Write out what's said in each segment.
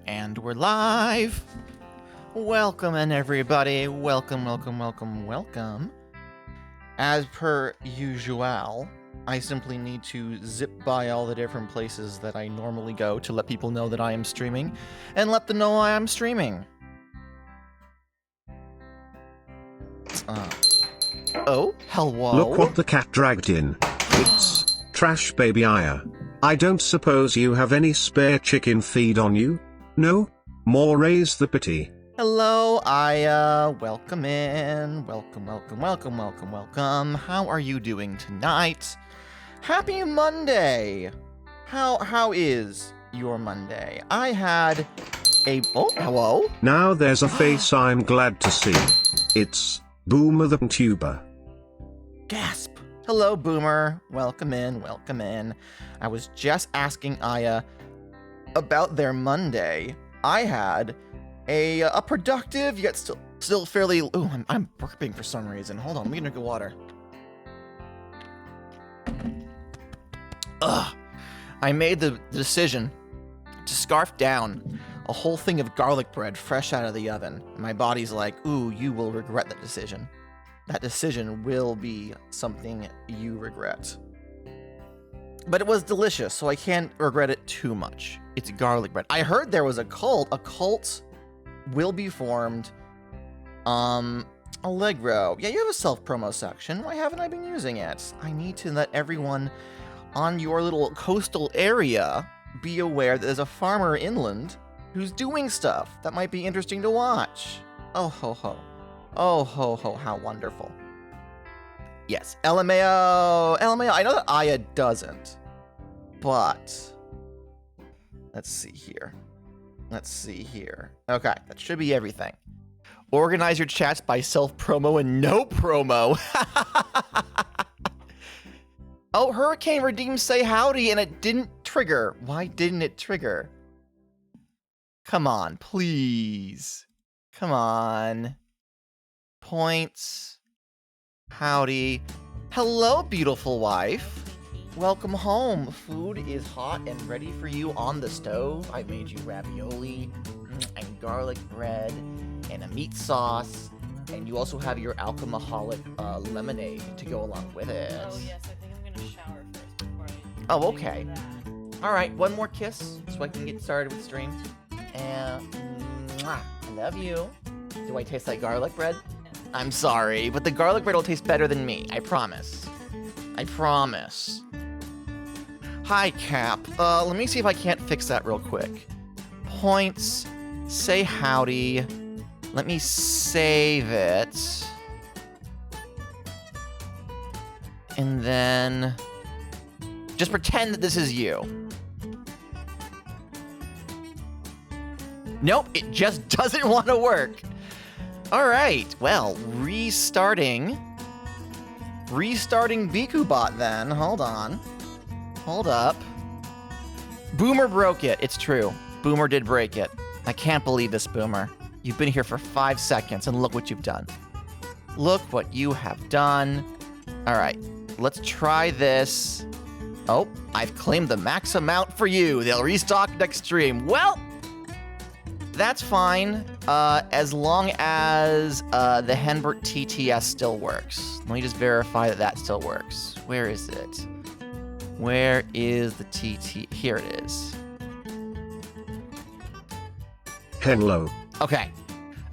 And we're live! Welcome in, everybody. Welcome, welcome, welcome, welcome. As per usual, I simply need to zip by all the different places that I normally go to let people know that I am streaming, and let them know I am streaming. Oh, hello? Look what the cat dragged in. It's Trash Baby Aya. I don't suppose you have any spare chicken feed on you? No? More raise the pity. Hello, Aya. Welcome in. Welcome, welcome, welcome, welcome, welcome. How are you doing tonight? Happy Monday! How is your Monday? I had a... Oh, hello? Now there's a face I'm glad to see. It's Boomer the Tuber. Gasp! Hello, Boomer. Welcome in, welcome in. I was just asking Aya about their Monday. I had a productive, yet still fairly... Ooh, I'm burping for some reason. Hold on, let me drink of water. Ugh. I made the decision to scarf down a whole thing of garlic bread fresh out of the oven. My body's like, ooh, you will regret that decision. That decision will be something you regret. But it was delicious, so I can't regret it too much. It's garlic bread. I heard there was a cult. A cult will be formed. Allegro. Yeah, you have a self-promo section. Why haven't I been using it? I need to let everyone on your little coastal area be aware that there's a farmer inland who's doing stuff that might be interesting to watch. Oh ho ho. Oh ho ho, how wonderful. Yes, LMAO. LMAO. I know that Aya doesn't, but let's see here. Let's see here. Okay, that should be everything. Organize your chats by self-promo and no promo. Oh, Hurricane Redeem say howdy and it didn't trigger. Why didn't it trigger? Come on, please. Come on. Points. Howdy. Hello, beautiful wife. Welcome home. Food is hot and ready for you on the stove. I made you ravioli and garlic bread and a meat sauce. And you also have your alcoholic lemonade to go along with it. Oh, yes, I think I'm gonna shower first before I... Oh, okay. Alright, one more kiss so I can get started with stream. And mwah, I love you. Do I taste like garlic bread? I'm sorry, but the garlic bread will taste better than me. I promise. I promise. Hi, Cap. Let me see if I can't fix that real quick. Points. Say howdy. Let me save it. And then... just pretend that this is you. Nope, it just doesn't want to work. All right, well, restarting BikuBot then. Hold on. Hold up. Boomer broke it. It's true. Boomer did break it. I can't believe this, Boomer. You've been here for 5 seconds, and look what you've done. Look what you have done. All right, let's try this. Oh, I've claimed the max amount for you. They'll restock next stream. Well, that's fine, as long as the Henbert TTS still works. Let me just verify that that still works. Where is it? Where is the TT? Here it is. Hello. Okay.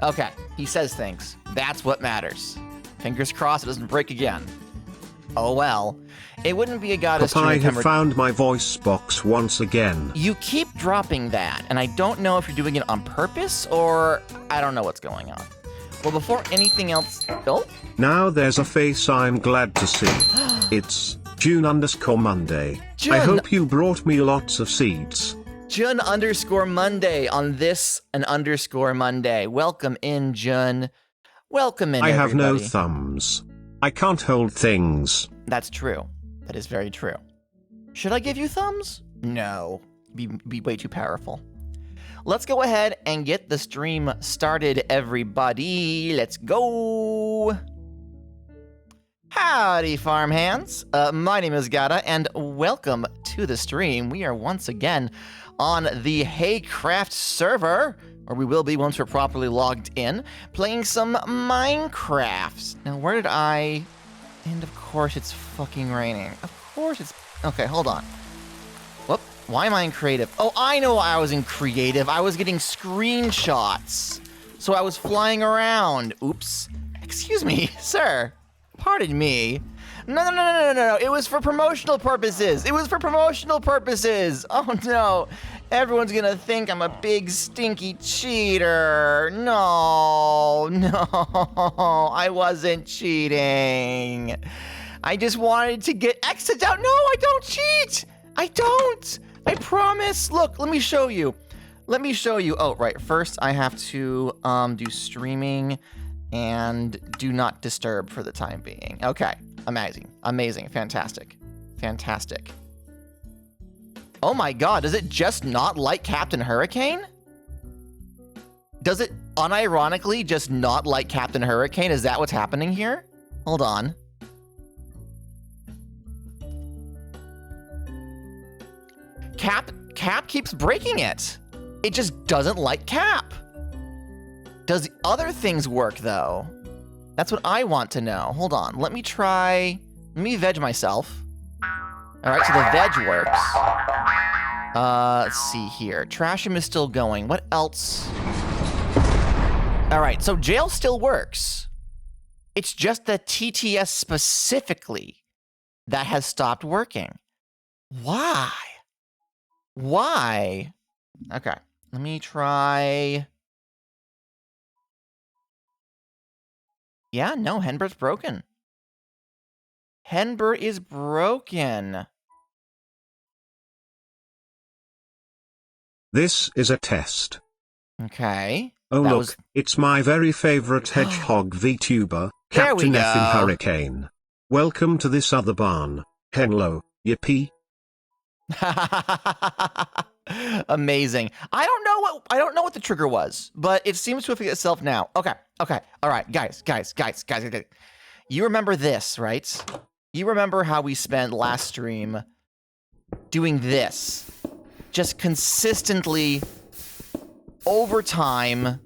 Okay. He says things. That's what matters. Fingers crossed it doesn't break again. Oh well. It wouldn't be a goddess Popeye stream. have found my voice box once again. You keep dropping that, and I don't know if you're doing it on purpose or I don't know what's going on. Well, before anything else... Oh? Now there's a face I'm glad to see. It's June_Monday. June. I hope you brought me lots of seeds. Jun_Monday on this an underscore Monday. Welcome in, Jun. Welcome in, I have no everybody. thumbs. I can't hold things. That's true. That is very true. Should I give you thumbs? No. Be way too powerful. Let's go ahead and get the stream started, everybody. Let's go. Howdy, farm hands. My name is Gata, and welcome to the stream. We are once again on the Haycraft server, where we will be once we're properly logged in, playing some Minecraft. Now, where did I... And of course it's fucking raining. Of course it's... Okay, hold on. Whoop. Why am I in creative? Oh, I know I was in creative. I was getting screenshots. So I was flying around. Oops. Excuse me, sir. Pardon me. No. It was for promotional purposes. It was for promotional purposes. Oh, no. Everyone's gonna think I'm a big stinky cheater. No. I wasn't cheating. I just wanted to get exit out. No, I don't cheat. I don't. I promise. Look, let me show you. Oh, right. First, I have to do streaming and do not disturb for the time being. Okay. Amazing. Fantastic. Oh my god, does it just not like Captain Hurricane? Does it unironically just not like Captain Hurricane? Is that what's happening here? Hold on. Cap keeps breaking it. It just doesn't like Cap. Does other things work, though? That's what I want to know. Hold on. Let me veg myself. All right, so the veg works. Let's see here. Trash'em is still going. What else? All right, so jail still works. It's just the TTS specifically that has stopped working. Why? Okay, let me try... Yeah, no, Henber's broken. Henber is broken. This is a test. Okay. Oh look, it's my very favorite hedgehog VTuber, There we Captain F in go. Hurricane. Welcome to this other barn. Hello, yippee. Amazing. I don't know what the trigger was, but it seems to have fixed itself now. Okay. All right, guys. You remember this, right? You remember how we spent last stream doing this, just consistently over time,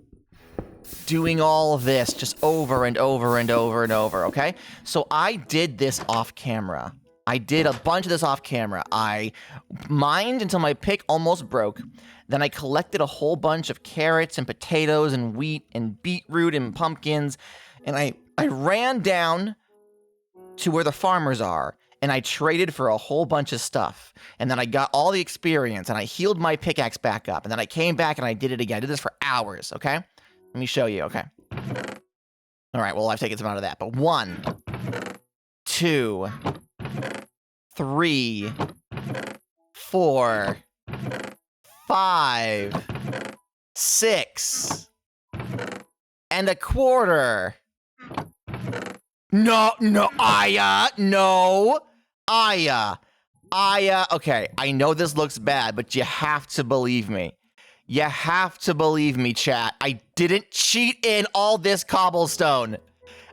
doing all of this just over and over, okay? So I did this off camera. I did a bunch of this off camera. I mined until my pick almost broke. Then I collected a whole bunch of carrots and potatoes and wheat and beetroot and pumpkins. And I ran down to where the farmers are. And I traded for a whole bunch of stuff. And then I got all the experience. And I healed my pickaxe back up. And then I came back and I did it again. I did this for hours, okay? Let me show you, okay? All right, well, I've taken some out of that. But 1, 2... 3, 4, 5, 6, and a quarter. No, Aya, no. Aya, okay, I know this looks bad, but you have to believe me. You have to believe me, chat. I didn't cheat in all this cobblestone.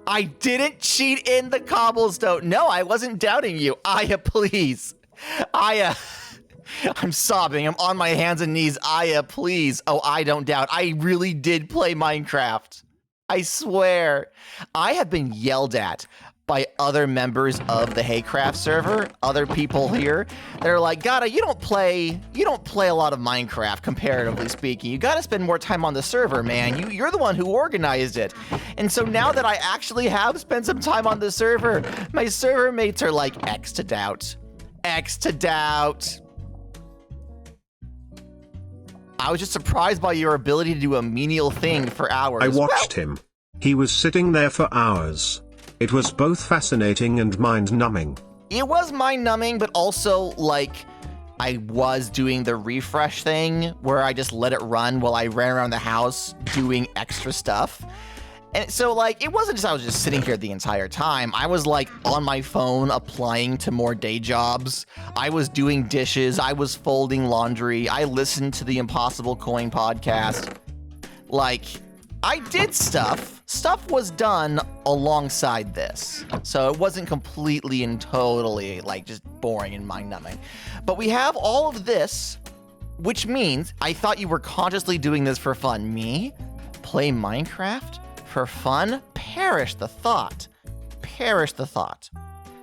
I didn't cheat in the cobblestone. No, I wasn't doubting you. Aya, please. Aya. I'm sobbing. I'm on my hands and knees. Aya, please. Oh, I don't doubt. I really did play Minecraft. I swear. I have been yelled at by other members of the Haycraft server, other people here. They're like, Gata, you don't play a lot of Minecraft, comparatively speaking. You gotta spend more time on the server, man. You're the one who organized it. And so now that I actually have spent some time on the server, my server mates are like, X to doubt. X to doubt. I was just surprised by your ability to do a menial thing for hours. I watched him. He was sitting there for hours. It was both fascinating and mind-numbing. It was mind-numbing, but also, like, I was doing the refresh thing where I just let it run while I ran around the house doing extra stuff. And so, like, it wasn't just I was just sitting here the entire time. I was, like, on my phone applying to more day jobs. I was doing dishes. I was folding laundry. I listened to the Impossible Coin podcast. Like, I did stuff. Stuff was done alongside this. So it wasn't completely and totally, like, just boring and mind-numbing. But we have all of this Which means I thought you were consciously doing this for fun. Me? Play Minecraft? For fun? Perish the thought. Perish the thought.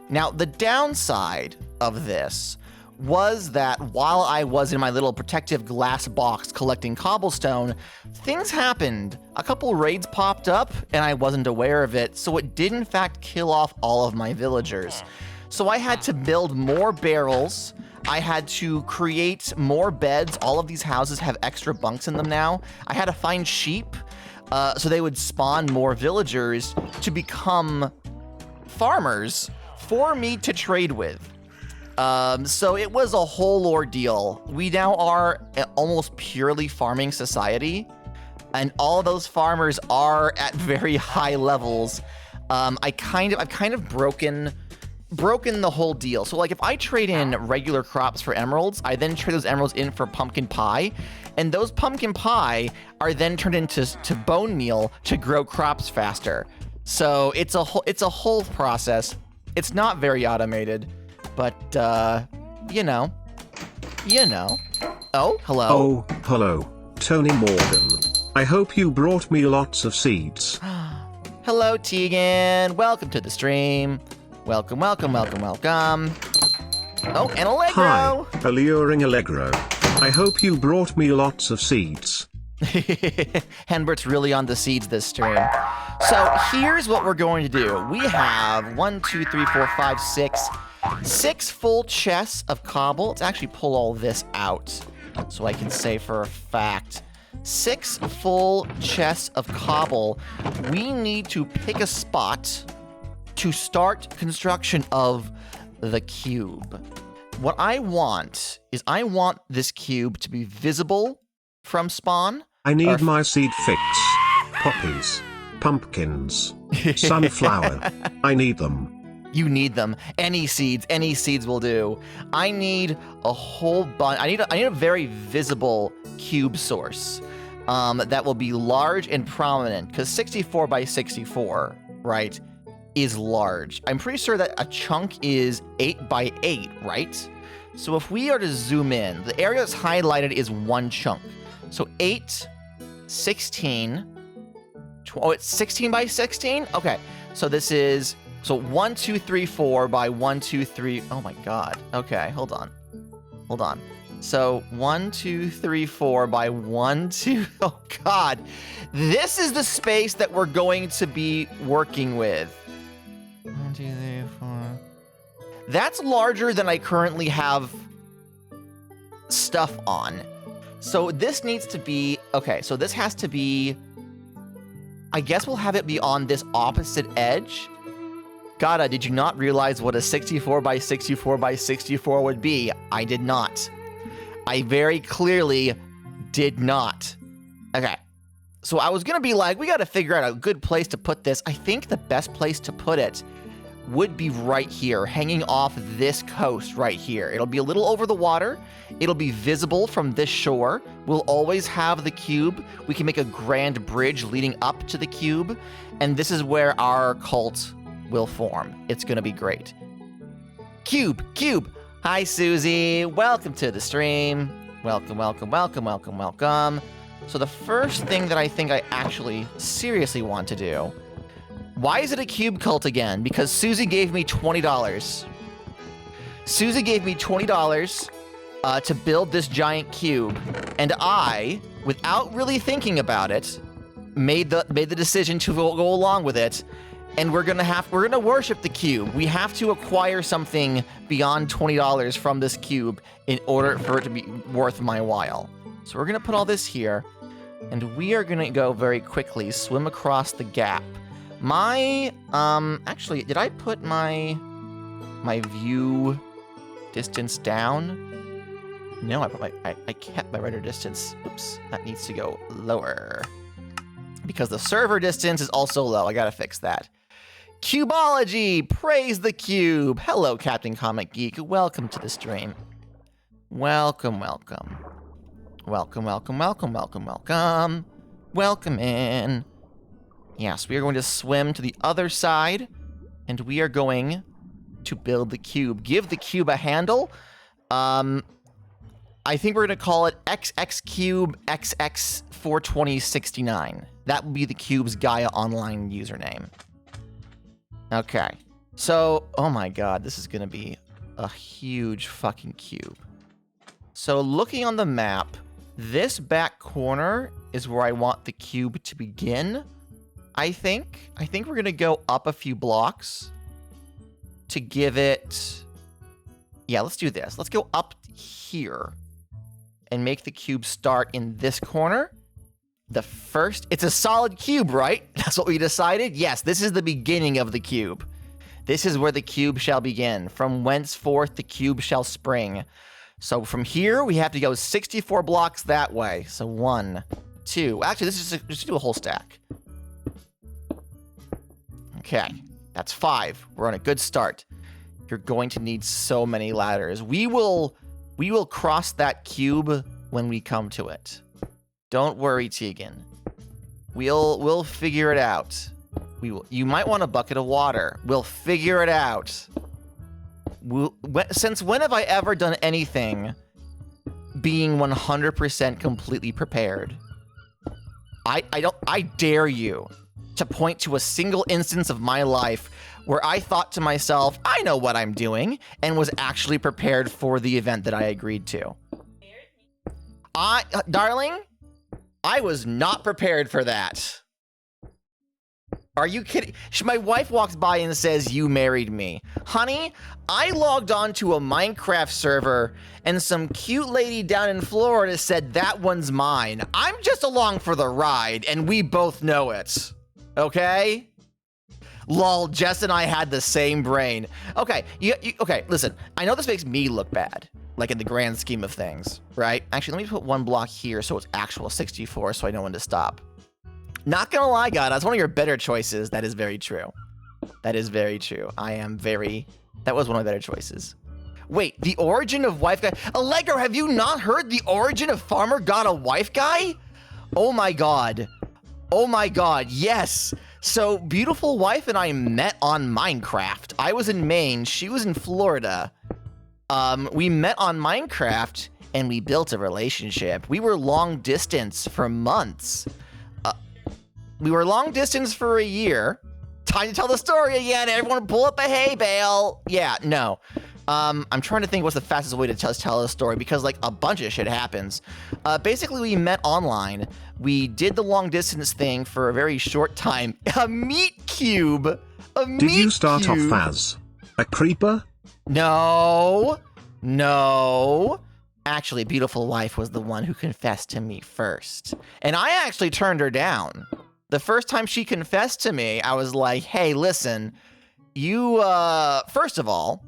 Now, the downside of this was that while I was in my little protective glass box collecting cobblestone, things happened. A couple raids popped up and I wasn't aware of it, so it did in fact kill off all of my villagers. So I had to build more barrels. I had to create more beds. All of these houses have extra bunks in them now. I had to find sheep so they would spawn more villagers to become farmers for me to trade with. So it was a whole ordeal. We now are an almost purely farming society, and all those farmers are at very high levels. I've kind of broken the whole deal. So like if I trade in regular crops for emeralds, I then trade those emeralds in for pumpkin pie, and those pumpkin pie are then turned into bone meal to grow crops faster. So it's a whole process. It's not very automated, but you know. Oh, hello. Oh, hello, Tony Morgan. I hope you brought me lots of seeds. Hello, Tegan. Welcome to the stream. Welcome, welcome, welcome, welcome. Oh, and Allegro. Hi, alluring Allegro. I hope you brought me lots of seeds. Henbert's really on the seeds this stream. So here's what we're going to do. We have 1, 2, 3, 4, 5, 6 full chests of cobble. Let's actually pull all this out so I can say for a fact. 6 full chests of cobble. We need to pick a spot to start construction of the cube. What I want is I want this cube to be visible from spawn. I need my seed fix. Poppies. Pumpkins. Sunflower. I need them. You need them. Any seeds will do. I need a whole bunch. I need a very visible cube source that will be large and prominent, because 64 by 64, right, is large. I'm pretty sure that a chunk is 8 by 8, right? So if we are to zoom in, the area that's highlighted is one chunk. So 8, 16, oh, it's 16 by 16? Okay, so this is, so 1, 2, 3, 4 by 1, 2, 3, oh my god. Okay, hold on. So 1, 2, 3, 4 by 1, 2, oh god. This is the space that we're going to be working with. 1, 2, 3, 4. That's larger than I currently have stuff on. So this needs to be, okay, so this has to be, I guess we'll have it be on this opposite edge. Gada, did you not realize what a 64 by 64 by 64 would be? I did not. I very clearly did not. Okay. So I was gonna be like, we gotta figure out a good place to put this. I think the best place to put it would be right here, hanging off this coast right here. It'll be a little over the water. It'll be visible from this shore. We'll always have the cube. We can make a grand bridge leading up to the cube. And this is where our cult will form. It's gonna be great. Cube. Hi, Susie. Welcome to the stream. Welcome. So the first thing that I think I actually seriously want to do, why is it a cube cult again? Because Susie gave me $20. Susie gave me $20 to build this giant cube, and I, without really thinking about it, made the decision to go along with it. And we're gonna worship the cube. We have to acquire something beyond $20 from this cube in order for it to be worth my while. So we're gonna put all this here, and we are gonna go very quickly, swim across the gap. My, actually, did I put my view distance down? No, I kept my render distance. Oops, that needs to go lower. Because the server distance is also low. I gotta fix that. Cubology! Praise the cube! Hello, Captain Comic Geek. Welcome to the stream. Welcome. Welcome in. Yes, we are going to swim to the other side, and we are going to build the cube. Give the cube a handle. I think we're gonna call it XX Cube XX 42069. That will be the Cube's Gaia Online username. Okay. So, oh my god, this is gonna be a huge fucking cube. So looking on the map, this back corner is where I want the cube to begin. I think we're gonna go up a few blocks to give it... Yeah, let's do this. Let's go up here and make the cube start in this corner. The first... It's a solid cube, right? That's what we decided? Yes, this is the beginning of the cube. This is where the cube shall begin. From whenceforth the cube shall spring. So from here, we have to go 64 blocks that way. So 1, 2... Actually, this is just do a whole stack. Okay, that's 5. We're on a good start. You're going to need so many ladders. We will cross that cube when we come to it. Don't worry, Tegan. We'll figure it out. You might want a bucket of water. We'll figure it out. Since when have I ever done anything being 100% completely prepared? I dare you to point to a single instance of my life where I thought to myself, I know what I'm doing, and was actually prepared for the event that I agreed to. Darling, I was not prepared for that. Are you kidding? My wife walks by and says, you married me. Honey, I logged on to a Minecraft server and some cute lady down in Florida said that one's mine. I'm just along for the ride and we both know it. Okay? Lol, Jess and I had the same brain. Okay, okay, listen. I know this makes me look bad, like in the grand scheme of things, right? Actually, let me put 1 block here so it's actual 64 so I know when to stop. Not gonna lie, God, that's one of your better choices. That is very true. That is very true. That was one of the better choices. Wait, the origin of wife guy? Allegro, have you not heard the origin of farmer got a wife guy? Oh my god. Oh my god, yes. So, beautiful wife and I met on Minecraft. I was in Maine, she was in Florida. We met on Minecraft and we built a relationship. We were long distance for months. We were long distance for a year. Time to tell the story again. Everyone pull up a hay bale. Yeah, no. I'm trying to think what's the fastest way to just tell a story because like a bunch of shit happens. Basically, we met online. We did the long distance thing for a very short time. A meat cube. Did you start off as a creeper? No. No. Actually, beautiful wife was the one who confessed to me first. And I actually turned her down. The first time she confessed to me, I was like, hey, listen, you, first of all,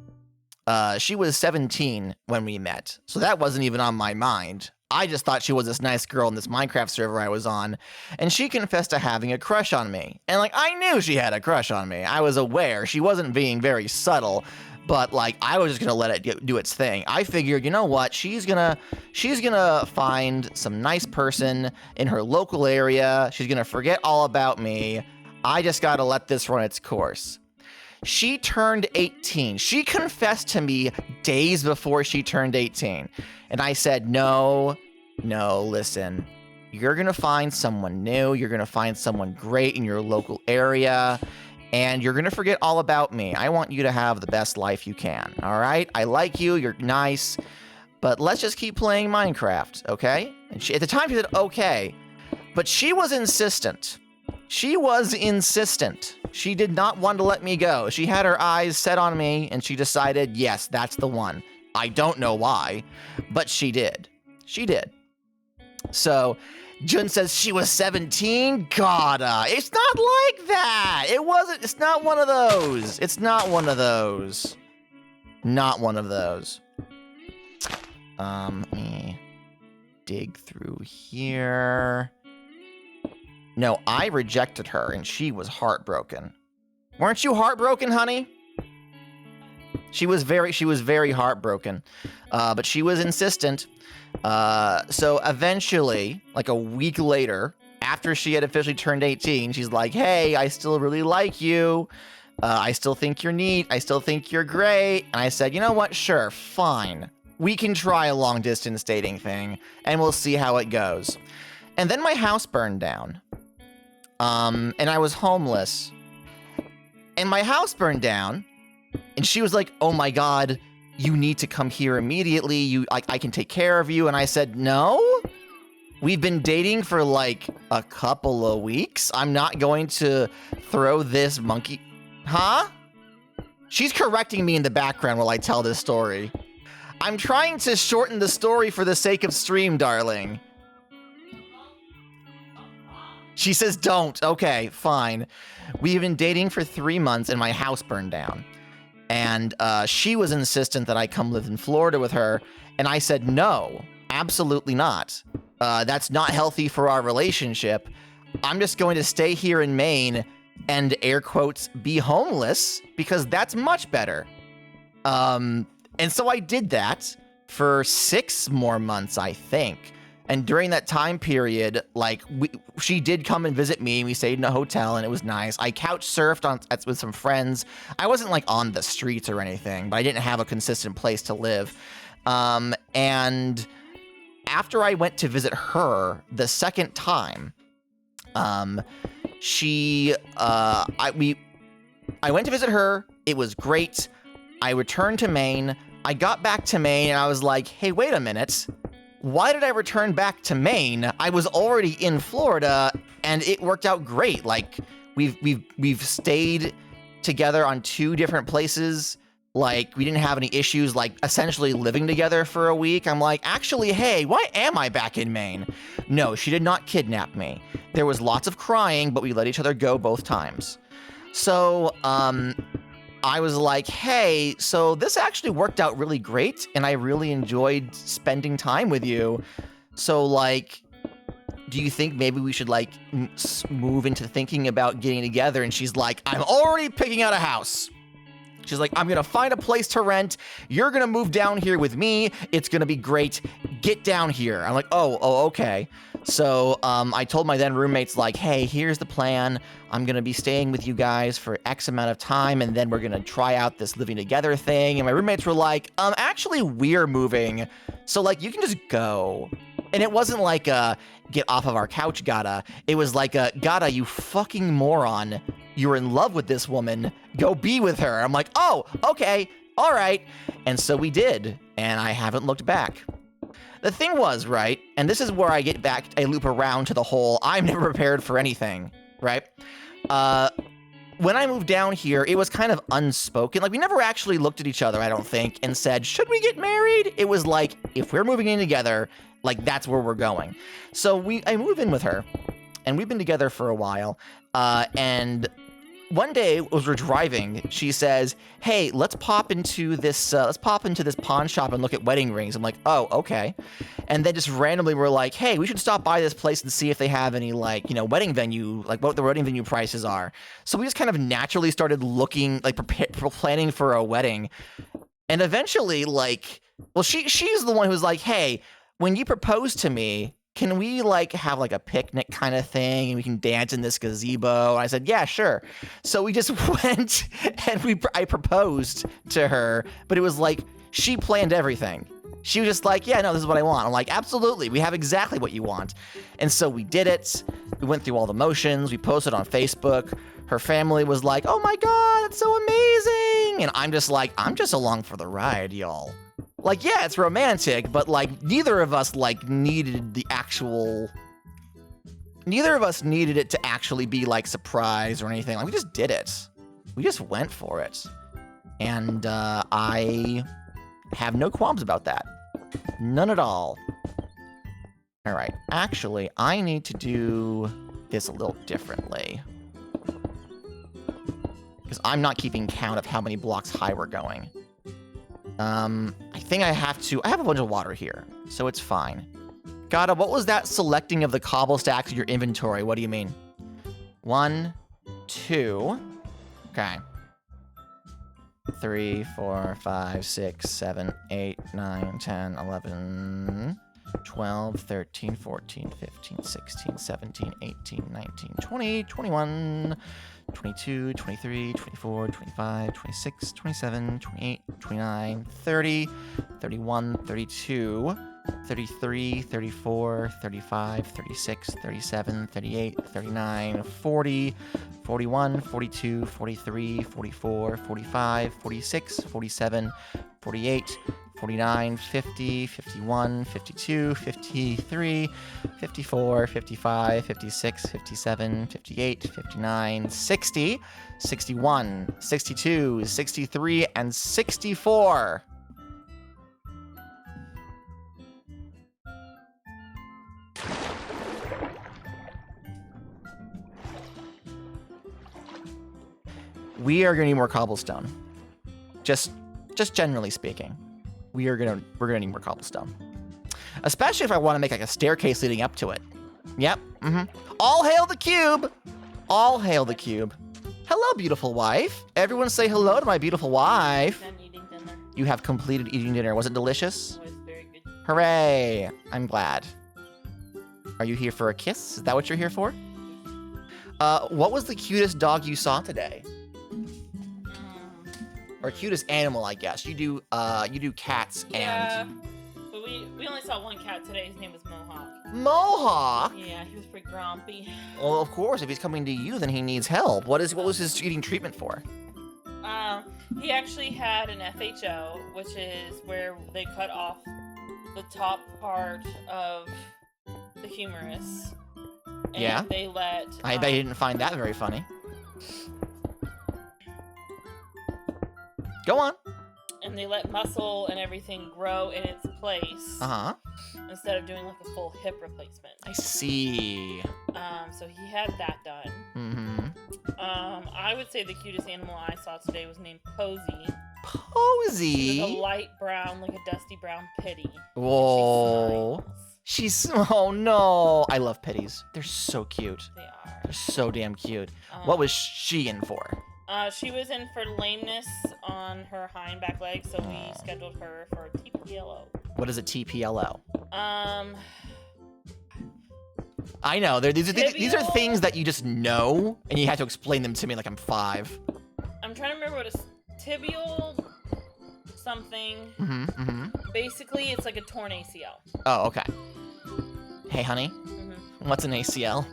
she was 17 when we met, so that wasn't even on my mind. I just thought she was this nice girl in this Minecraft server I was on, and she confessed to having a crush on me. And, like, I knew she had a crush on me. I was aware. She wasn't being very subtle, but, like, I was just gonna let it do its thing. I figured, you know what? She's gonna find some nice person in her local area. She's gonna forget all about me. I just gotta let this run its course. She turned 18. She confessed to me days before she turned 18. And I said, no, listen. You're gonna find someone new. You're gonna find someone great in your local area. And you're gonna forget all about me. I want you to have the best life you can, all right? I like you, you're nice, but let's just keep playing Minecraft, okay? And at the time she said, okay, but she was insistent. She was insistent. She did not want to let me go. She had her eyes set on me, and she decided, yes, that's the one. I don't know why, but she did. She did. So, Jun says she was 17? God, it's not like that. It's not one of those. It's not one of those. Not one of those. Let me dig through here. No, I rejected her and she was heartbroken. Weren't you heartbroken, honey? She was very heartbroken. But she was insistent. So eventually, like a week later, after she had officially turned 18, she's like, hey, I still really like you. I still think you're neat. I still think you're great. And I said, you know what? Sure, fine. we can try a long distance dating thing and we'll see how it goes. And then my house burned down. And I was homeless. And my house burned down. And she was like, oh my God, you need to come here immediately. I can take care of you. And I said, no, we've been dating for like a couple of weeks. I'm not going to throw this monkey. Huh? She's correcting me in the background while I tell this story. I'm trying to shorten the story for the sake of stream, darling. She says don't. Okay, fine. We've been dating for 3 months and my house burned down. And she was insistent that I come live in Florida with her. And I said, no, absolutely not. That's not healthy for our relationship. I'm just going to stay here in Maine and air quotes be homeless because that's much better. And so I did that for 6 more months, I think. And during that time period, like she did come and visit me. We stayed in a hotel and it was nice. I couch surfed with some friends. I wasn't like on the streets or anything, but I didn't have a consistent place to live. And after I went to visit her the second time, I went to visit her. It was great. I returned to Maine. I got back to Maine and I was like, hey, wait a minute. Why did I return back to Maine? I was already in Florida and it worked out great. Like we've stayed together on 2 different places. Like we didn't have any issues, like essentially living together for a week. I'm like, actually, hey, why am I back in Maine? No, she did not kidnap me. There was lots of crying, but we let each other go both times. So, I was like, hey, so this actually worked out really great, and I really enjoyed spending time with you. So, like, do you think maybe we should, like, move into thinking about getting together? And she's like, I'm already picking out a house. She's like, I'm gonna find a place to rent. You're gonna move down here with me. It's gonna be great. Get down here. I'm like, oh, okay. So I told my then roommates, like, hey, here's the plan. I'm gonna be staying with you guys for X amount of time, and then we're gonna try out this living together thing. And my roommates were like, actually, we're moving. So, like, you can just go. And it wasn't like a get off of our couch, Gata. It was like a, Gata, you fucking moron. You're in love with this woman. Go be with her. I'm like, oh, okay, all right. And so we did, and I haven't looked back. The thing was, right, and this is where I loop around to the whole I'm never prepared for anything, right? When I moved down here, it was kind of unspoken. Like, we never actually looked at each other, I don't think, and said, should we get married? It was like, if we're moving in together, like, that's where we're going. So I move in with her, and we've been together for a while, and one day, as we're driving, she says, hey, let's pop into this pawn shop and look at wedding rings. I'm like, oh, okay. And then just randomly we're like, hey, we should stop by this place and see if they have any, like, you know, wedding venue, like what the wedding venue prices are. So we just kind of naturally started looking, like, planning for a wedding. And eventually, like, well, she's the one who's like, hey, when you propose to me, can we, like, have, like, a picnic kind of thing and we can dance in this gazebo? And I said, yeah, sure. So we just went and I proposed to her, but it was like she planned everything. She was just like, yeah, no, this is what I want. I'm like, absolutely. We have exactly what you want. And so we did it. We went through all the motions. We posted on Facebook. Her family was like, oh my God, that's so amazing. And I'm just like, I'm just along for the ride, y'all. Like, yeah, it's romantic, but, like, neither of us needed it to actually be, like, surprise or anything. Like, we just did it. We just went for it. And, I have no qualms about that. None at all. All right. Actually, I need to do this a little differently. Because I'm not keeping count of how many blocks high we're going. I think I have a bunch of water here, so it's fine. Gata, what was that selecting of the cobble stacks in your inventory? What do you mean? 1, 2, okay. 3, 4, 5, 6, 7, 8, 9, 10, 11, 12, 13, 14, 15, 16, 17, 18, 19, 20, 21, 22, 23, 24, 25, 26, 27, 28, 29, 30, 31, 32, 33, 34, 35, 36, 37, 38, 39, 40, 41, 42, 43, 44, 45, 46, 47, 48, 49, 50, 51, 52, 53, 54, 55, 56, 57, 58, 59, 60, 61, 62, 63, and 64. We are gonna need more cobblestone. Just generally speaking. We're gonna need more cobblestone. Especially if I want to make like a staircase leading up to it. Yep. All hail the cube! All hail the cube. Hello, beautiful wife. Everyone say hello to my beautiful wife. Done eating dinner. You have completed eating dinner. Was it delicious? It was very good. Hooray! I'm glad. Are you here for a kiss? Is that what you're here for? What was the cutest dog you saw today? Or cutest animal, I guess. You do cats Yeah, and but we only saw one cat today. His name was Mohawk. Mohawk. Yeah, he was pretty grumpy. Well, of course, if he's coming to you, then he needs help. What was his eating treatment for? He actually had an FHO, which is where they cut off the top part of the humerus. And Yeah. they let. I bet you didn't find that very funny. Go on. And they let muscle and everything grow in its place Uh-huh. instead of doing like a full hip replacement. I see. So he had that done. I would say the cutest animal I saw today was named Posy. Posy. It was a light brown, like a dusty brown pitty. Whoa. And She's oh no. I love pitties. They're so cute. they are. They're so damn cute. What was she in for? She was in for lameness on her hind back leg, so we scheduled her for TPLO. What is a TPLO? I know. These are Tibial. things that you just know, and you have to explain them to me like I'm 5. I'm trying to remember what a tibial something. Basically, it's like a torn ACL. Oh, okay. Hey, honey. Mm-hmm. What's an ACL?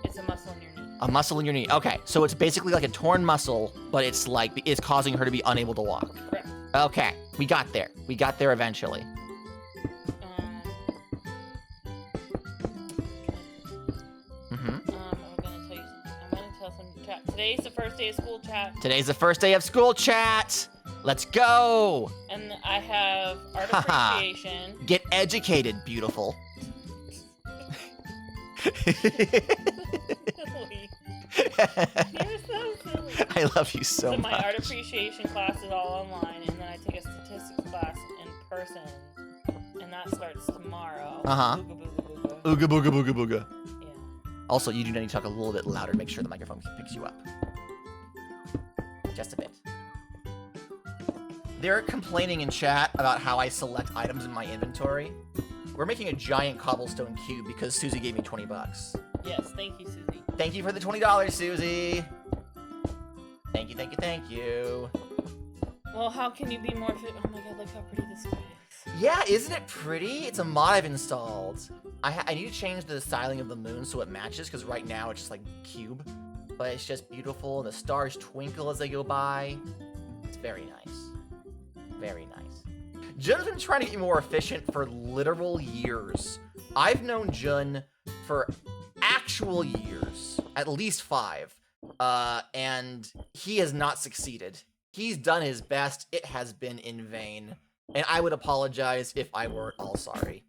It's a muscle in your knee. A muscle in your knee. Okay, so it's basically like a torn muscle, but it's causing her to be unable to walk. Correct. Okay, we got there. We got there eventually. I'm gonna tell you something. I'm gonna tell some chat. Today's the first day of school chat, Today's the first day of school chat. Let's go. and I have art Haha. appreciation. Get educated, beautiful. Silly. You're so silly. I love you so So much. my art appreciation class is all online, and then I take a statistics class in person, and that starts tomorrow. Uh-huh. Booga, booga, booga. Ooga booga booga booga. Yeah. Also, you do need to talk a little bit louder to make sure the microphone picks you up. Just a bit. They're complaining in chat about how I select items in my inventory. We're making a giant cobblestone cube because Susie gave me 20 bucks. Yes, thank you, Susie. Thank you for the $20, Susie. Thank you, thank you, thank you. Well, how can you be more fit? Oh my god, look how pretty this guy is. Yeah, isn't it pretty? It's a mod I've installed. I need to change the styling of the moon so it matches, because right now it's just like cube. But it's just beautiful, and the stars twinkle as they go by. It's very nice. Very nice. Jun's been trying to get me more efficient for literal years. I've known Jun for actual years, at least 5. And he has not succeeded. He's done his best. It has been in vain. And I would apologize if I weren't all sorry.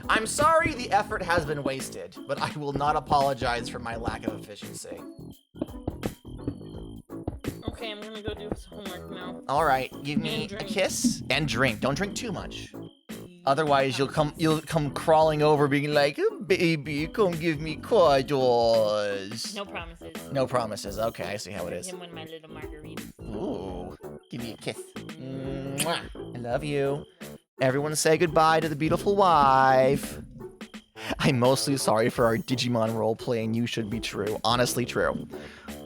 I'm sorry the effort has been wasted, but I will not apologize for my lack of efficiency. Okay, I'm gonna go do some homework now. All right, give me And a drink. kiss and drink. Don't drink too much. Otherwise, you'll come crawling over, being like, "Oh, "Baby, come give me cuddles." No promises. No promises. Okay, I see how it is. Him with my little margarita. Ooh, give me a kiss. Mwah. I love you. Everyone say goodbye to the beautiful wife. I'm mostly sorry for our Digimon roleplay, and you should be true. Honestly true.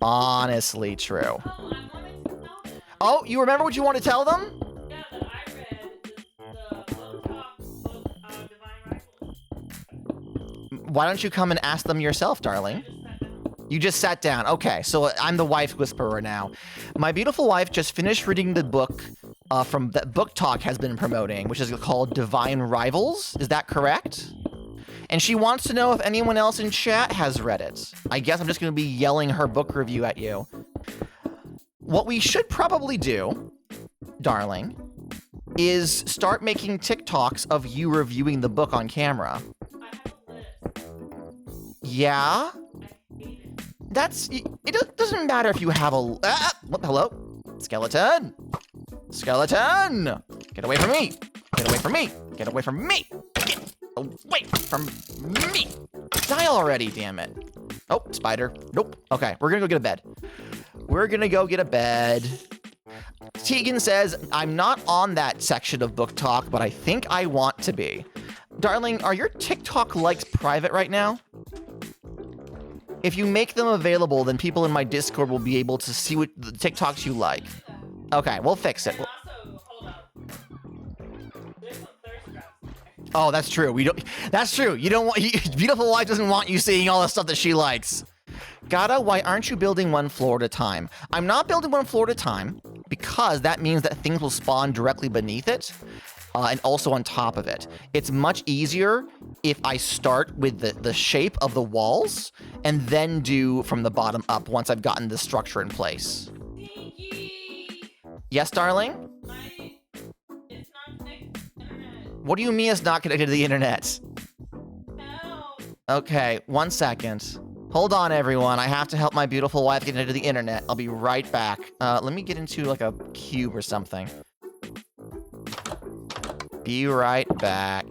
Honestly true. Oh, I wanted to tell them. Oh, you remember what you want to tell them? Yeah, that I read the Botox book, Divine Rivals. Why don't you come and ask them yourself, darling? I just sat down. You just sat down. Okay, so I'm the wife whisperer now. My beautiful wife just finished reading the book from that Book Talk has been promoting, which is called Divine Rivals. Is that correct? And she wants to know if anyone else in chat has read it. I guess I'm just going to be yelling her book review at you. What we should probably do, darling, is start making TikToks of you reviewing the book on camera. I have a list. Yeah? I hate it. It doesn't matter if you have a... hello? Skeleton! Skeleton! Get away from me! Get away from me! Get away from me! Get away from me! Die already, damn it. Oh, spider. Nope. Okay, we're gonna go get a bed. We're gonna go get a bed. Tegan says, I'm not on that section of Book Talk, but I think I want to be. Darling, are your TikTok likes private right now? If you make them available, then people in my Discord will be able to see what the TikToks you like. Okay, we'll fix it. And also, hold up. There's some thirst traps. Oh, that's true. We don't. That's true. You don't want. Beautiful wife doesn't want you seeing all the stuff that she likes. Gata, why aren't you building one floor at a time? I'm not building one floor at a time because that means that things will spawn directly beneath it. And also on top of it. It's much easier if I start with the shape of the walls and then do from the bottom up once I've gotten the structure in place. Dinky! Yes, darling? It's not connected to the internet. What do you mean it's not connected to the internet? Help! Okay, 1 second. Hold on, everyone. I have to help my beautiful wife get into the internet. I'll be right back. Let me get into like a cube or something. Be right back.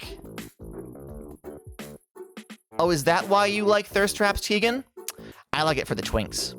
Oh, is that why you like thirst traps, Tegan? I like it for the twinks.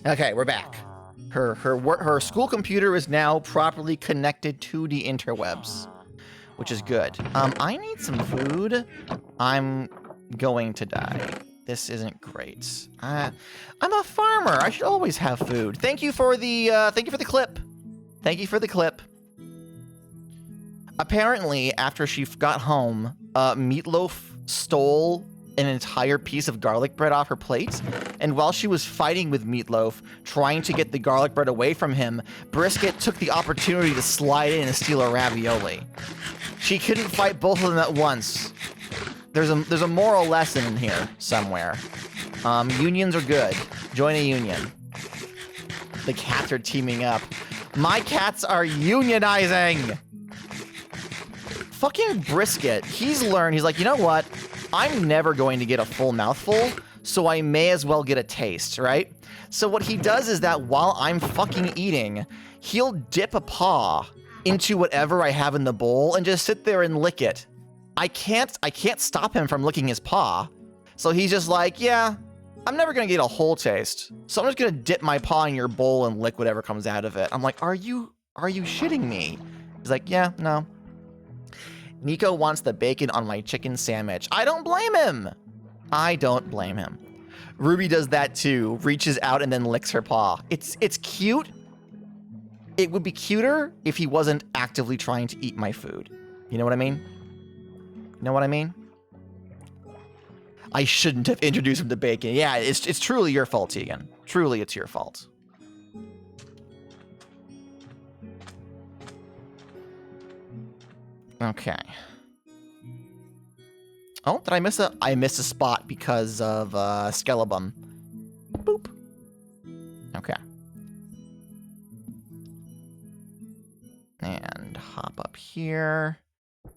Okay, we're back. Her school computer is now properly connected to the interwebs, which is good. I need some food. I'm going to die. This isn't great. I'm a farmer. I should always have food. Thank you for the clip. Thank you for the clip. Apparently, after she got home, Meatloaf stole an entire piece of garlic bread off her plate, and while she was fighting with Meatloaf, trying to get the garlic bread away from him, Brisket took the opportunity to slide in and steal a ravioli. She couldn't fight both of them at once. There's a moral lesson in here somewhere. Unions are good. Join a union. The cats are teaming up. My cats are unionizing. Fucking Brisket. He's learned. He's like, you know what? I'm never going to get a full mouthful, so I may as well get a taste, right? So what he does is that while I'm fucking eating, he'll dip a paw into whatever I have in the bowl and just sit there and lick it. I can't stop him from licking his paw. So he's just like, yeah, I'm never gonna get a whole taste. So I'm just gonna dip my paw in your bowl and lick whatever comes out of it. I'm like, are you shitting me? He's like, yeah, no. Nico wants the bacon on my chicken sandwich. I don't blame him. I don't blame him. Ruby does that too, reaches out and then licks her paw. It's cute. It would be cuter if he wasn't actively trying to eat my food. You know what I mean? You know what I mean? I shouldn't have introduced him to bacon. Yeah, it's truly your fault, Tegan. Truly, it's your fault. Okay. Oh, did I miss a? I missed a spot because of Skelebum. Boop. Okay. And hop up here.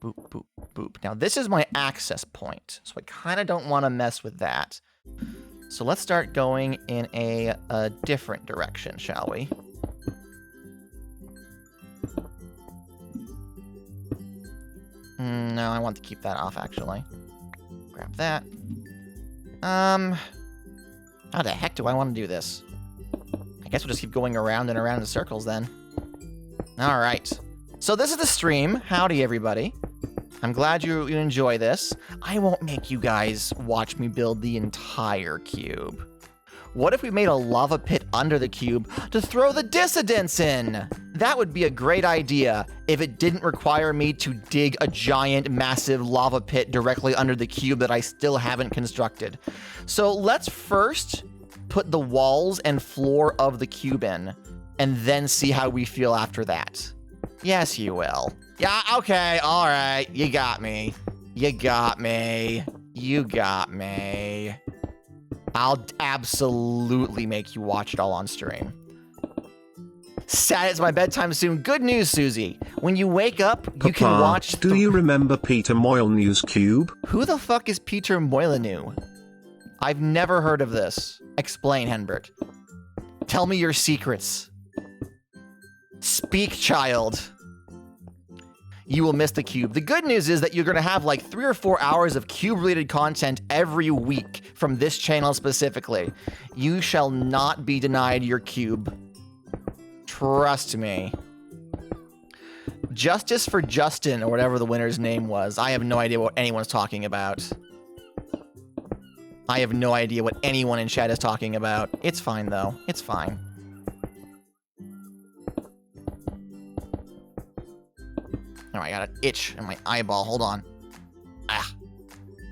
Boop, boop, boop. Now, this is my access point, so I kind of don't want to mess with that. So let's start going in a different direction, shall we? No, I want to keep that off, actually. Grab that. How the heck do I want to do this? I guess we'll just keep going around and around in circles, then. All right. So this is the stream. Howdy, everybody. I'm glad you enjoy this. I won't make you guys watch me build the entire cube. What if we made a lava pit under the cube to throw the dissidents in? That would be a great idea if it didn't require me to dig a giant, massive lava pit directly under the cube that I still haven't constructed. So let's first put the walls and floor of the cube in, and then see how we feel after that. Yes, you will. Yeah, okay, all right. You got me. You got me. You got me. I'll absolutely make you watch it all on stream. Sad it's my bedtime soon. Good news, Susie. When you wake up, you can watch... Do you remember Peter Molyneux's cube? Who the fuck is Peter Molyneux? I've never heard of this. Explain, Henbert. Tell me your secrets. Speak, child. You will miss the cube. The good news is that you're going to have like 3 or 4 hours of cube-related content every week from this channel specifically. You shall not be denied your cube. Trust me. Justice for Justin, or whatever the winner's name was. I have no idea what anyone's talking about. I have no idea what anyone in chat is talking about. It's fine, though. It's fine. Oh, I got an itch in my eyeball. Hold on. Ah.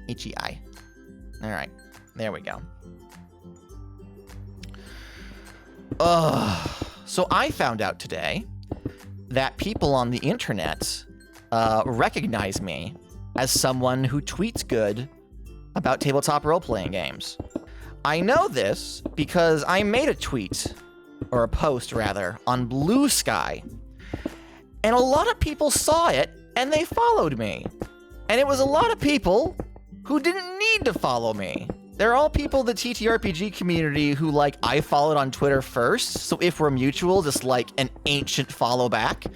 Itchy eye. All right. There we go. So I found out today that people on the internet recognize me as someone who tweets good about tabletop role-playing games. I know this because I made a tweet, or a post rather, on Blue Sky. And a lot of people saw it, and they followed me. And it was a lot of people who didn't need to follow me. They're all people in the TTRPG community who, like, I followed on Twitter first, so if we're mutual, just like an ancient follow back.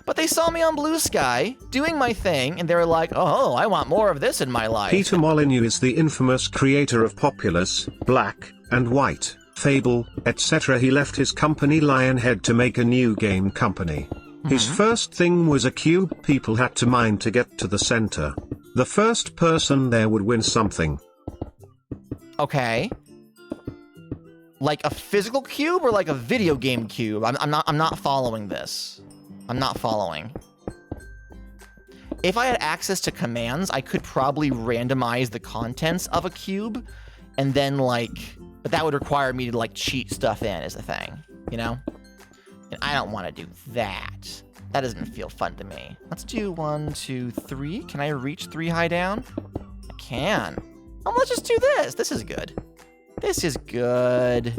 But they saw me on Blue Sky, doing my thing, and they were like, oh, I want more of this in my life. Peter Molyneux is the infamous creator of Populous, Black, and White, Fable, etc. He left his company Lionhead to make a new game company. His first thing was a cube people had to mine to get to the center. The first person there would win something. Okay. Like a physical cube or like a video game cube? I'm not following this. I'm not following. If I had access to commands, I could probably randomize the contents of a cube and then like, but that would require me to like cheat stuff in is the thing, you know? And I don't want to do that. That doesn't feel fun to me. Let's do 1, 2, 3. Can I reach 3 high down? I can. Oh, let's just do this. This is good. This is good.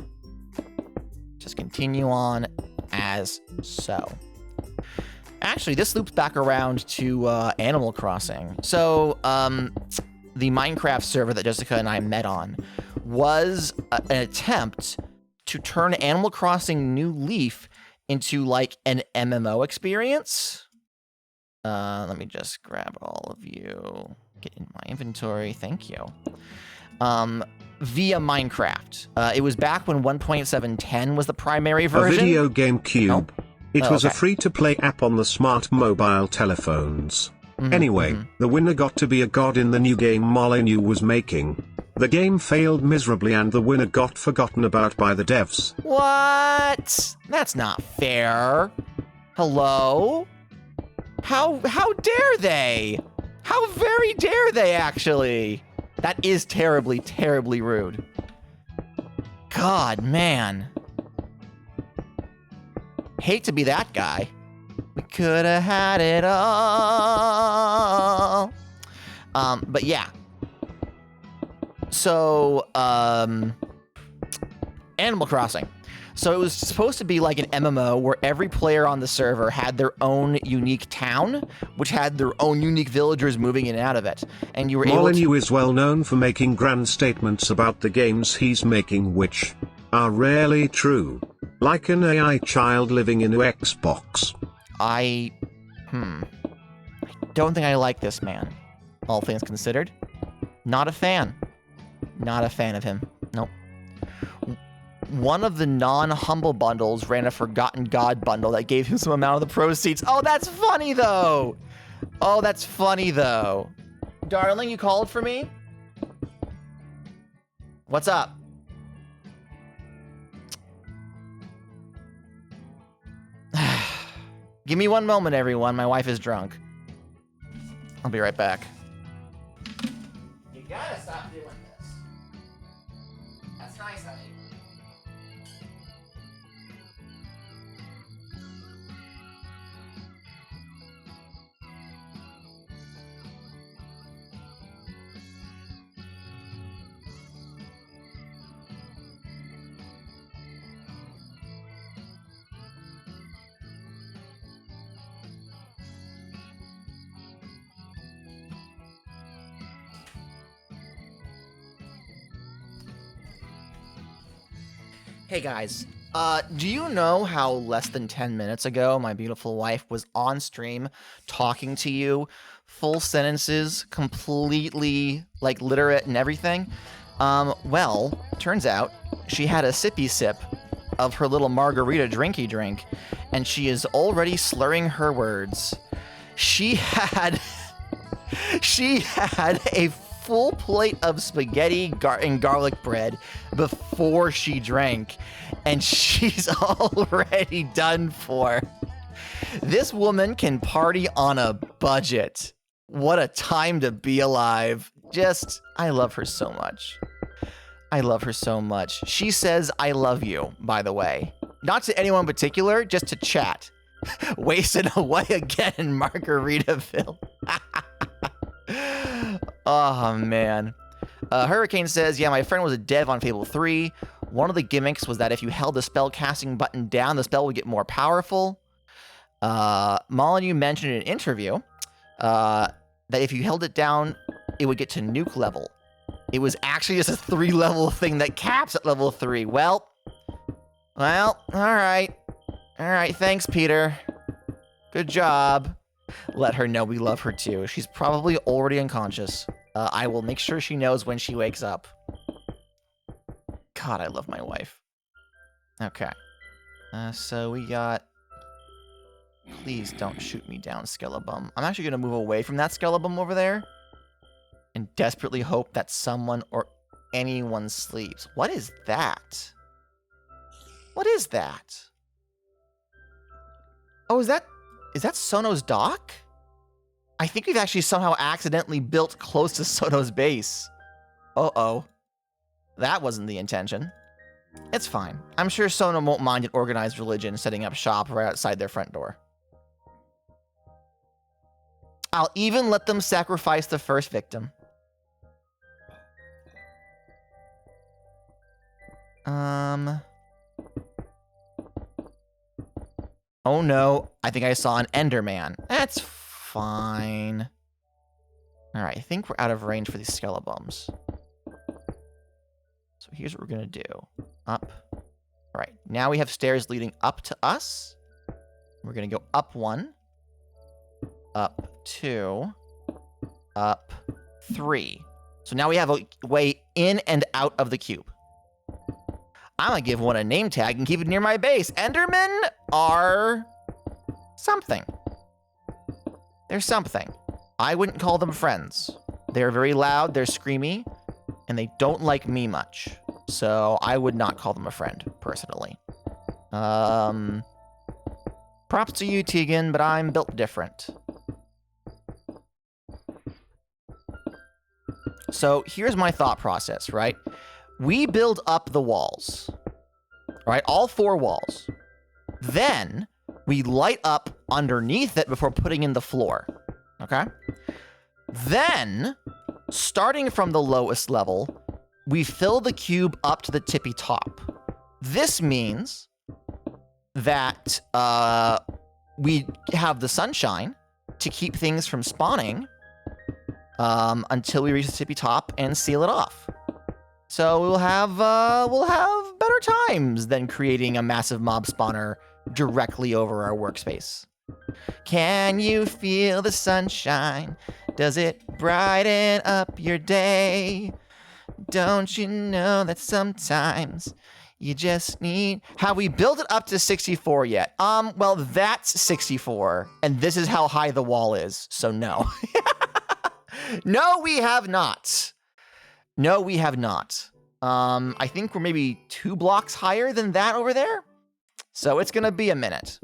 Just continue on as so. Actually, this loops back around to Animal Crossing. So, the Minecraft server that Jessica and I met on was an attempt to turn Animal Crossing New Leaf into like an MMO experience. Let me just grab all of you. Get in my inventory. Thank you. Via Minecraft. It was back when 1.710 was the primary version. A video game cube. Oh. It was a Okay. free-to-play app on the smart mobile telephones. Anyway, the winner got to be a god in the new game Molyneux was making. The game failed miserably and the winner got forgotten about by the devs. What? That's not fair. Hello? How dare they? How very dare they, actually? That is terribly, terribly rude. God, man. Hate to be that guy. We could have had it all. But yeah. So, Animal Crossing. So it was supposed to be like an MMO where every player on the server had their own unique town, which had their own unique villagers moving in and out of it. And you were able to... Molyneux is well known for making grand statements about the games he's making which are rarely true. Like an AI child living in a Xbox. I don't think I like this man, all things considered. Not a fan. Not a fan of him. Nope. One of the non-Humble bundles ran a Forgotten God bundle that gave him some amount of the proceeds. Oh, that's funny, though. Oh, that's funny, though. Darling, you called for me? What's up? Give me one moment, everyone. My wife is drunk. I'll be right back. You gotta stop doing this. That's nice, honey. Hey guys, do you know how less than 10 minutes ago my beautiful wife was on stream talking to you, full sentences, completely like literate and everything? Well, turns out she had a sippy sip of her little margarita drinky drink, and she is already slurring her words. She had a full plate of spaghetti and garlic bread before she drank, and she's already done for. This woman can party on a budget. What a time to be alive. I love her so much. I love her so much. She says, I love you, by the way. Not to anyone in particular, just to chat. Wasting away again in Margaritaville. Oh, man. Hurricane says, yeah, my friend was a dev on Fable 3. One of the gimmicks was that if you held the spell casting button down, the spell would get more powerful. Molyneux mentioned in an interview that if you held it down, it would get to nuke level. It was actually just a 3-level thing that caps at level 3. Well, all right. All right, thanks, Peter. Good job. Let her know we love her too. She's probably already unconscious. I will make sure she knows when she wakes up. God, I love my wife. Okay. So we got... Please don't shoot me down, Skelebum. I'm actually going to move away from that Skelebum over there and desperately hope that someone or anyone sleeps. What is that? What is that? Oh, is that Sono's dock? I think we've actually somehow accidentally built close to Sono's base. Uh-oh. That wasn't the intention. It's fine. I'm sure Sono won't mind an organized religion setting up shop right outside their front door. I'll even let them sacrifice the first victim. Oh no, I think I saw an Enderman. That's fine. All right, I think we're out of range for these skeletons. So here's what we're gonna do. Up. All right, now we have stairs leading up to us. We're gonna go up 1, up 2, up 3. So now we have a way in and out of the cube. I'm gonna give one a name tag and keep it near my base. Endermen are something. They're something. I wouldn't call them friends. They're very loud, they're screamy, and they don't like me much. So I would not call them a friend, personally. Props to you, Tegan, but I'm built different. So here's my thought process, right? We build up the walls, right? All 4 walls. Then we light up underneath it before putting in the floor, okay? Then, starting from the lowest level, we fill the cube up to the tippy top. This means that we have the sunshine to keep things from spawning until we reach the tippy top and seal it off. So we'll have better times than creating a massive mob spawner directly over our workspace. Can you feel the sunshine? Does it brighten up your day? Don't you know that sometimes you just need... Have we built it up to 64 yet? Well, that's 64, and this is how high the wall is, so no. No, we have not. No, we have not. I think we're maybe 2 blocks higher than that over there. So it's gonna be a minute.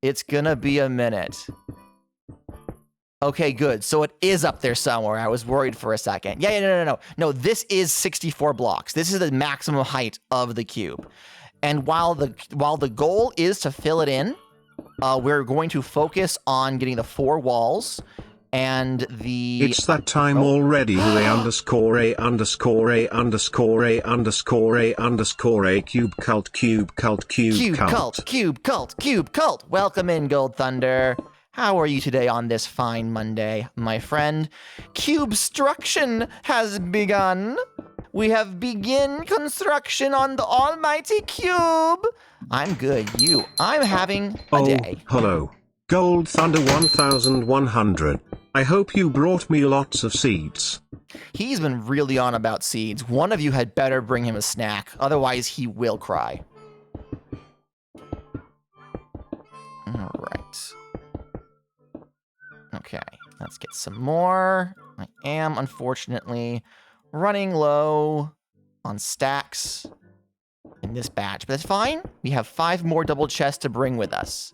It's gonna be a minute. Okay, good. So it is up there somewhere. I was worried for a second. Yeah, no. No, this is 64 blocks. This is the maximum height of the cube. And while the goal is to fill it in, we're going to focus on getting the 4 walls and the... It's that time already. A underscore A underscore A underscore A underscore A underscore A cube cult cube cult cube cult. Cube cult. Welcome in, Gold Thunder. How are you today on this fine Monday, my friend? Cubestruction has begun. We have begin construction on the almighty cube. I'm good. I'm having a day. Hello. Gold Thunder 1100. I hope you brought me lots of seeds. He's been really on about seeds. One of you had better bring him a snack, otherwise he will cry. All right. Okay, let's get some more. I am, unfortunately, running low on stacks in this batch, but that's fine. We have 5 more double chests to bring with us.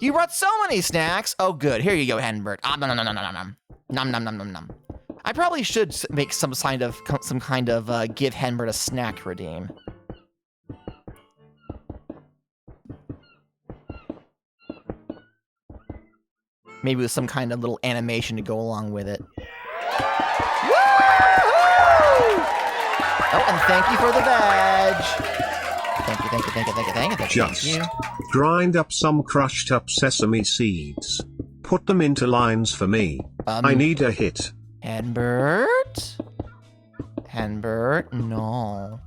You brought so many snacks. Oh, good. Here you go, Henbert. Nom. I probably should make some kind of give Henbert a snack redeem. Maybe with some kind of little animation to go along with it. Woo-hoo! Oh, and thank you for the badge. Thank you. Just grind up some crushed up sesame seeds. Put them into lines for me. I need a hit. Henbert, no.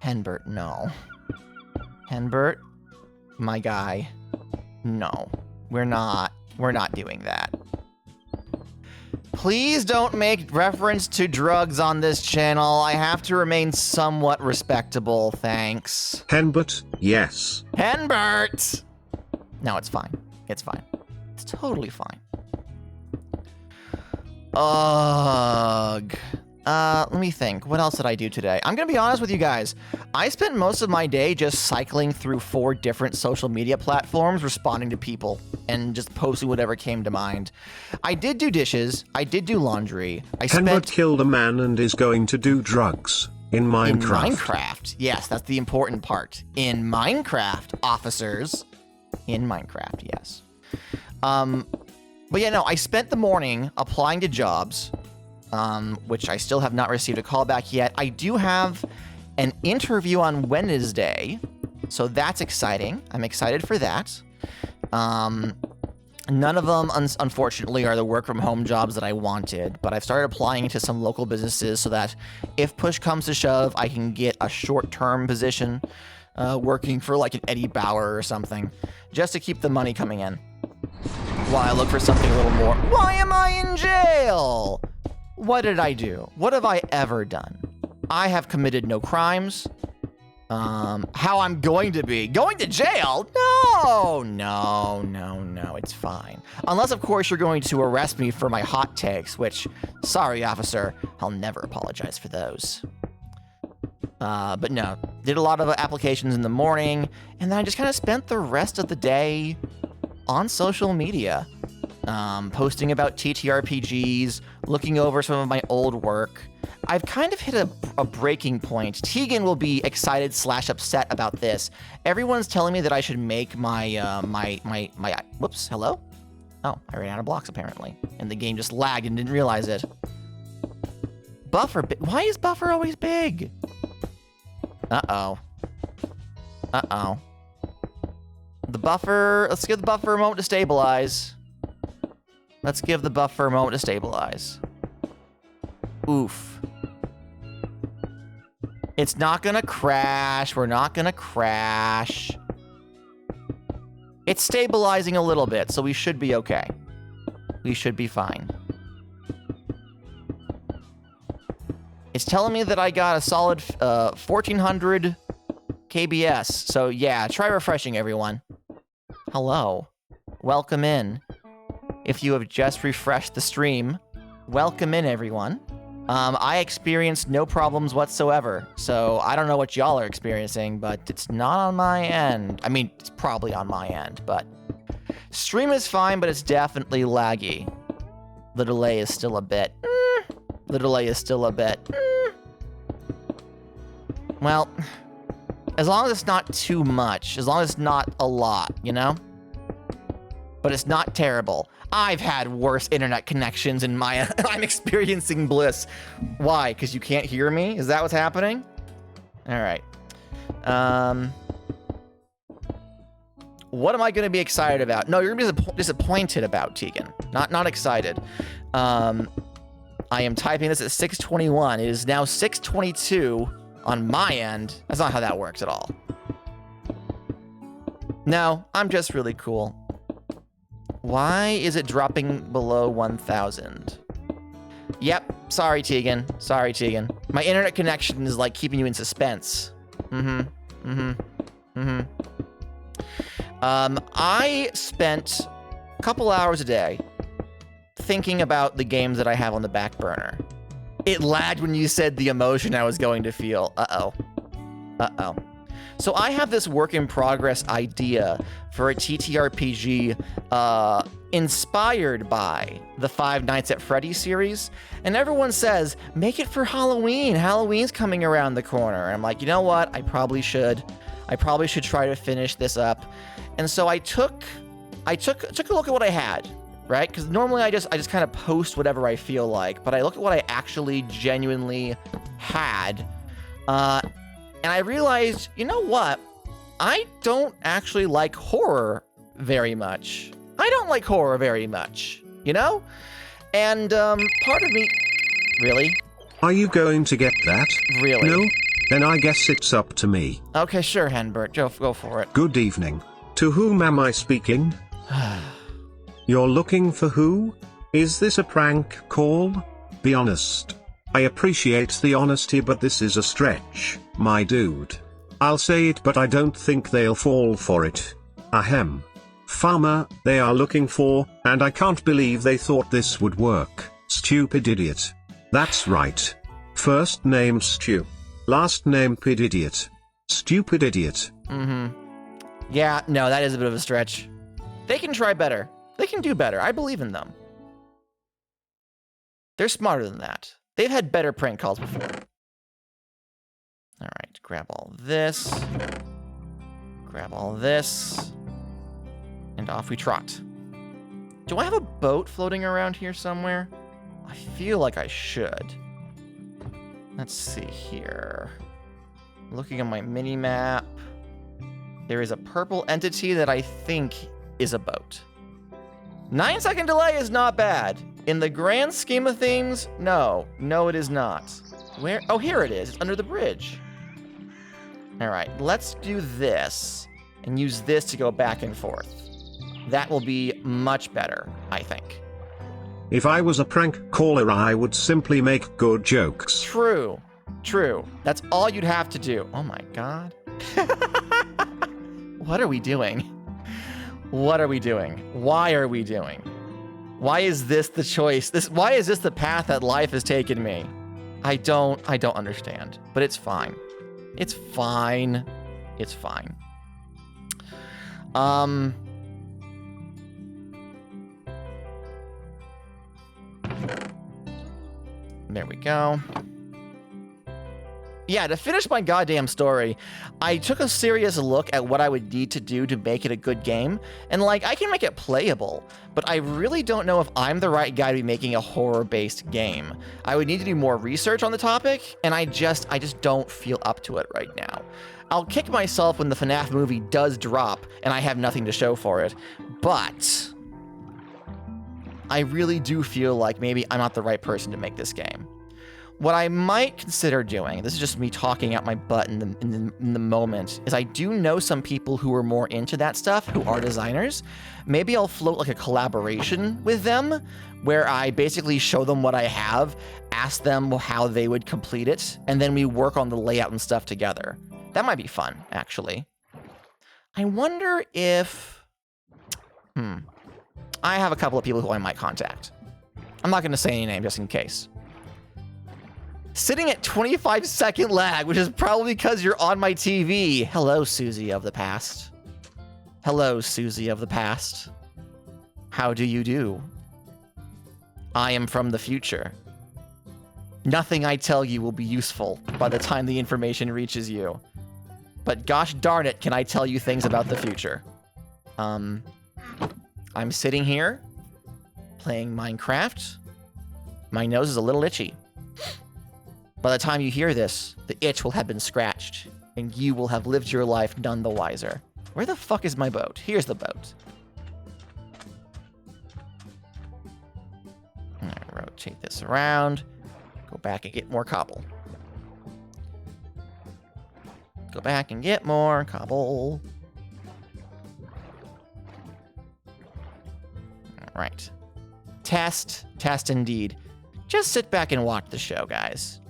Henbert, no. Henbert, my guy, no. We're not doing that. Please don't make reference to drugs on this channel. I have to remain somewhat respectable, thanks. Henbert, yes. Henbert! No, it's fine. It's fine. It's totally fine. Ugh. Let me think. What else did I do today? I'm gonna be honest with you guys. I spent most of my day just cycling through 4 different social media platforms, responding to people, and just posting whatever came to mind. I did do dishes. I did do laundry. Henbert killed a man and is going to do drugs in Minecraft. In Minecraft. Yes, that's the important part. In Minecraft, officers. In Minecraft, yes. But yeah, no, I spent the morning applying to jobs, which I still have not received a call back yet. I do have an interview on Wednesday So that's exciting. I'm excited for that. None of them, unfortunately, are the work-from-home jobs that I wanted, but I've started applying into some local businesses so that if push comes to shove, I can get a short-term position working for like an Eddie Bauer or something, just to keep the money coming in while I look for something a little more. Why am I in jail? What did I do? What have I ever done? I have committed no crimes. How I'm going to be going to jail? No, it's fine. Unless, of course, you're going to arrest me for my hot takes, which, sorry, officer, I'll never apologize for those. But no, did a lot of applications in the morning, and then I just kind of spent the rest of the day on social media, posting about TTRPGs, looking over some of my old work. I've kind of hit a breaking point. Tegan will be excited / upset about this. Everyone's telling me that I should make my whoops, hello? Oh, I ran out of blocks apparently. And the game just lagged and didn't realize it. Buffer, why is Buffer always big? Uh-oh. The buffer, let's give the buffer a moment to stabilize. Oof. It's not gonna crash. We're not gonna crash. It's stabilizing a little bit, so we should be okay. We should be fine. It's telling me that I got a solid 1400 KBS. So yeah, try refreshing, everyone. Hello. Welcome in. If you have just refreshed the stream, welcome in, everyone. I experienced no problems whatsoever, so I don't know what y'all are experiencing, but it's not on my end. I mean, it's probably on my end, but stream is fine, but it's definitely laggy. The delay is still a bit. Well, as long as it's not too much, as long as it's not a lot, you know? But it's not terrible. I've had worse internet connections in my... I'm experiencing bliss. Why? Because you can't hear me? Is that what's happening? All right. What am I going to be excited about? No, you're going to be disappointed about, Tegan. Not excited. I am typing this at 6:21. It is now 6:22 on my end. That's not how that works at all. No, I'm just really cool. Why is it dropping below 1,000? Yep, sorry, Tegan. My internet connection is like keeping you in suspense. I spent a couple hours a day thinking about the games that I have on the back burner. It lagged when you said the emotion I was going to feel. Uh-oh. So I have this work in progress idea for a TTRPG inspired by the Five Nights at Freddy's series. And everyone says, make it for Halloween. Halloween's coming around the corner. And I'm like, you know what? I probably should try to finish this up. And so I took a look at what I had, right? Because normally I just kind of post whatever I feel like, but I look at what I actually genuinely had. And I realized, you know what? I don't actually like horror very much. You know? And part of me... Really? Are you going to get that? Really? No? Then I guess it's up to me. Okay, sure, Henbert. Go for it. Good evening. To whom am I speaking? You're looking for who? Is this a prank call? Be honest. I appreciate the honesty, but this is a stretch, my dude. I'll say it, but I don't think they'll fall for it. Ahem. Farmer, they are looking for, and I can't believe they thought this would work. Stupid idiot. That's right. First name Stu. Last name Pid Idiot. Stupid idiot. Yeah, no, that is a bit of a stretch. They can try better. They can do better. I believe in them. They're smarter than that. They've had better prank calls before. All right, grab all this. Grab all this. And off we trot. Do I have a boat floating around here somewhere? I feel like I should. Let's see here. Looking at my mini-map. There is a purple entity that I think is a boat. 9-second delay is not bad. In the grand scheme of things, no. No, it is not. Where? Oh, here it is. It's under the bridge. All right, let's do this and use this to go back and forth. That will be much better, I think. If I was a prank caller, I would simply make good jokes. True. True. That's all you'd have to do. Oh my god. What are we doing? What are we doing? Why are we doing? Why is this the choice? Why is this the path that life has taken me? I don't understand, but it's fine. It's fine. It's fine. There we go. Yeah, to finish my goddamn story, I took a serious look at what I would need to do to make it a good game, and like, I can make it playable, but I really don't know if I'm the right guy to be making a horror-based game. I would need to do more research on the topic, and I just don't feel up to it right now. I'll kick myself when the FNAF movie does drop, and I have nothing to show for it, but I really do feel like maybe I'm not the right person to make this game. What I might consider doing, this is just me talking out my butt in the moment, is I do know some people who are more into that stuff, who are designers. Maybe I'll float like a collaboration with them, where I basically show them what I have, ask them how they would complete it, and then we work on the layout and stuff together. That might be fun, actually. I wonder if... I have a couple of people who I might contact. I'm not going to say any name just in case. Sitting at 25-second lag, which is probably because you're on my TV. Hello, Susie of the past. Hello, Susie of the past. How do you do? I am from the future. Nothing I tell you will be useful by the time the information reaches you. But gosh darn it, can I tell you things about the future? I'm sitting here, playing Minecraft. My nose is a little itchy. By the time you hear this, the itch will have been scratched, and you will have lived your life none the wiser. Where the fuck is my boat? Here's the boat. All right, rotate this around. Go back and get more cobble. Go back and get more cobble. All right. Test indeed. Just sit back and watch the show, guys.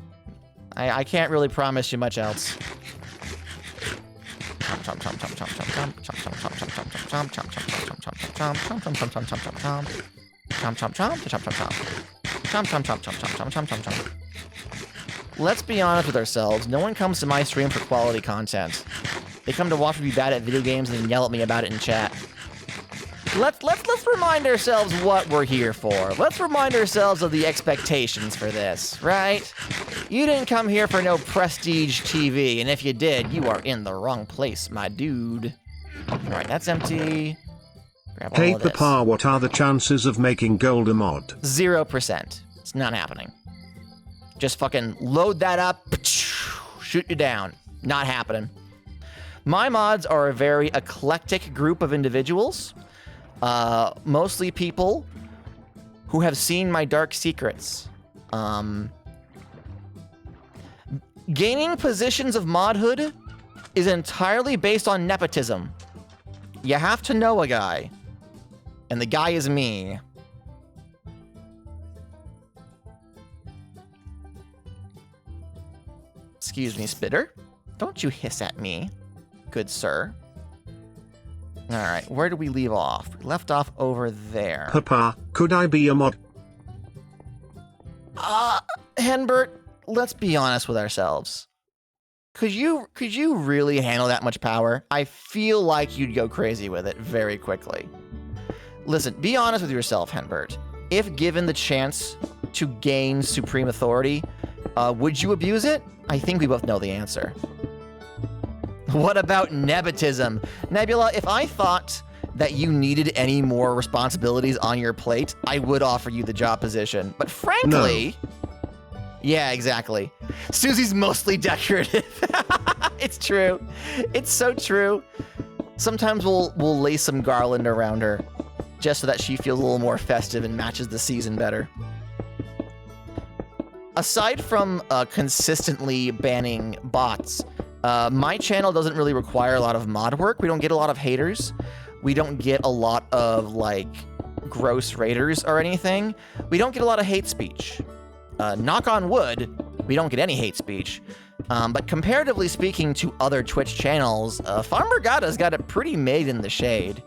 I can't really promise you much else. Let's be honest with ourselves. No one comes to my stream for quality content. They come to watch me be bad at video games and then yell at me about it in chat. Let's remind ourselves what we're here for. Let's remind ourselves of the expectations for this, right? You didn't come here for no prestige TV, and if you did, you are in the wrong place, my dude. All right, that's empty. Grab all Hey of this. Papa, what are the chances of making gold a mod? 0%. It's not happening. Just fucking load that up, shoot you down. Not happening. My mods are a very eclectic group of individuals. Mostly people who have seen my dark secrets. Gaining positions of modhood is entirely based on nepotism. You have to know a guy. And the guy is me. Excuse me, Spitter. Don't you hiss at me, good sir. Alright, where did we leave off? We left off over there. Papa, could I be a mod? Henbert, let's be honest with ourselves. Could you really handle that much power? I feel like you'd go crazy with it very quickly. Listen, be honest with yourself, Henbert. If given the chance to gain supreme authority, would you abuse it? I think we both know the answer. What about nepotism? Nebula, if I thought that you needed any more responsibilities on your plate, I would offer you the job position. But frankly... No. Yeah, exactly. Susie's mostly decorative. It's true. It's so true. Sometimes we'll lay some garland around her, just so that she feels a little more festive and matches the season better. Aside from consistently banning bots, my channel doesn't really require a lot of mod work. We don't get a lot of haters. We don't get a lot of, like, gross raiders or anything. We don't get a lot of hate speech. Knock on wood, we don't get any hate speech. But comparatively speaking to other Twitch channels, Farmergada's got it pretty made in the shade.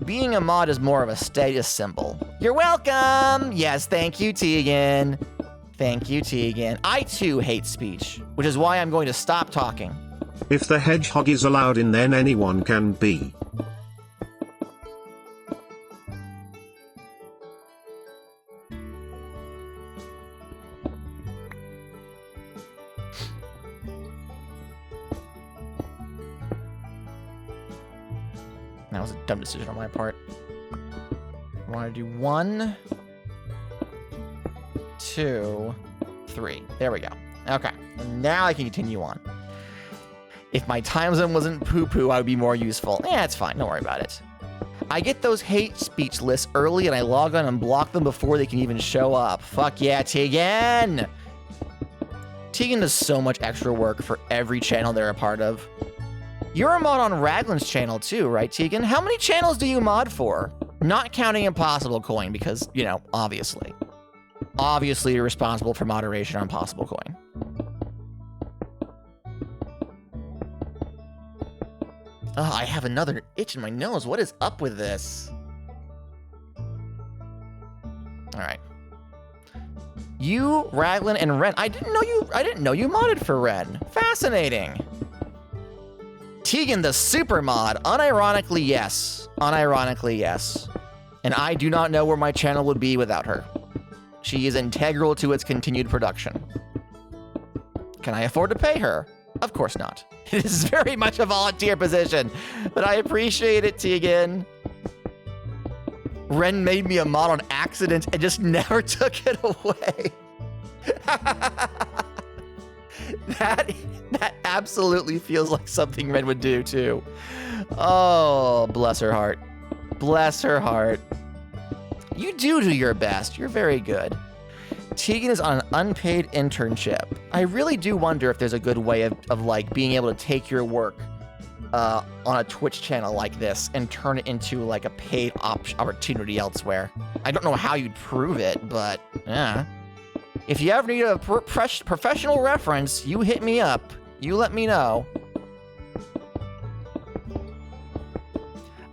Being a mod is more of a status symbol. You're welcome! Yes, thank you, Tegan. Thank you, Tegan. I too hate speech, which is why I'm going to stop talking. If the hedgehog is allowed in, then anyone can be. That was a dumb decision on my part. I want to do 1, 2, 3. There we go. Okay, and now I can continue on. If my time zone wasn't poo-poo, I would be more useful. Yeah, it's fine. Don't worry about it. I get those hate speech lists early, and I log on and block them before they can even show up. Fuck yeah, Tegan! Tegan does so much extra work for every channel they're a part of. You're a mod on Raglan's channel too, right, Tegan? How many channels do you mod for? Not counting Impossible Coin, because, you know, obviously. Obviously, you're responsible for moderation on Possible Coin. Oh, I have another itch in my nose. What is up with this? All right. You, Raglan, and Ren. I didn't know you modded for Ren. Fascinating. Tegan the super mod. Unironically, yes. Unironically, yes. And I do not know where my channel would be without her. She is integral to its continued production. Can I afford to pay her? Of course not. It is very much a volunteer position, but I appreciate it, Tegan. Ren made me a mod on accident and just never took it away. That absolutely feels like something Ren would do, too. Oh, bless her heart. Bless her heart. You do your best. You're very good. Tegan is on an unpaid internship. I really do wonder if there's a good way of like being able to take your work on a Twitch channel like this and turn it into like a paid opportunity elsewhere. I don't know how you'd prove it, but yeah. If you ever need a professional reference, you hit me up. You let me know.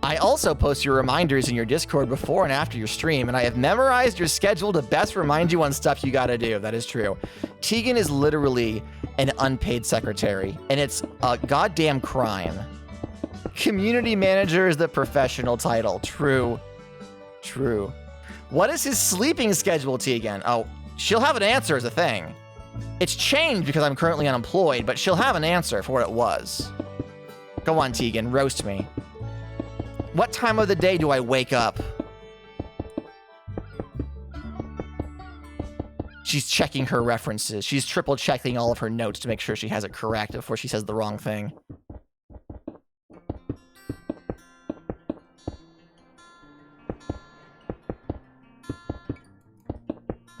I also post your reminders in your Discord before and after your stream, and I have memorized your schedule to best remind you on stuff you gotta do. That is true. Tegan is literally an unpaid secretary, and it's a goddamn crime. Community manager is the professional title. True. True. What is his sleeping schedule, Tegan? Oh, she'll have an answer as a thing. It's changed because I'm currently unemployed, but she'll have an answer for what it was. Go on, Tegan, roast me. What time of the day do I wake up? She's checking her references. She's triple checking all of her notes to make sure she has it correct before she says the wrong thing.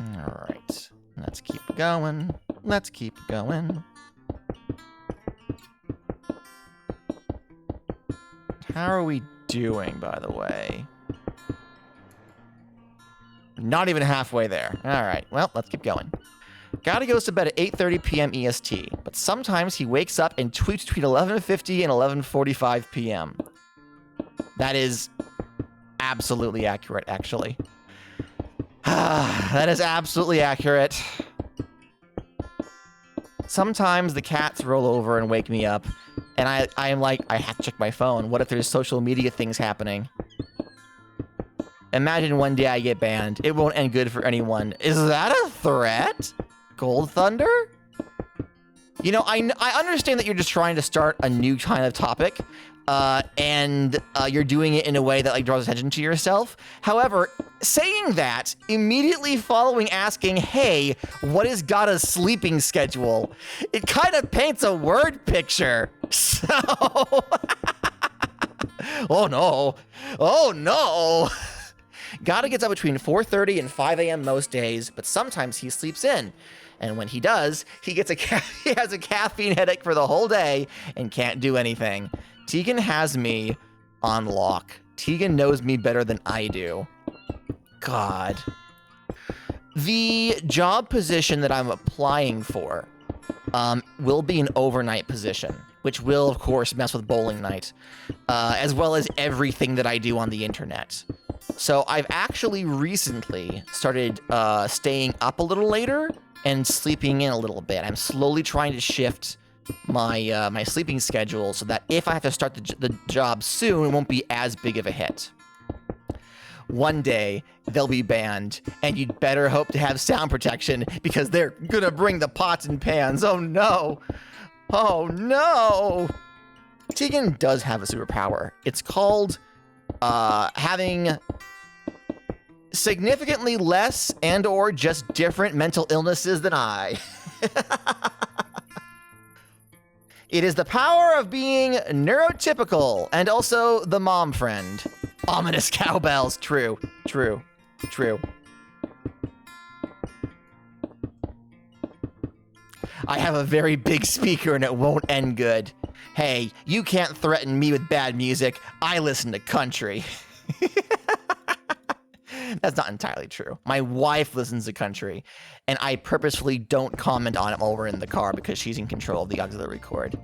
All right, let's keep going. Let's keep going. How are we doing, by the way? Not even halfway there. All right, well, let's keep going. Gotta goes to bed at 8:30 p.m. EST, but sometimes he wakes up and tweets between 11:50 and 11:45 p.m. That is absolutely accurate, actually. That is absolutely accurate. Sometimes the cats roll over and wake me up, and I am like, I have to check my phone. What if there's social media things happening? Imagine one day I get banned. It won't end good for anyone. Is that a threat? Gold Thunder? You know, I understand that you're just trying to start a new kind of topic. and you're doing it in a way that like draws attention to yourself. However, saying that, immediately following asking, hey, what is Gada's sleeping schedule? It kind of paints a word picture. So, oh no. Gada gets up between 4:30 and 5 a.m. most days, but sometimes he sleeps in. And when he does, he has a caffeine headache for the whole day and can't do anything. Tegan has me on lock. Tegan knows me better than I do. God. The job position that I'm applying for will be an overnight position, which will, of course, mess with bowling night, as well as everything that I do on the internet. So I've actually recently started staying up a little later and sleeping in a little bit. I'm slowly trying to shift my my sleeping schedule so that if I have to start the job soon, it won't be as big of a hit. One day, they'll be banned, and you'd better hope to have sound protection because they're gonna bring the pots and pans. Oh no! Oh no! Tegan does have a superpower. It's called having significantly less and or just different mental illnesses than I. It is the power of being neurotypical and also the mom friend. Ominous cowbells. True. I have a very big speaker and it won't end good. Hey, you can't threaten me with bad music. I listen to country. That's not entirely true. My wife listens to country, and I purposefully don't comment on it while we're in the car because she's in control of the auxiliary cord.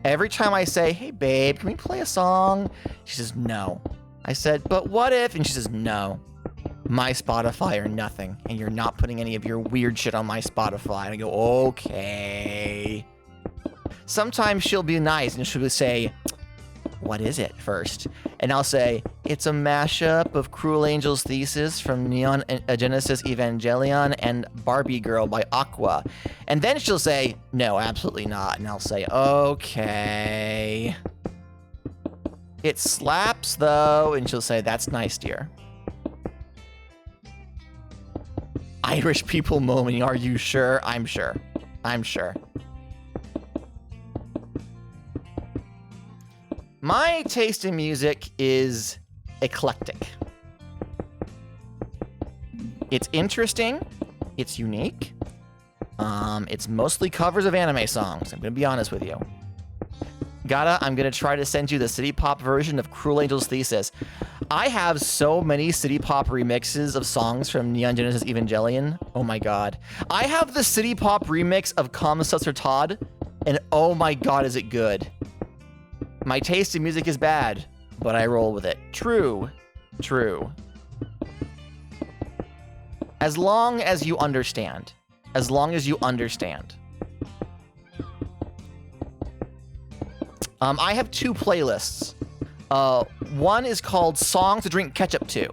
Every time I say, hey babe, can we play a song? She says, no. I said, but what if? And she says, no. My Spotify or nothing, and you're not putting any of your weird shit on my Spotify. And I go, okay. Sometimes she'll be nice, and she'll say, what is it first? And I'll say, it's a mashup of Cruel Angel's Thesis from Neon Genesis Evangelion and Barbie Girl by Aqua. And then she'll say, no, absolutely not. And I'll say, okay. It slaps though. And she'll say, that's nice, dear. Irish people moaning, are you sure? I'm sure. I'm sure. My taste in music is eclectic. It's interesting. It's unique. It's mostly covers of anime songs. I'm gonna be honest with you. Gada, I'm gonna try to send you the city pop version of Cruel Angel's Thesis. I have so many city pop remixes of songs from Neon Genesis Evangelion. Oh my god. I have the city pop remix of Kama Sutter Todd, and oh my god, is it good. My taste in music is bad, but I roll with it. True. As long as you understand. As long as you understand. I have two playlists. One is called Songs to Drink Ketchup To,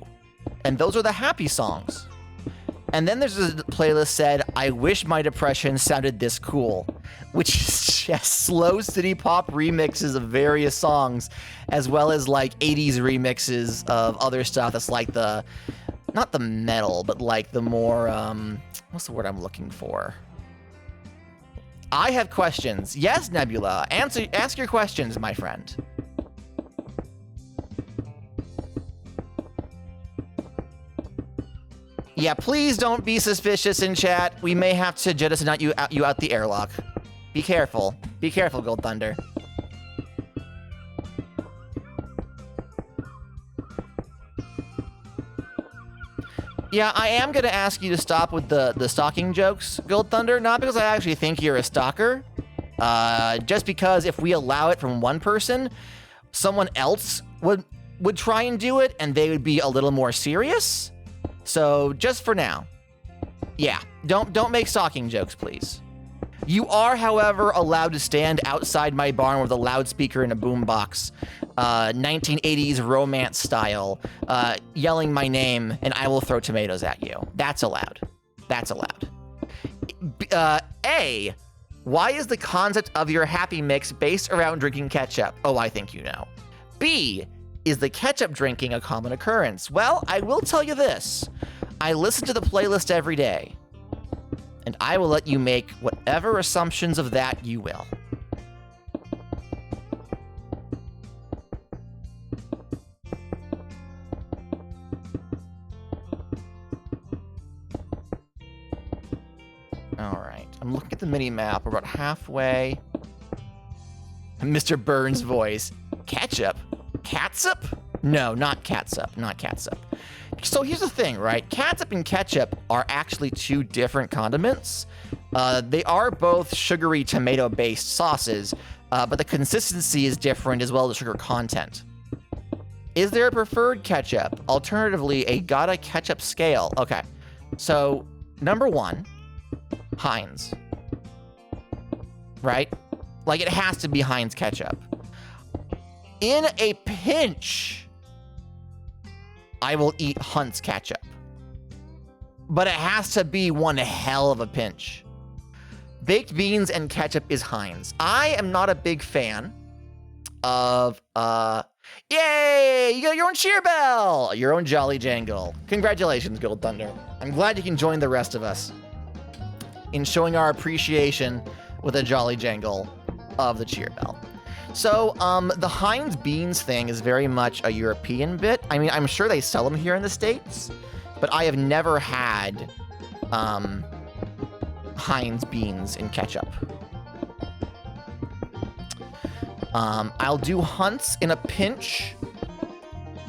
and those are the happy songs. And then there's a playlist said, I wish my depression sounded this cool, which is just slow city pop remixes of various songs, as well as like 80s remixes of other stuff that's like the, not the metal, but like the more, what's the word I'm looking for? I have questions. Yes, Nebula, ask your questions, my friend. Yeah, please don't be suspicious in chat. We may have to jettison you out the airlock. Be careful. Be careful, Gold Thunder. Yeah, I am gonna ask you to stop with the stalking jokes, Gold Thunder. Not because I actually think you're a stalker. Just because if we allow it from one person, someone else would try and do it, and they would be a little more serious. So just for now. Yeah, don't make stalking jokes, please. You are, however, allowed to stand outside my barn with a loudspeaker and a boombox, 1980s romance style, yelling my name, and I will throw tomatoes at you. That's allowed. That's allowed. Why is the concept of your happy mix based around drinking ketchup? Oh, I think you know. B, is the ketchup drinking a common occurrence? Well, I will tell you this. I listen to the playlist every day, and I will let you make whatever assumptions of that you will. All right, I'm looking at the mini map. We're about halfway. Mr. Burns' voice. Ketchup? Catsup? No, not catsup, not catsup. So here's the thing, right? Catsup and ketchup are actually two different condiments. They are both sugary tomato-based sauces, but the consistency is different as well as the sugar content. Is there a preferred ketchup? Alternatively, a Gotta ketchup scale. Okay, so number one, Heinz. Right? Like, it has to be Heinz ketchup. In a pinch, I will eat Hunt's ketchup. But it has to be one hell of a pinch. Baked beans and ketchup is Heinz. I am not a big fan of, yay, you got your own cheer bell, your own Jolly Jangle. Congratulations, Gold Thunder. I'm glad you can join the rest of us in showing our appreciation with a Jolly Jangle of the cheer bell. So, the Heinz beans thing is very much a European bit. I mean, I'm sure they sell them here in the States, but I have never had, Heinz beans in ketchup. I'll do Hunt's in a pinch.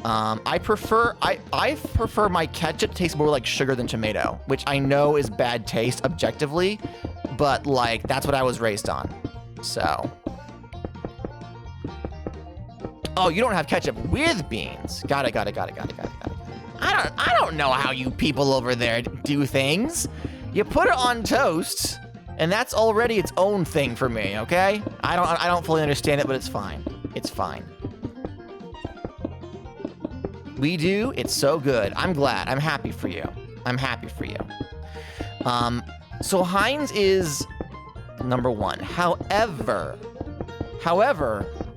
I prefer my ketchup to taste more like sugar than tomato, which I know is bad taste objectively, but like that's what I was raised on. So. Oh, you don't have ketchup with beans. Got it. I don't know how you people over there do things. You put it on toast, and that's already its own thing for me, okay? I don't fully understand it, but it's fine. It's fine. We do. It's so good. I'm glad. I'm happy for you. I'm happy for you. So Heinz is number one. However,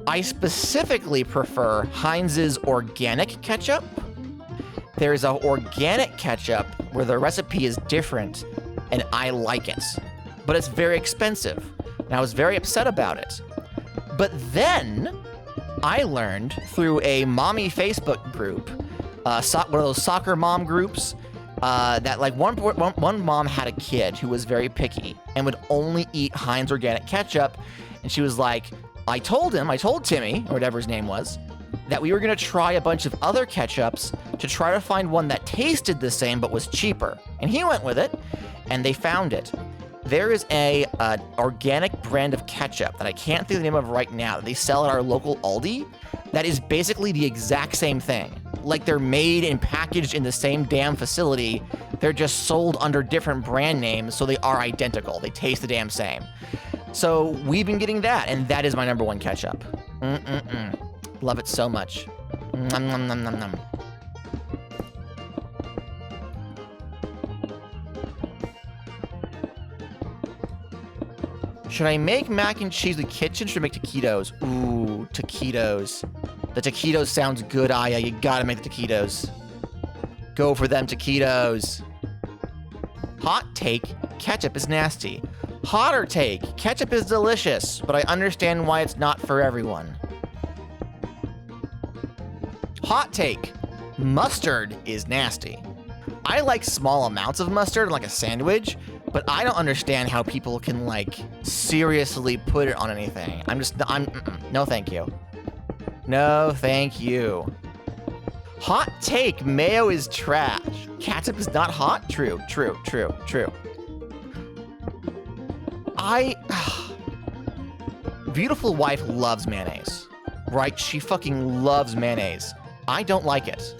I specifically prefer Heinz's organic ketchup. There's an organic ketchup where the recipe is different, and I like it. But it's very expensive, and I was very upset about it. But then I learned through a mommy Facebook group, one of those soccer mom groups, that like one mom had a kid who was very picky and would only eat Heinz organic ketchup, and she was like, I told Timmy, or whatever his name was, that we were gonna try a bunch of other ketchups to try to find one that tasted the same but was cheaper. And he went with it, and they found it. There is a organic brand of ketchup that I can't think of the name of right now that they sell at our local Aldi that is basically the exact same thing. Like they're made and packaged in the same damn facility. They're just sold under different brand names, so they are identical. They taste the damn same. So we've been getting that, and that is my number one ketchup. Love it so much. Nom, nom, nom, nom, nom. Should I make mac and cheese with kitchen? Should I make taquitos? Ooh, taquitos. The taquitos sounds good, Aya. You gotta make the taquitos. Go for them taquitos. Hot take, ketchup is nasty. Hotter take, ketchup is delicious, but I understand why it's not for everyone. Hot take, mustard is nasty. I like small amounts of mustard like a sandwich, but I don't understand how people can like seriously put it on anything. No thank you. No thank you. Hot take, mayo is trash. Ketchup is not hot? True. Beautiful wife loves mayonnaise, right? She fucking loves mayonnaise. I don't like it.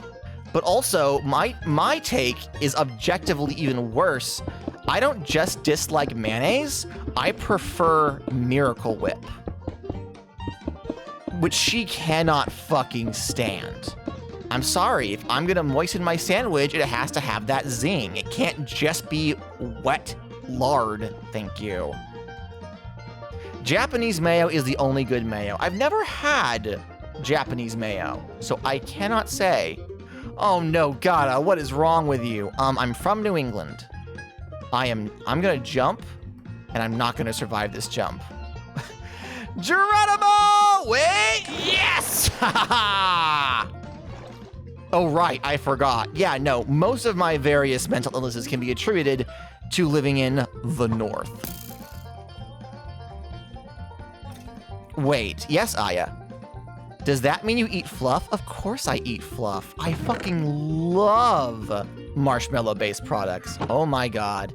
But also, my take is objectively even worse. I don't just dislike mayonnaise, I prefer Miracle Whip, which she cannot fucking stand. I'm sorry, if I'm gonna moisten my sandwich, it has to have that zing. It can't just be wet lard, thank you. Japanese mayo is the only good mayo. I've never had Japanese mayo, so I cannot say. Oh no, Gata, what is wrong with you? I'm from New England. I'm gonna jump, and I'm not gonna survive this jump. Geronimo! Wait! Yes! Oh, right, I forgot. Yeah, no, most of my various mental illnesses can be attributed to living in the North. Wait, yes, Aya. Does that mean you eat fluff? Of course I eat fluff. I fucking love marshmallow-based products. Oh my god.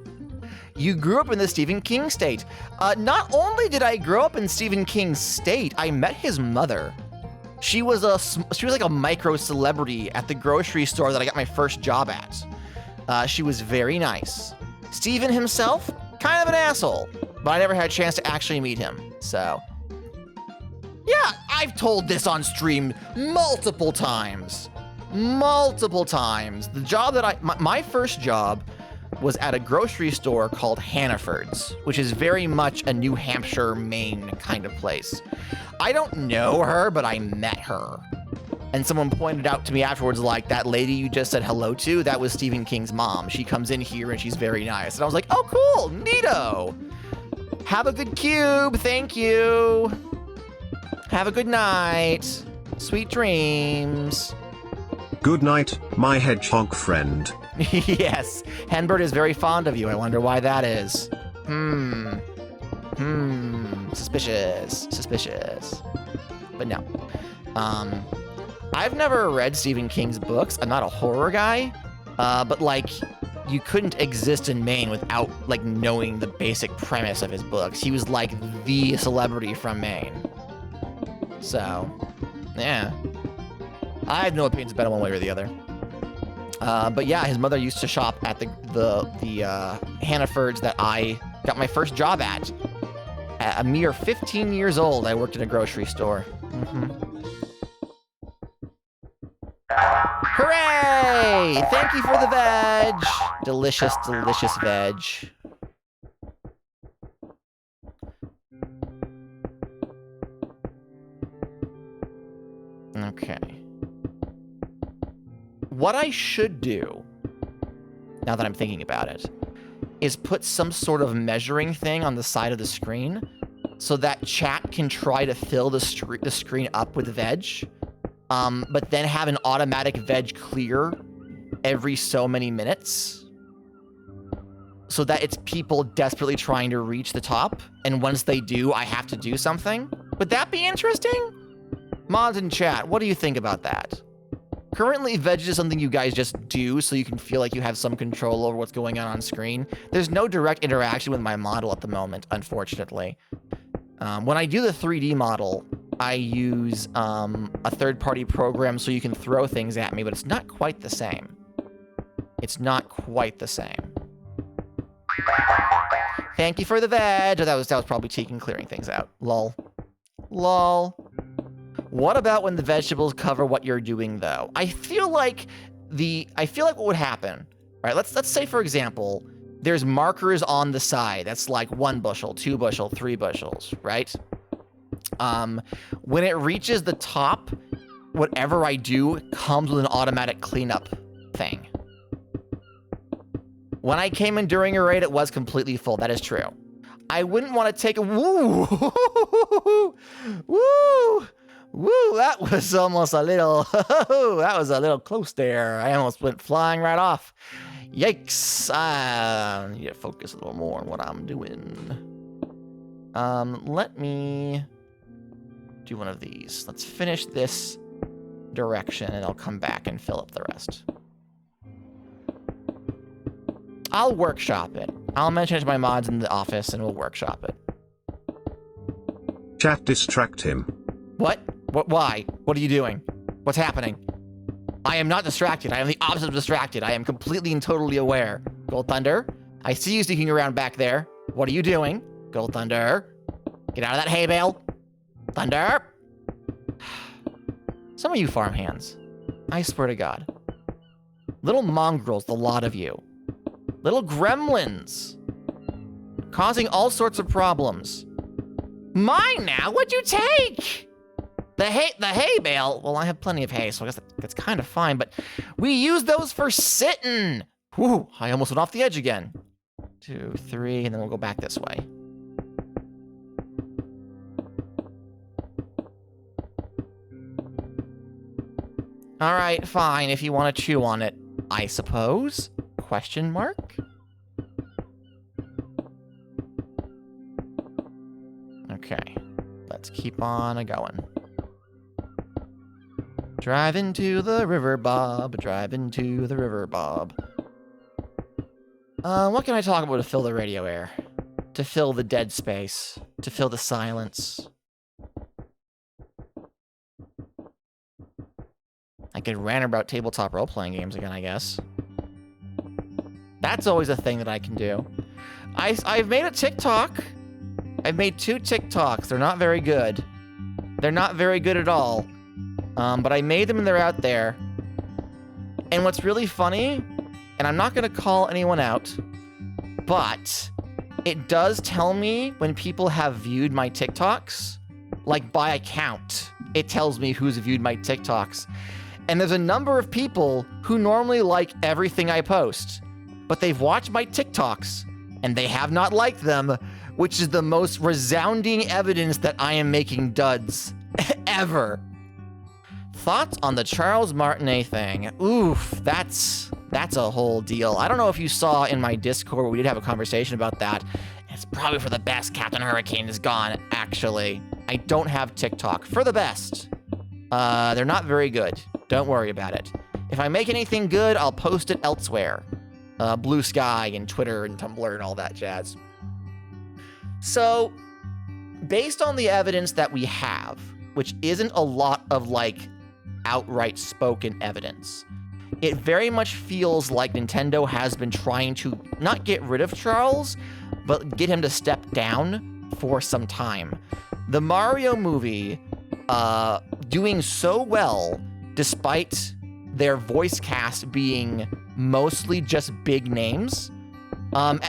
You grew up in the Stephen King state. Not only did I grow up in Stephen King's state, I met his mother. She was like a micro celebrity at the grocery store that I got my first job at. She was very nice. Stephen himself, kind of an asshole, but I never had a chance to actually meet him, so. Yeah, I've told this on stream multiple times. Multiple times. The job that my first job was at a grocery store called Hannaford's, which is very much a New Hampshire, Maine kind of place. I don't know her, but I met her. And someone pointed out to me afterwards, like, that lady you just said hello to, that was Stephen King's mom. She comes in here and she's very nice. And I was like, oh, cool, neato. Have a good cube, thank you. Have a good night. Sweet dreams. Good night, my hedgehog friend. Yes, Henbert is very fond of you. I wonder why that is. Suspicious. But no. I've never read Stephen King's books. I'm not a horror guy. But like, you couldn't exist in Maine without like knowing the basic premise of his books. He was like the celebrity from Maine. So, yeah. I have no opinions about it one way or the other. But yeah, his mother used to shop at the Hannaford's that I got my first job at. At a mere 15 years old, I worked in a grocery store. Hooray! Thank you for the veg! Delicious, delicious veg. Okay. What I should do, now that I'm thinking about it, is put some sort of measuring thing on the side of the screen so that chat can try to fill the screen up with veg, but then have an automatic veg clear every so many minutes so that it's people desperately trying to reach the top, and once they do, I have to do something. Would that be interesting? Mods in chat, what do you think about that? Currently, veg is something you guys just do so you can feel like you have some control over what's going on screen. There's no direct interaction with my model at the moment, unfortunately. When I do the 3D model, I use a third-party program so you can throw things at me, but it's not quite the same. It's not quite the same. Thank you for the veg. Oh, that was probably Tegan clearing things out. Lol. Lol. What about when the vegetables cover what you're doing, though? I feel like what would happen. All right, let's say, for example, there's markers on the side. That's like 1 bushel, 2 bushel, 3 bushels, right? When it reaches the top, whatever I do comes with an automatic cleanup thing. When I came in during a raid, it was completely full. That is true. I wouldn't want to take a woo. Woo. Woo, that was almost a little, that was a little close there. I almost went flying right off. Yikes. I need to focus a little more on what I'm doing. Let me do one of these. Let's finish this direction and I'll come back and fill up the rest. I'll workshop it. I'll mention it to my mods in the office and we'll workshop it. Chat distract him. What? What? Why? What are you doing? What's happening? I am not distracted. I am the opposite of distracted. I am completely and totally aware. Gold Thunder, I see you sneaking around back there. What are you doing? Gold Thunder, get out of that hay bale. Thunder. Some of you farmhands, I swear to God. Little mongrels, the lot of you. Little gremlins. Causing all sorts of problems. Mine now? What'd you take? The hay bale. Well, I have plenty of hay, so I guess that's kind of fine, but we use those for sitting. Whew, I almost went off the edge again. 2, 3, and then we'll go back this way. All right, fine, if you want to chew on it, I suppose? Question mark? Okay, let's keep on a-going. Driving to the river, Bob, driving to the river, Bob. What can I talk about to fill the radio air? To fill the dead space? To fill the silence? I could rant about tabletop role-playing games again, I guess. That's always a thing that I can do. I've made a TikTok. I've made 2 TikToks. They're not very good. They're not very good at all. But I made them and they're out there. And what's really funny, and I'm not going to call anyone out, but it does tell me when people have viewed my TikToks, like by account. It tells me who's viewed my TikToks. And there's a number of people who normally like everything I post, but they've watched my TikToks and they have not liked them, which is the most resounding evidence that I am making duds ever. Thoughts on the Charles Martinet thing? Oof, that's a whole deal. I don't know if you saw in my Discord, but we did have a conversation about that. It's probably for the best Captain Hurricane is gone, actually. I don't have TikTok. For the best. They're not very good. Don't worry about it. If I make anything good, I'll post it elsewhere. Blue Sky and Twitter and Tumblr and all that jazz. So, based on the evidence that we have, which isn't a lot of, like, outright spoken evidence, it very much feels like Nintendo has been trying to not get rid of Charles, but get him to step down for some time. The Mario movie, doing so well, despite their voice cast being mostly just big names.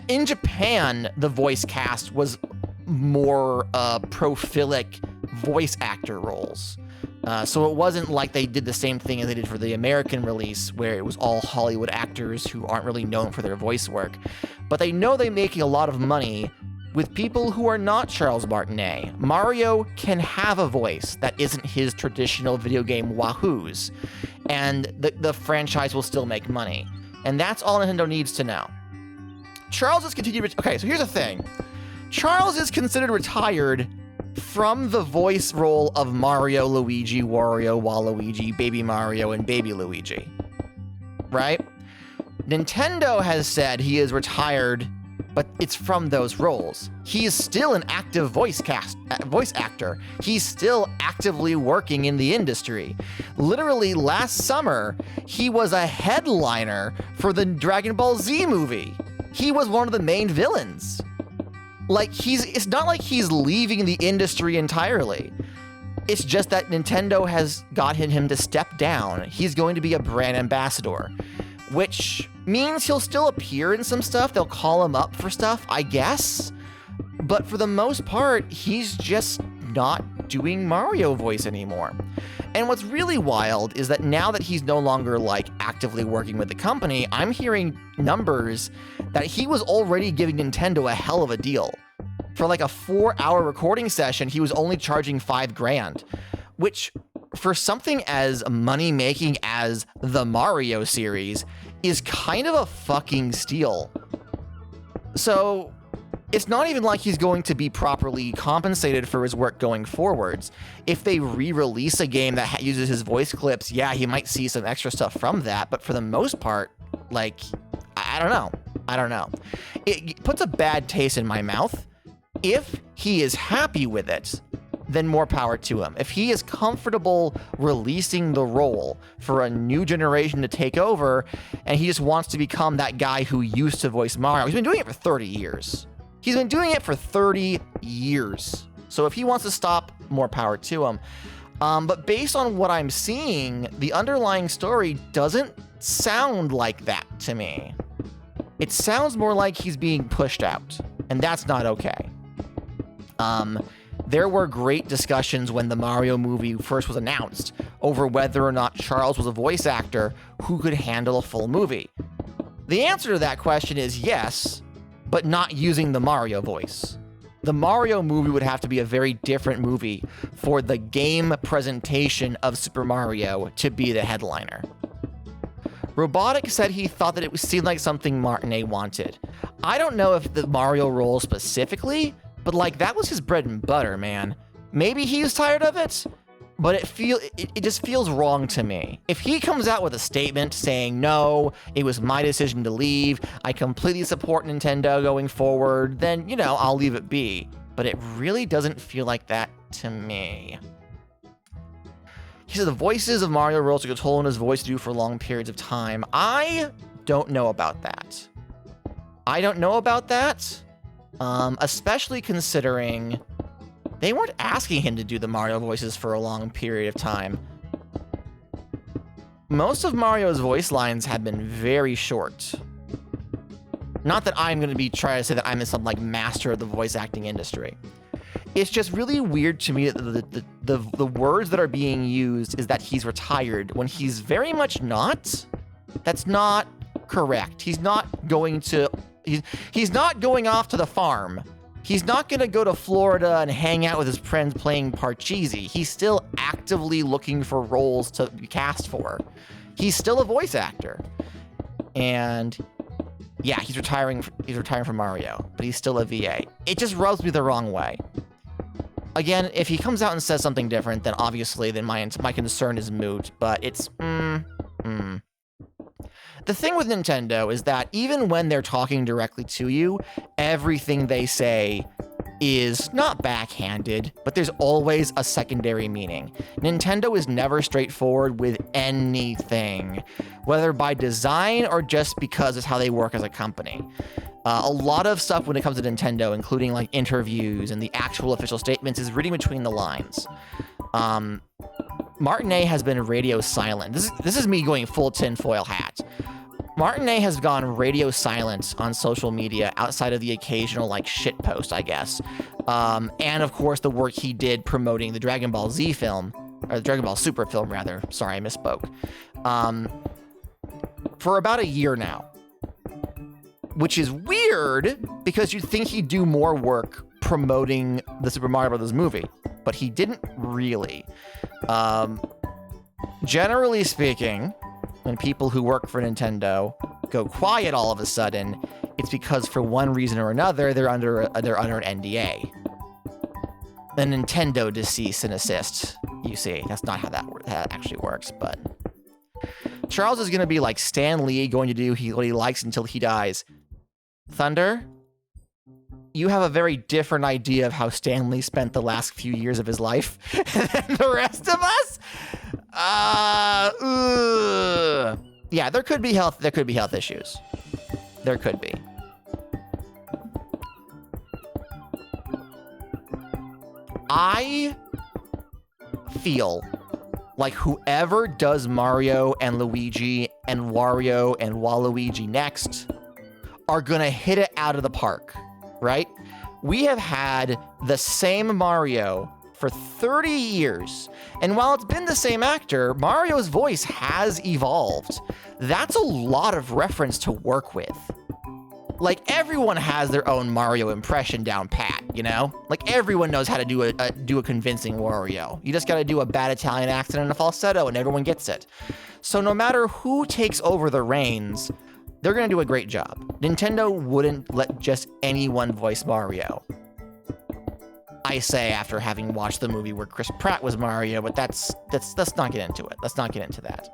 In Japan, the voice cast was more prophilic voice actor roles. So it wasn't like they did the same thing as they did for the American release, where it was all Hollywood actors who aren't really known for their voice work. But they know they're making a lot of money with people who are not Charles Martinet. Mario can have a voice that isn't his traditional video game wahoos, and the franchise will still make money. And that's all Nintendo needs to know. Charles is continued. Okay, so here's the thing. Charles is considered retired from the voice role of Mario, Luigi, Wario, Waluigi, Baby Mario, and Baby Luigi. Right? Nintendo has said he is retired, but it's from those roles. He is still an active voice actor. He's still actively working in the industry. Literally last summer, he was a headliner for the Dragon Ball Z movie. He was one of the main villains. Like, it's not like he's leaving the industry entirely. It's just that Nintendo has gotten him to step down. He's going to be a brand ambassador, which means he'll still appear in some stuff. They'll call him up for stuff, I guess. But for the most part, he's just not doing Mario voice anymore. And what's really wild is that now that he's no longer, like, actively working with the company, I'm hearing numbers that he was already giving Nintendo a hell of a deal. For like a 4-hour recording session, he was only charging $5,000, which for something as money-making as the Mario series is kind of a fucking steal. So it's not even like he's going to be properly compensated for his work going forwards. If they re-release a game that uses his voice clips, yeah, he might see some extra stuff from that, but for the most part, like, I don't know. I don't know. It puts a bad taste in my mouth. If he is happy with it, then more power to him. If he is comfortable releasing the role for a new generation to take over, and he just wants to become that guy who used to voice Mario, he's been doing it for 30 years. He's been doing it for 30 years. So if he wants to stop, more power to him. But based on what I'm seeing, the underlying story doesn't sound like that to me. It sounds more like he's being pushed out, and that's not okay. There were great discussions when the Mario movie first was announced over whether or not Charles was a voice actor who could handle a full movie. The answer to that question is yes, but not using the Mario voice. The Mario movie would have to be a very different movie for the game presentation of Super Mario to be the headliner. Robotic said he thought that it seemed like something Martinet wanted. I don't know if the Mario role specifically, but like that was his bread and butter, man. Maybe he was tired of it, but it just feels wrong to me. If he comes out with a statement saying, no, it was my decision to leave, I completely support Nintendo going forward, then, I'll leave it be. But it really doesn't feel like that to me. He said the voices of Mario roles took a toll on his voice to do for long periods of time. I don't know about that. Especially considering they weren't asking him to do the Mario voices for a long period of time. Most of Mario's voice lines have been very short. Not that I'm going to be trying to say that I'm some master of the voice acting industry. It's just really weird to me that the words that are being used is that he's retired when he's very much not. That's not correct. He's not going off to the farm. He's not going to go to Florida and hang out with his friends playing Parcheesi. He's still actively looking for roles to be cast for. He's still a voice actor. And yeah, he's retiring from Mario, but he's still a VA. It just rubs me the wrong way. Again, if he comes out and says something different, then obviously my concern is moot, but it's The thing with Nintendo is that even when they're talking directly to you, everything they say is not backhanded, but there's always a secondary meaning. Nintendo is never straightforward with anything, whether by design or just because it's how they work as a company. A lot of stuff when it comes to Nintendo, including interviews and the actual official statements, is reading between the lines. Martinet has been radio silent. This is me going full tinfoil hat. Martinet has gone radio silent on social media outside of the occasional shitpost, I guess. And of course the work he did promoting the Dragon Ball Z film, or the Dragon Ball Super film rather. Sorry, I misspoke. For about a year now. Which is weird because you'd think he'd do more work promoting the Super Mario Bros. Movie, but he didn't really. Generally speaking, when people who work for Nintendo go quiet all of a sudden, it's because for one reason or another, they're under an NDA. The Nintendo cease and desist, you see. That's not how that actually works, but Charles is going to be like Stan Lee, going to do what he likes until he dies. Thunder, you have a very different idea of how Stan Lee spent the last few years of his life than the rest of us. Yeah, there could be health issues. There could be. I feel like whoever does Mario and Luigi and Wario and Waluigi next are gonna hit it out of the park, right? We have had the same Mario for 30 years, and while it's been the same actor, Mario's voice has evolved. That's a lot of reference to work with. Everyone has their own Mario impression down pat, everyone knows how to do a convincing Wario. You just gotta do a bad Italian accent and a falsetto and everyone gets it. So no matter who takes over the reins, they're gonna do a great job. Nintendo wouldn't let just anyone voice Mario. I say after having watched the movie where Chris Pratt was Mario, but let's not get into it. Let's not get into that.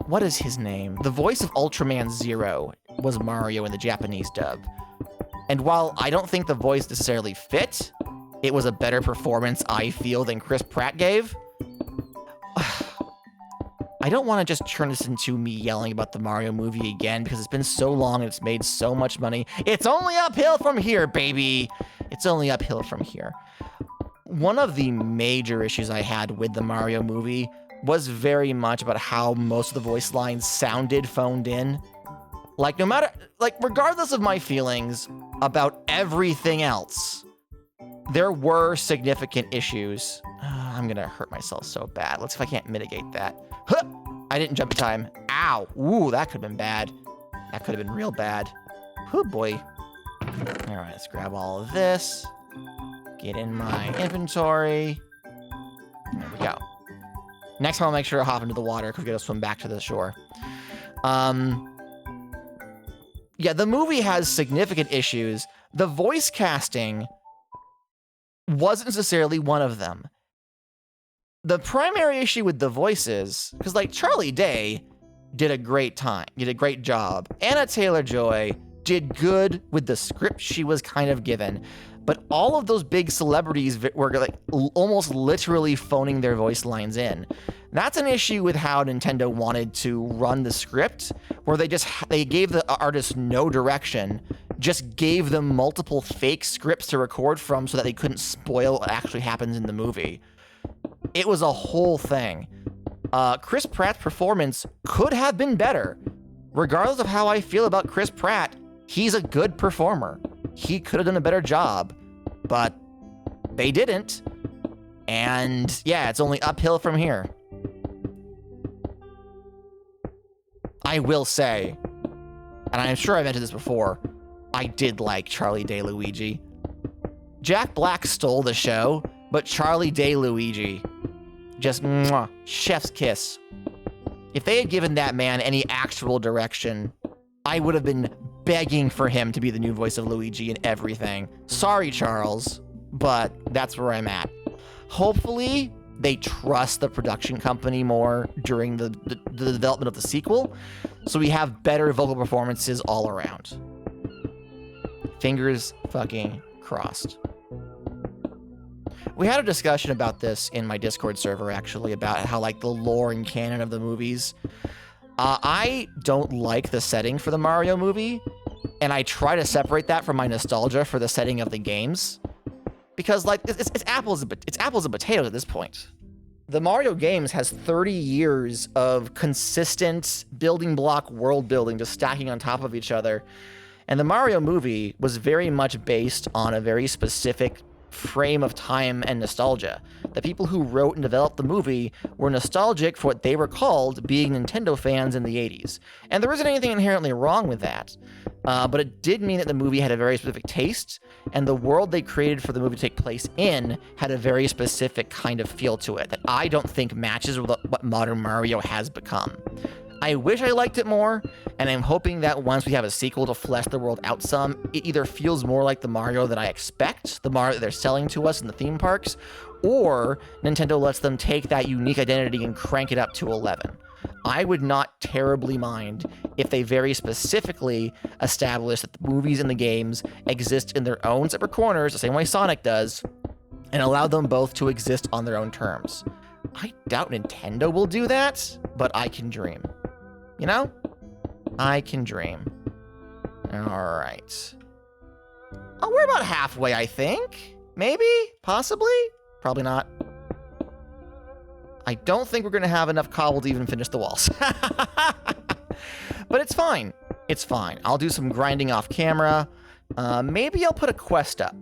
What is his name? The voice of Ultraman Zero was Mario in the Japanese dub. And while I don't think the voice necessarily fit, it was a better performance, I feel, than Chris Pratt gave. I don't want to just turn this into me yelling about the Mario movie again because it's been so long and it's made so much money. It's only uphill from here, baby. It's only uphill from here. One of the major issues I had with the Mario movie was very much about how most of the voice lines sounded phoned in. Regardless of my feelings about everything else, there were significant issues. I'm gonna hurt myself so bad. Let's see if I can't mitigate that. Huh! I didn't jump in time. Ow. Ooh, that could have been bad. That could have been real bad. Oh boy. All right, let's grab all of this. Get in my inventory. There we go. Next time I'll make sure to hop into the water because we gotta swim back to the shore. Yeah, the movie has significant issues. The voice casting wasn't necessarily one of them. The primary issue with the voices, because like Charlie Day did a great job. Anna Taylor-Joy did good with the script she was kind of given. But all of those big celebrities were like almost literally phoning their voice lines in. That's an issue with how Nintendo wanted to run the script, where they gave the artists no direction, just gave them multiple fake scripts to record from so that they couldn't spoil what actually happens in the movie. It was a whole thing. Chris Pratt's performance could have been better. Regardless of how I feel about Chris Pratt, he's a good performer. He could have done a better job, but they didn't. And yeah, it's only uphill from here. I will say, and I'm sure I mentioned this before, I did like Charlie Day Luigi. Jack Black stole the show, but Charlie Day Luigi, just mwah, chef's kiss. If they had given that man any actual direction, I would have been begging for him to be the new voice of Luigi and everything. Sorry, Charles, but that's where I'm at. Hopefully, they trust the production company more during the development of the sequel, so we have better vocal performances all around. Fingers fucking crossed. We had a discussion about this in my Discord server, actually, about how, like, the lore and canon of the movies. I don't like the setting for the Mario movie, and I try to separate that from my nostalgia for the setting of the games. Because, like, it's apples and potatoes at this point. The Mario games has 30 years of consistent building block world building just stacking on top of each other. And the Mario movie was very much based on a very specific frame of time and nostalgia. The people who wrote and developed the movie were nostalgic for what they recalled being Nintendo fans in the 80s. And there isn't anything inherently wrong with that. But it did mean that the movie had a very specific taste, and the world they created for the movie to take place in had a very specific kind of feel to it that I don't think matches with what modern Mario has become. I wish I liked it more, and I'm hoping that once we have a sequel to flesh the world out some, it either feels more like the Mario that I expect, the Mario that they're selling to us in the theme parks, or Nintendo lets them take that unique identity and crank it up to 11. I would not terribly mind if they very specifically establish that the movies and the games exist in their own separate corners, the same way Sonic does, and allow them both to exist on their own terms. I doubt Nintendo will do that, but I can dream. You know? I can dream. All right. Oh, we're about halfway, I think. Maybe? Possibly? Probably not. I don't think we're going to have enough cobble to even finish the walls. But it's fine. It's fine. I'll do some grinding off camera. Maybe I'll put a quest up.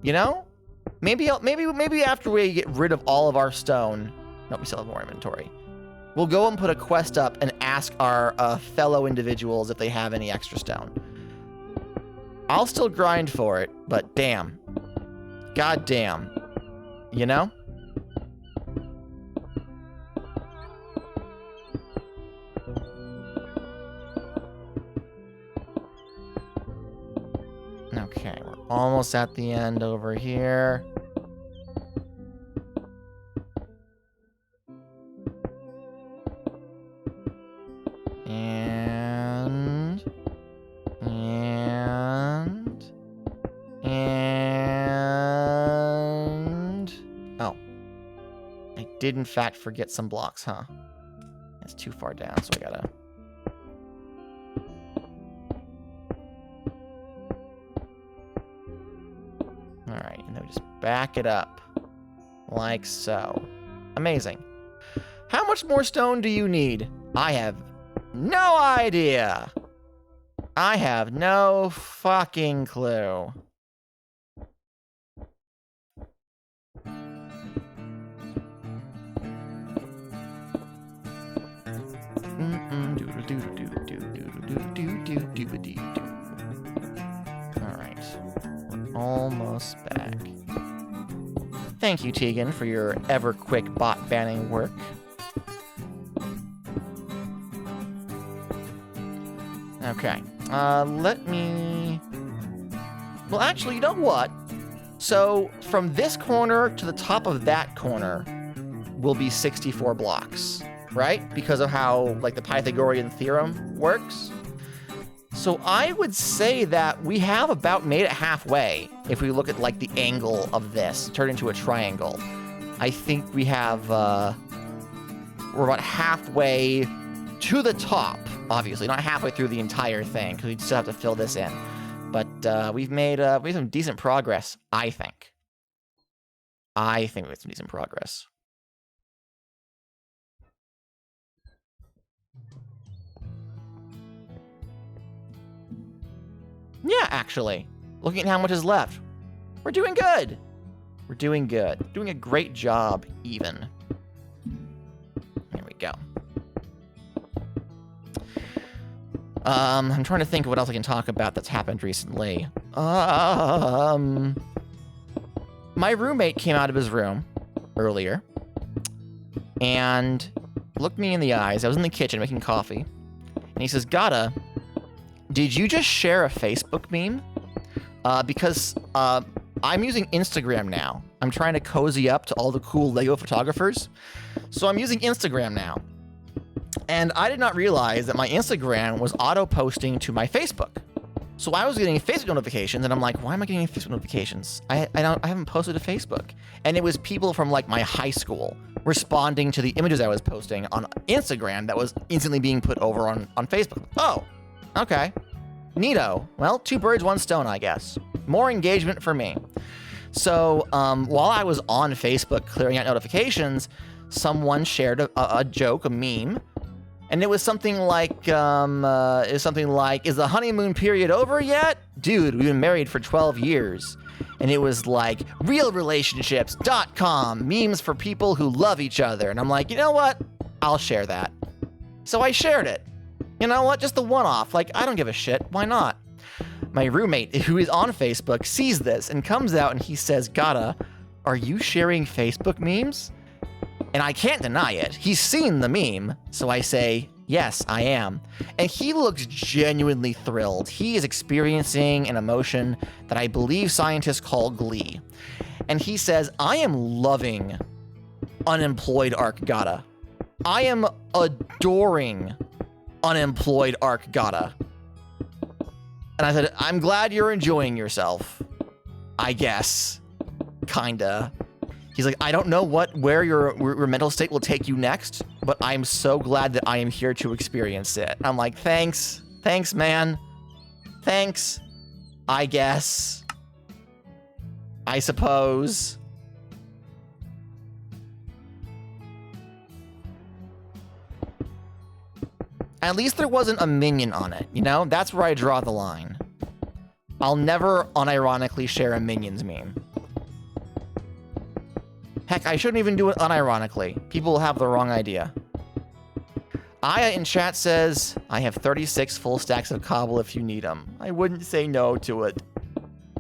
You know? Maybe after we get rid of all of our stone. No, we still have more inventory. We'll go and put a quest up and ask our fellow individuals if they have any extra stone. I'll still grind for it, but damn. God damn. You know? Okay, we're almost at the end over here. Oh. I did in fact forget some blocks, huh? That's too far down, so I gotta... Alright, and then we just back it up. Like so. Amazing. How much more stone do you need? I have no idea. I have no fucking clue. Alright. We're almost back. Thank you, Tegan, for your ever-quick bot banning work. Okay. Let me... Well, actually, you know what? So, from this corner to the top of that corner will be 64 blocks, right? Because of how, like, the Pythagorean theorem works. So I would say that we have about made it halfway if we look at, like, the angle of this, turn into a triangle. I think we have, we're about halfway to the top, obviously, not halfway through the entire thing, because we still have to fill this in. But we've made some decent progress, I think. I think we made some decent progress. Yeah, actually. Looking at how much is left. We're doing good. We're doing good. Doing a great job, even. Here we go. I'm trying to think of what else I can talk about that's happened recently. My roommate came out of his room earlier and looked me in the eyes. I was in the kitchen making coffee. And he says, Gata, did you just share a Facebook meme? Because I'm using Instagram now. I'm trying to cozy up to all the cool Lego photographers. So I'm using Instagram now. And I did not realize that my Instagram was auto-posting to my Facebook. So I was getting Facebook notifications, and I'm like, why am I getting Facebook notifications? I haven't posted to Facebook. And it was people from, like, my high school responding to the images I was posting on Instagram that was instantly being put over on Facebook. Oh, okay. Neato. Well, 2 birds, 1 stone, I guess. More engagement for me. So while I was on Facebook clearing out notifications, someone shared a joke, a meme, and it was something like, is the honeymoon period over yet? Dude, we've been married for 12 years. And it was like, realrelationships.com, memes for people who love each other. And I'm like, you know what? I'll share that. So I shared it. You know what? Just the one-off. Like, I don't give a shit. Why not? My roommate, who is on Facebook, sees this and comes out and he says, Gata, are you sharing Facebook memes? And I can't deny it. He's seen the meme. So I say, yes, I am. And he looks genuinely thrilled. He is experiencing an emotion that I believe scientists call glee. And he says, I am loving unemployed Arc Gata. I am adoring unemployed Arc Gata. And I said, I'm glad you're enjoying yourself. I guess. Kinda. He's like, I don't know where your mental state will take you next, but I'm so glad that I am here to experience it. I'm like, thanks. Thanks, man. Thanks. I guess. I suppose. At least there wasn't a minion on it, you know? That's where I draw the line. I'll never unironically share a Minions meme. Heck, I shouldn't even do it unironically. People will have the wrong idea. Aya in chat says, I have 36 full stacks of cobble if you need them. I wouldn't say no to it.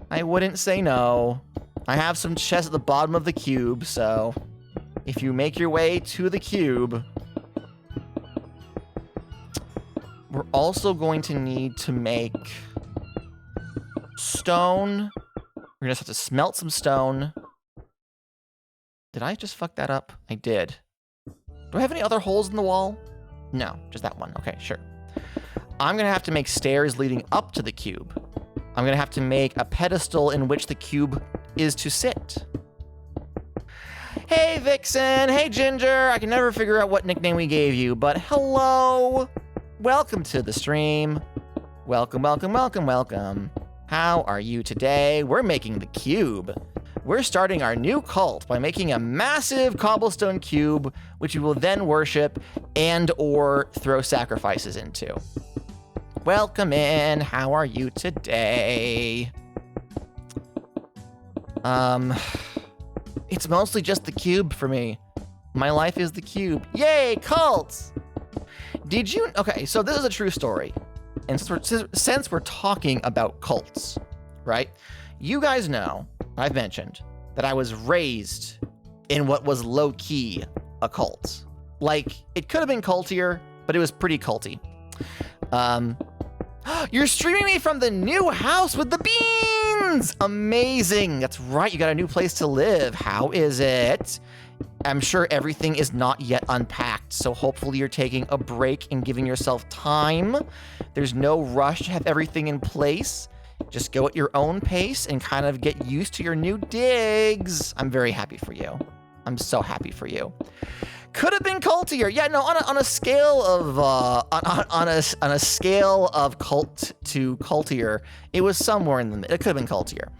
I wouldn't say no. I have some chests at the bottom of the cube, so if you make your way to the cube, we're also going to need to make stone. We're gonna have to smelt some stone. Did I just fuck that up? I did. Do I have any other holes in the wall? No, just that one. Okay, sure. I'm gonna have to make stairs leading up to the cube. I'm gonna have to make a pedestal in which the cube is to sit. Hey, Vixen. Hey, Ginger. I can never figure out what nickname we gave you, but hello. Welcome to the stream. Welcome, welcome, welcome, welcome. How are you today? We're making the cube. We're starting our new cult by making a massive cobblestone cube, which we will then worship and or throw sacrifices into. Welcome in. How are you today? It's mostly just the cube for me. My life is the cube. Yay, cults! Did you? Okay, so this is a true story. And since we're talking about cults, right? You guys know, I've mentioned, that I was raised in what was low-key a cult. Like, it could have been cultier, but it was pretty culty. You're streaming me from the new house with the beans! Amazing! That's right, you got a new place to live. How is it? I'm sure everything is not yet unpacked, so hopefully you're taking a break and giving yourself time. There's no rush to have everything in place. Just go at your own pace and kind of get used to your new digs. I'm very happy for you. I'm so happy for you. Could have been cultier. Yeah, no, on a scale of on a scale of cult to cultier, it was somewhere in the middle. It could have been cultier.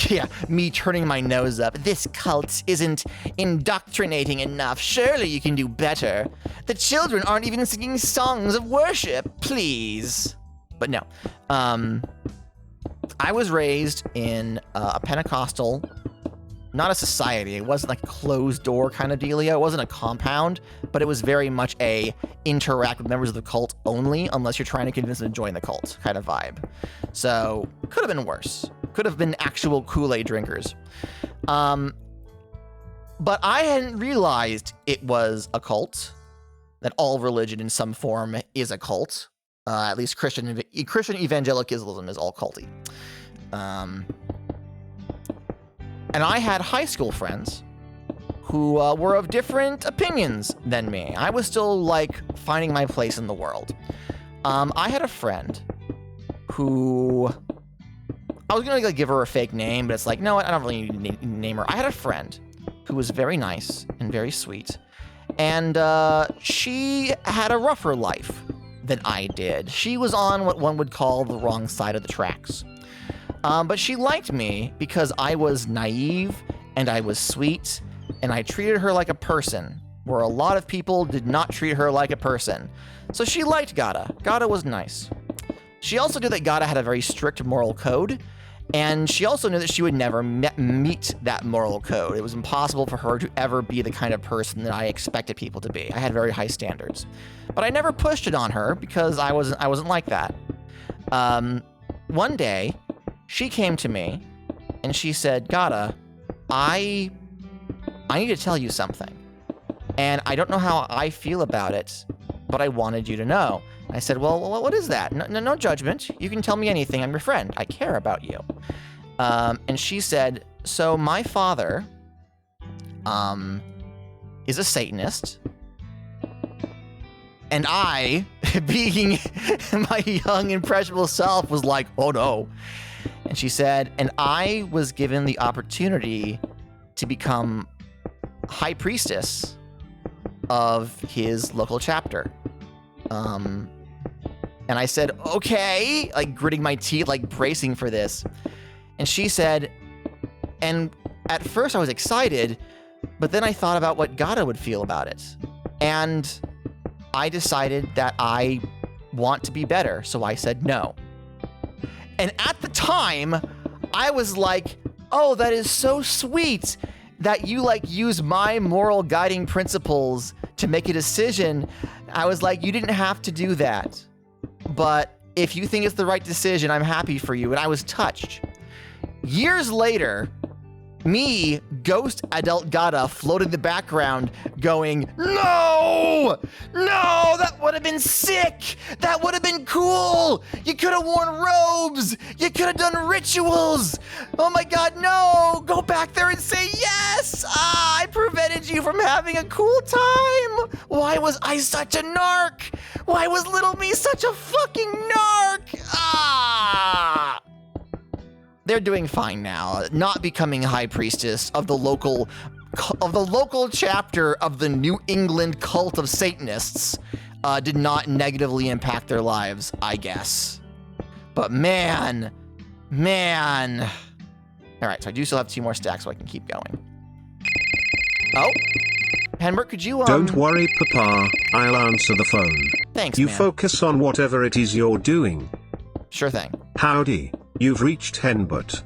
Yeah, me turning my nose up. This cult isn't indoctrinating enough. Surely you can do better. The children aren't even singing songs of worship. Please. But no. I was raised in a Pentecostal, not a society. It wasn't like a closed door kind of dealio. It wasn't a compound, but it was very much a interact with members of the cult only, unless you're trying to convince them to join the cult kind of vibe. So could have been worse. Could have been actual Kool-Aid drinkers. But I hadn't realized it was a cult, that all religion in some form is a cult. At least Christian evangelicalism is all culty. And I had high school friends who were of different opinions than me. I was still, like, finding my place in the world. I had a friend who... I was gonna, like, give her a fake name, but it's like, no, I don't really need to name her. I had a friend who was very nice and very sweet. And she had a rougher life than I did. She was on what one would call the wrong side of the tracks. But she liked me because I was naive and I was sweet and I treated her like a person, where a lot of people did not treat her like a person. So she liked Gata. Gata was nice. She also knew that Gata had a very strict moral code, and she also knew that she would never meet that moral code. It was impossible for her to ever be the kind of person that I expected people to be. I had very high standards. But I never pushed it on her because I wasn't like that. One day, she came to me and she said, Gata, I need to tell you something. And I don't know how I feel about it, but I wanted you to know. I said, well, what is that? No judgment. You can tell me anything. I'm your friend. I care about you. And she said, so my father is a Satanist. And I, being my young, impressionable self, was like, oh no. And she said, and I was given the opportunity to become high priestess of his local chapter. And I said, okay, like gritting my teeth, like bracing for this. And she said, and at first I was excited, but then I thought about what Gata would feel about it. And I decided that I want to be better, so I said no. And at the time, I was like, oh, that is so sweet that you like use my moral guiding principles to make a decision. I was like, you didn't have to do that. But if you think it's the right decision, I'm happy for you. And I was touched. Years later, me, ghost adult Gata, floated in the background going, no! No! That would have been sick! That would have been cool! You could have worn robes! You could have done rituals! Oh my god, no! Go back there and say yes! Ah, I prevented you from having a cool time! Why was I such a narc? Why was little me such a fucking narc? Ah! They're doing fine now, not becoming high priestess of the local chapter of the New England cult of Satanists did not negatively impact their lives, I guess. But man. All right, so I do still have 2 more stacks so I can keep going. Oh, Henbert, could you Don't worry, Papa, I'll answer the phone. Thanks, You man. focus on whatever it is you're doing. Sure thing. Howdy, you've reached Henbert.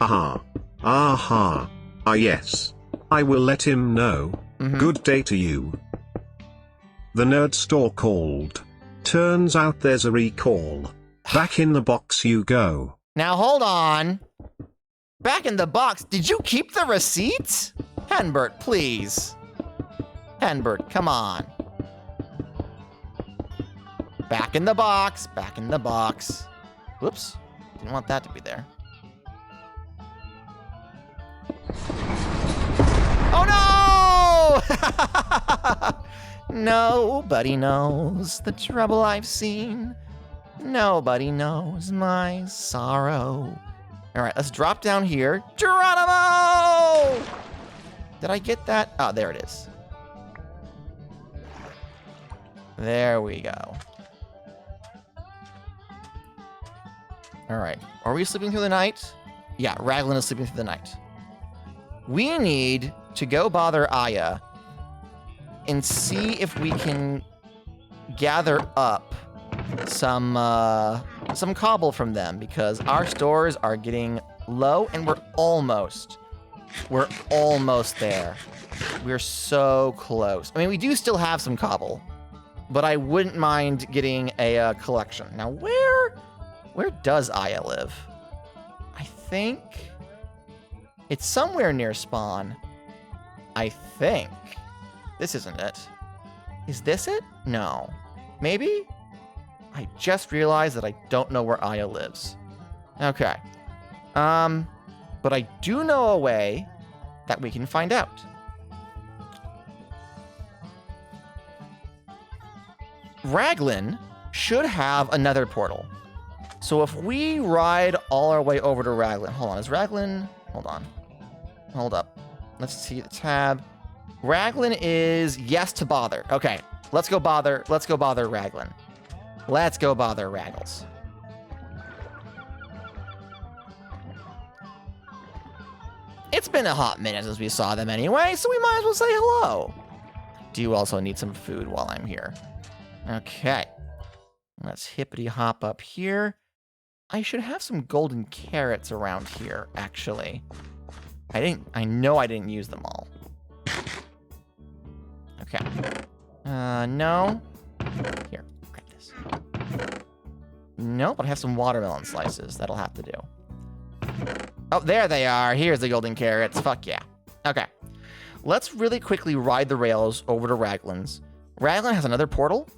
Aha. Aha. Ah yes. I will let him know. Mhm. Good day to you. The nerd store called. Turns out there's a recall. Back in the box you go. Now hold on. Back in the box, did you keep the receipts? Henbert, please. Henbert, come on. Back in the box, back in the box. Whoops, didn't want that to be there. Oh no! Nobody knows the trouble I've seen. Nobody knows my sorrow. All right, let's drop down here. Geronimo! Did I get that? Oh, there it is. There we go. All right, are we sleeping through the night? Yeah, Raglan is sleeping through the night. We need to go bother Aya and see if we can gather up some cobble from them, because our stores are getting low and we're almost there. We're so close. I mean, we do still have some cobble, but I wouldn't mind getting a collection. Now, where does Aya live? I think it's somewhere near spawn. I think. This isn't it. Is this it? No. Maybe? I just realized that I don't know where Aya lives. Okay. But I do know a way that we can find out. Raglan should have another portal. So if we ride all our way over to Raglan, hold on, is Raglan, hold on, hold up. Let's see the tab. Raglan is yes to bother. Okay, let's go bother Raglan. Let's go bother Raggles. It's been a hot minute since we saw them anyway, so we might as well say hello. Do you also need some food while I'm here? Okay. Let's hippity hop up here. I should have some golden carrots around here, actually. I know I didn't use them all. Okay. No. Here, grab this. Nope, but I have some watermelon slices. That'll have to do. Oh, there they are. Here's the golden carrots. Fuck yeah. Okay. Let's really quickly ride the rails over to Raglan's. Raglan has another portal,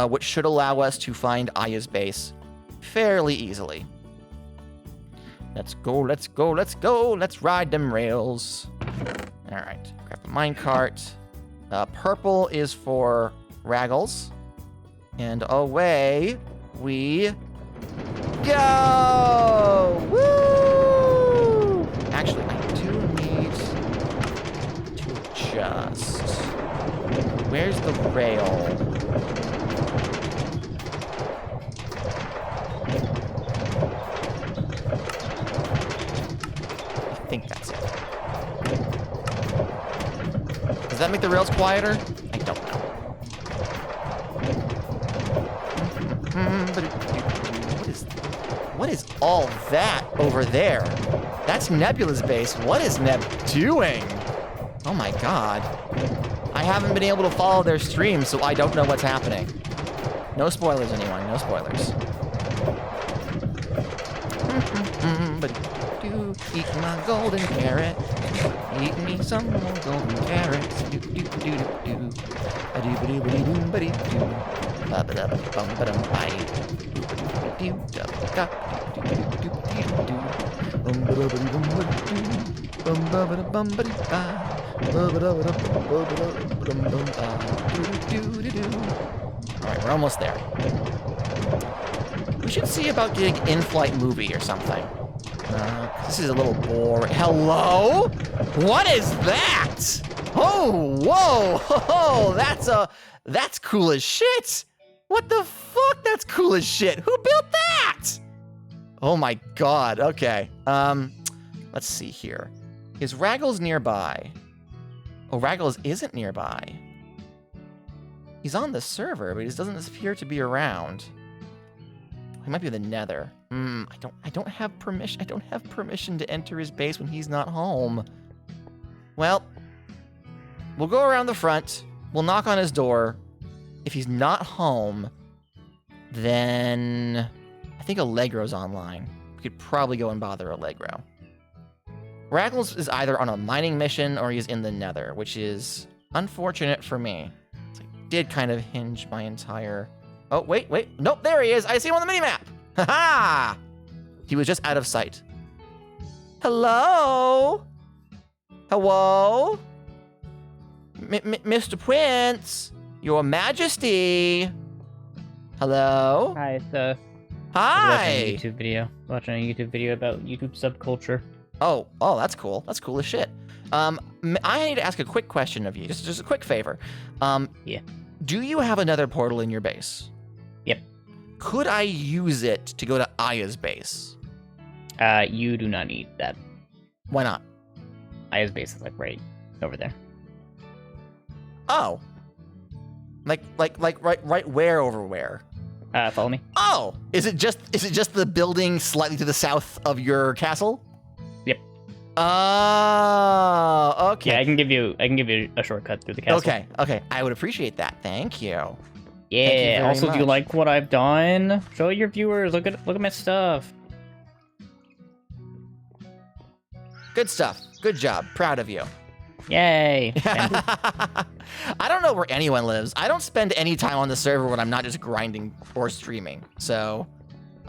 which should allow us to find Aya's base fairly easily. Let's go, let's go, let's go. Let's ride them rails. All right, grab a minecart. Purple is for Raggles. And away we go! Woo! Actually, I do need to adjust. Where's the rail? I think that's it. Does that make the rails quieter? I don't know. What is all that over there? That's Nebula's base. What is Neb doing? Oh my god. I haven't been able to follow their stream, so I don't know what's happening. No spoilers, anyone. No spoilers. But do eat my golden carrot. Eat me some more golden carrots. Do do do do do. A do ba do ba do ba do do. Ba ba da ba bum ba dum bye. Do do da do do do do do. Bum ba da ba bum ba do. Bum ba ba da bum ba do ba. Ba ba da ba ba ba da bum bum ba. Do do do do. All right, we're almost there. We should see about getting in-flight movie or something. This is a little boring. Hello? What is that? Oh, whoa, oh, that's cool as shit. What the fuck? That's cool as shit. Who built that? Oh my god. Okay. Let's see here. Is Raggles nearby? Oh, Raggles isn't nearby. He's on the server, but he doesn't appear to be around. He might be in the Nether. I don't have permission. I don't have permission to enter his base when he's not home. Well, we'll go around the front. We'll knock on his door. if he's not home, then I think Allegro's online. We could probably go and bother Allegro. Raggles is either on a mining mission or he's in the Nether, which is unfortunate for me. So I did kind of hinge my entire... Oh, wait. Nope, there he is. I see him on the minimap. Ha-ha! He was just out of sight. Hello? Hello? Mr. Prince? Your Majesty? Hello? Hi, it's Hi! watching a YouTube video about YouTube subculture. Oh, that's cool. That's cool as shit. I need to ask a quick question of you. Just a quick favor. Yeah. Do you have another portal in your base? Yep. Could I use it to go to Aya's base? You do not need that. Why not? Aya's base is like right over there. Oh. Like right where over where? Follow me. Oh, is it just the building slightly to the south of your castle? Yep. Oh, okay. Yeah, I can give you a shortcut through the castle. Okay. I would appreciate that. Thank you. Yeah. very Also, do you much. like what I've done? Show your viewers. Look at my stuff. Good stuff. Good job. Proud of you. Yay. I don't know where anyone lives. I don't spend any time on the server when I'm not just grinding or streaming. So,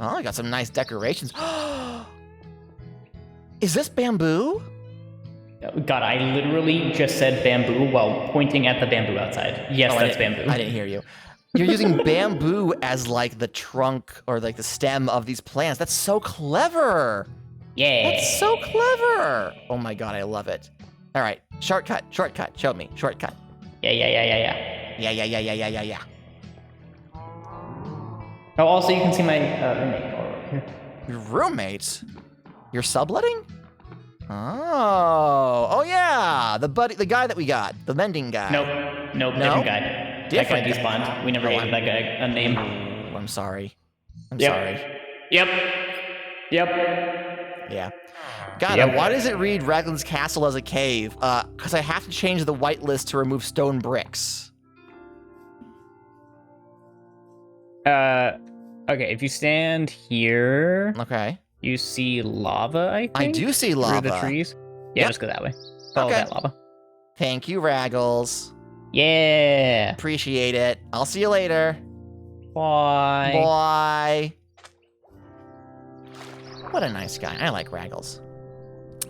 I got some nice decorations. Is this bamboo? God, I literally just said bamboo while pointing at the bamboo outside. Yes, Oh, that's bamboo. I didn't hear you. You're using bamboo as like the trunk or like the stem of these plants. That's so clever. Yeah. That's so clever. Oh my god, I love it. All right, shortcut. Show me, shortcut. Yeah. Yeah. Oh, also you can see my roommate over here. Your roommate? You're subletting? Oh yeah, the guy that we got, the mending guy. Nope, No? different guy. Different That guy despawned. We never Oh, gave that guy a name. Oh, I'm sorry. Yep. Sorry. Yep. Yeah. God, Yep. why does it read Raglan's Castle as a cave? Because I have to change the whitelist to remove stone bricks. Okay, if you stand here, Okay. you see lava, I think? I do see Through lava. the trees. Yeah, Yep. just go that way. Follow Okay. that lava. Thank you, Raggles. Yeah. Appreciate it. I'll see you later. Bye. Bye. What a nice guy. I like Raggles.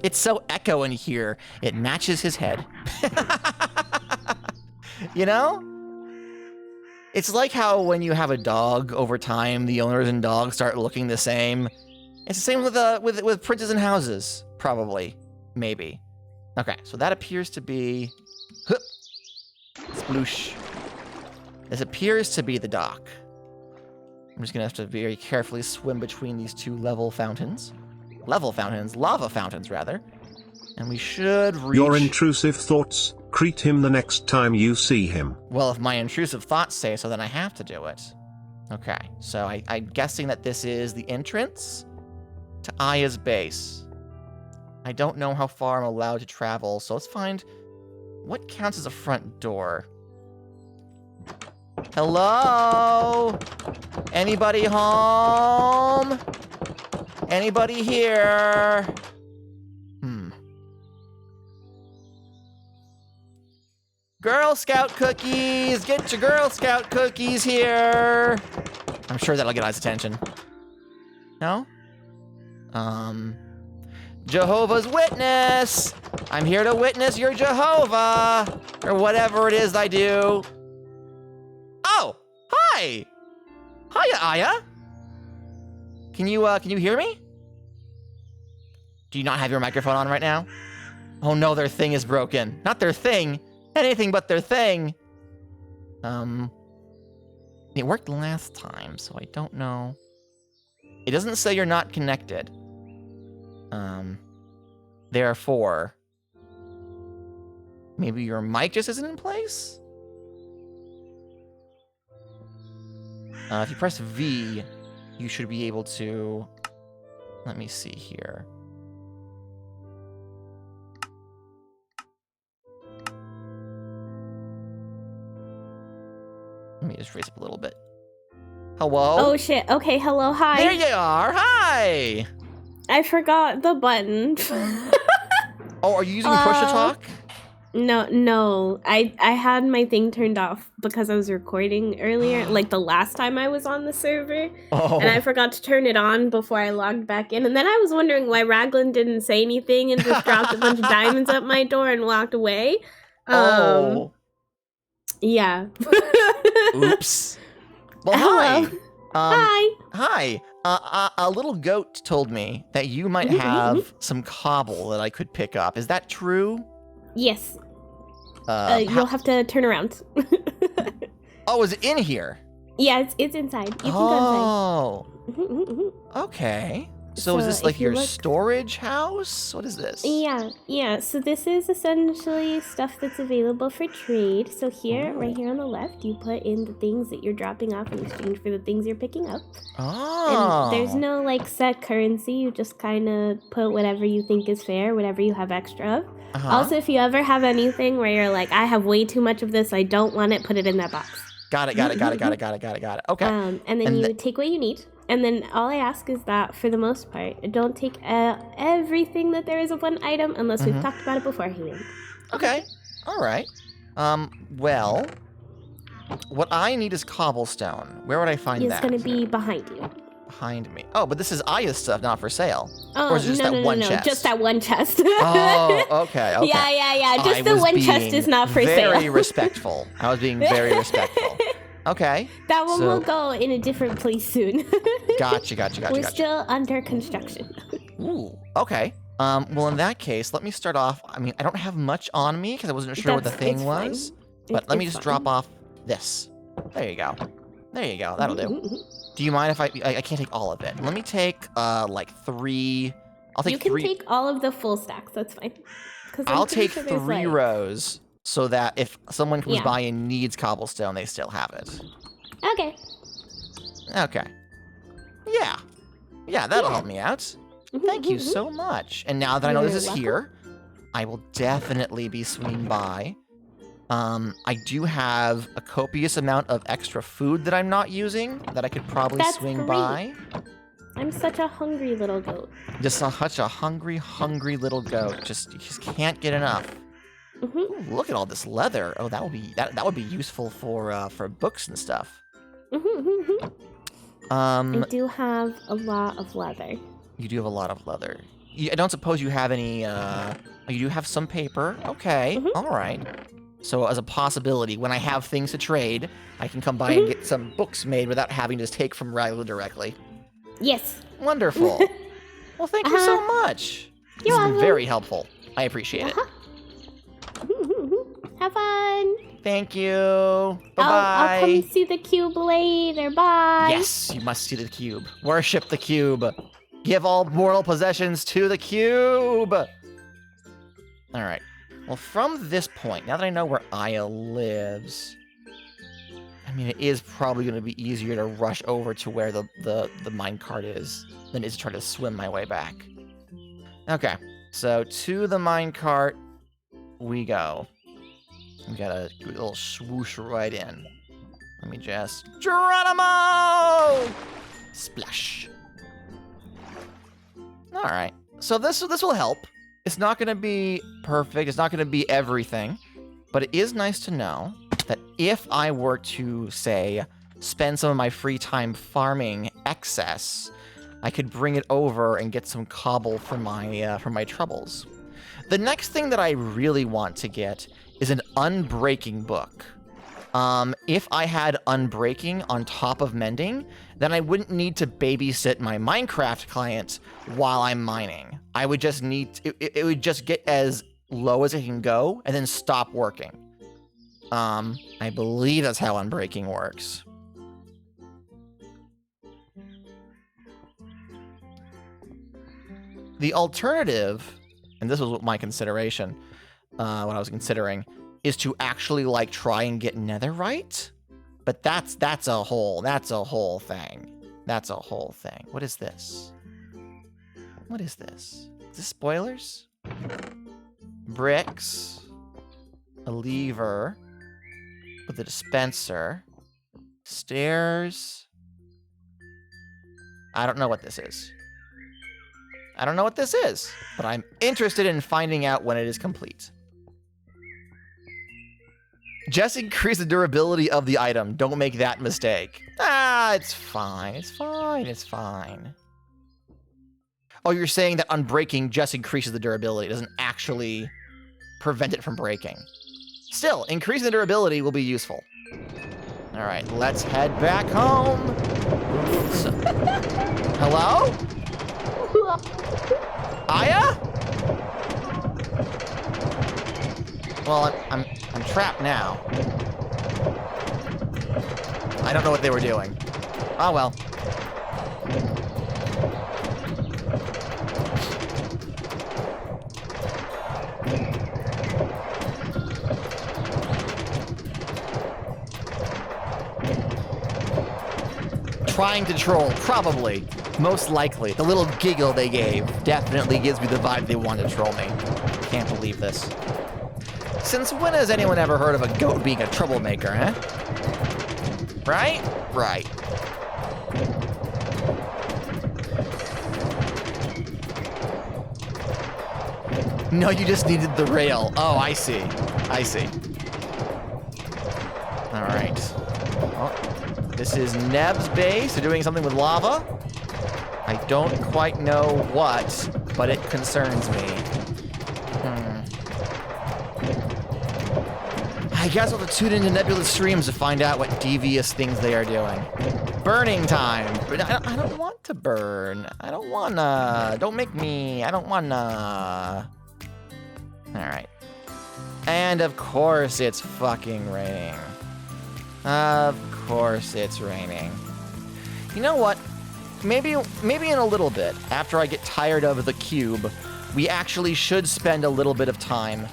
It's so echo in here. It matches his head. You know? It's like how when you have a dog over time, the owners and dogs start looking the same. It's the same with princes and houses, probably, maybe. Okay, so that appears to be sploosh. This appears to be the dock. I'm just gonna have to very carefully swim between these two lava fountains, rather. And we should reach... Your intrusive thoughts, greet him the next time you see him. Well, if my intrusive thoughts say so, then I have to do it. Okay, so I'm guessing that this is the entrance to Aya's base. I don't know how far I'm allowed to travel, so let's find what counts as a front door. Hello? Anybody home? Anybody here? Girl Scout cookies! Get your Girl Scout cookies here! I'm sure that'll get Aya's attention. No? Jehovah's Witness! I'm here to witness your Jehovah! Or whatever it is I do. Oh! Hi! Hiya, Aya! Can you hear me? Do you not have your microphone on right now? Oh no, their thing is broken. Not their thing! Anything but their thing! It worked last time, so I don't know. It doesn't say you're not connected. Therefore, maybe your mic just isn't in place? If you press V, you should be able to... Let me see here. Let me just raise up a little bit. Hello? Oh shit. Okay, hello, hi. There you are. Hi. I forgot the button. Oh, are you using push to talk? No. I had my thing turned off because I was recording earlier, like the last time I was on the server. Oh. And I forgot to turn it on before I logged back in. And then I was wondering why Raglan didn't say anything and just dropped a bunch of diamonds at my door and walked away. Oh. Yeah. Oops. Well, Hello. hi. Hi. Hi. A little goat told me that you might have some cobble that I could pick up. Is that true? Yes. How- You'll have to turn around. Oh, is it in here? Yeah, it's inside. You can go Oh. inside. Okay. So is So this if like you your look- storage house? What is this? Yeah. So this is essentially stuff that's available for trade. So here, right here on the left, you put in the things that you're dropping off in exchange for the things you're picking up. Oh. And there's no like set currency. You just kind of put whatever you think is fair, whatever you have extra of. Uh-huh. Also, if you ever have anything where you're like, I have way too much of this, I don't want it, put it in that box. Got it. Okay. And then And you take what you need. And then all I ask is that, for the most part, don't take everything that there is of one item unless we've talked about it beforehand. Okay. All right. Well, what I need is cobblestone. Where would I find It's that? going to be behind you. Behind me. Oh, but this is Aya's stuff, not for sale. Oh, Or is it just no, that no, one no, chest? just that one chest. Oh, okay. Yeah. Just I the was one chest being is not for sale. Very respectful. I was being very respectful. Okay. That one So- will go in a different place soon. Gotcha. We're still under construction. Ooh, okay. Well, in that case, let me start off. I mean, I don't have much on me because I wasn't sure what the thing It's fine. was. But let me It's just fine. drop off this. There you go. That'll do. Mhm. Do you mind if I can't take all of it? Let me take like 3. I'll take You can 3. take all of the full stacks. That's fine. 'Cause I'm I'll pretty take sure there's, 3 like- rows so that if someone comes Yeah. by and needs cobblestone, they still have it. Okay. Okay. Yeah, that'll Yeah. help me out. Mhm, Thank you mhm, so much. And now that I know this You're is welcome. here, I will definitely be swinging by. I do have a copious amount of extra food that I'm not using that I could probably That's swing great. by. I'm such a hungry little goat. Just such a hungry little goat. You just can't get enough. Mhm. Ooh, look at all this leather. Oh, that would be useful for books and stuff. I Um, do have a lot of leather. you do have a lot of leather. I don't suppose you have any. You do have some paper. Okay, Mhm. all right. So as a possibility, when I have things to trade, I can come by and get some books made without having to just take from Ryla directly. Yes. Wonderful. Well, thank you so much. This You're has been welcome. very helpful. I appreciate it. Have fun. Thank you. I'll Bye-bye. come see the cube later. Bye. Yes, you must see the cube. Worship the cube. Give all mortal possessions to the cube. All right. Well, from this point, now that I know where Aya lives, I mean, it is probably going to be easier to rush over to where the minecart is than it is to try to swim my way back. Okay, so to the minecart we go. We got a good little swoosh right in. Let me just... Geronimo! Splash. All right, so this will help. It's not going to be perfect. It's not going to be everything. But it is nice to know that if I were to, say, spend some of my free time farming excess, I could bring it over and get some cobble for my troubles. The next thing that I really want to get is an unbreaking book. If I had unbreaking on top of mending, then I wouldn't need to babysit my Minecraft client while I'm mining. I would just need it would just get as low as it can go and then stop working. I believe that's how unbreaking works. The alternative, and this was my consideration, what I was considering, is to actually like try and get netherite. But that's a whole thing. That's a whole thing. What is this? What is this? Is this spoilers? Bricks. A lever with a dispenser. Stairs. I don't know what this is. I don't know what this is, but I'm interested in finding out when it is complete. Just increase the durability of the item. Don't make that mistake. Ah, it's fine. It's fine. It's fine. Oh, you're saying that unbreaking just increases the durability. It doesn't actually prevent it from breaking. Still, increasing the durability will be useful. All right, let's head back home. So, hello? Aya? Well, I'm trapped now. I don't know what they were doing. Oh well. Trying to troll, probably. Most likely. The little giggle they gave definitely gives me the vibe they want to troll me. Can't believe this. Since when has anyone ever heard of a goat being a troublemaker, huh? Right? Right. No, you just needed the rail. Oh, I see. I see. All right. Well, this is Neb's base. They're doing something with lava. I don't quite know what, but it concerns me. I guess I'll have to tune into Nebula's streams to find out what devious things they are doing. Burning time! But I don't want to burn. I don't wanna. Don't make me. I don't wanna. Alright. And of course it's fucking raining. Of course it's raining. You know what? Maybe in a little bit, after I get tired of the cube, we actually should spend a little bit of time.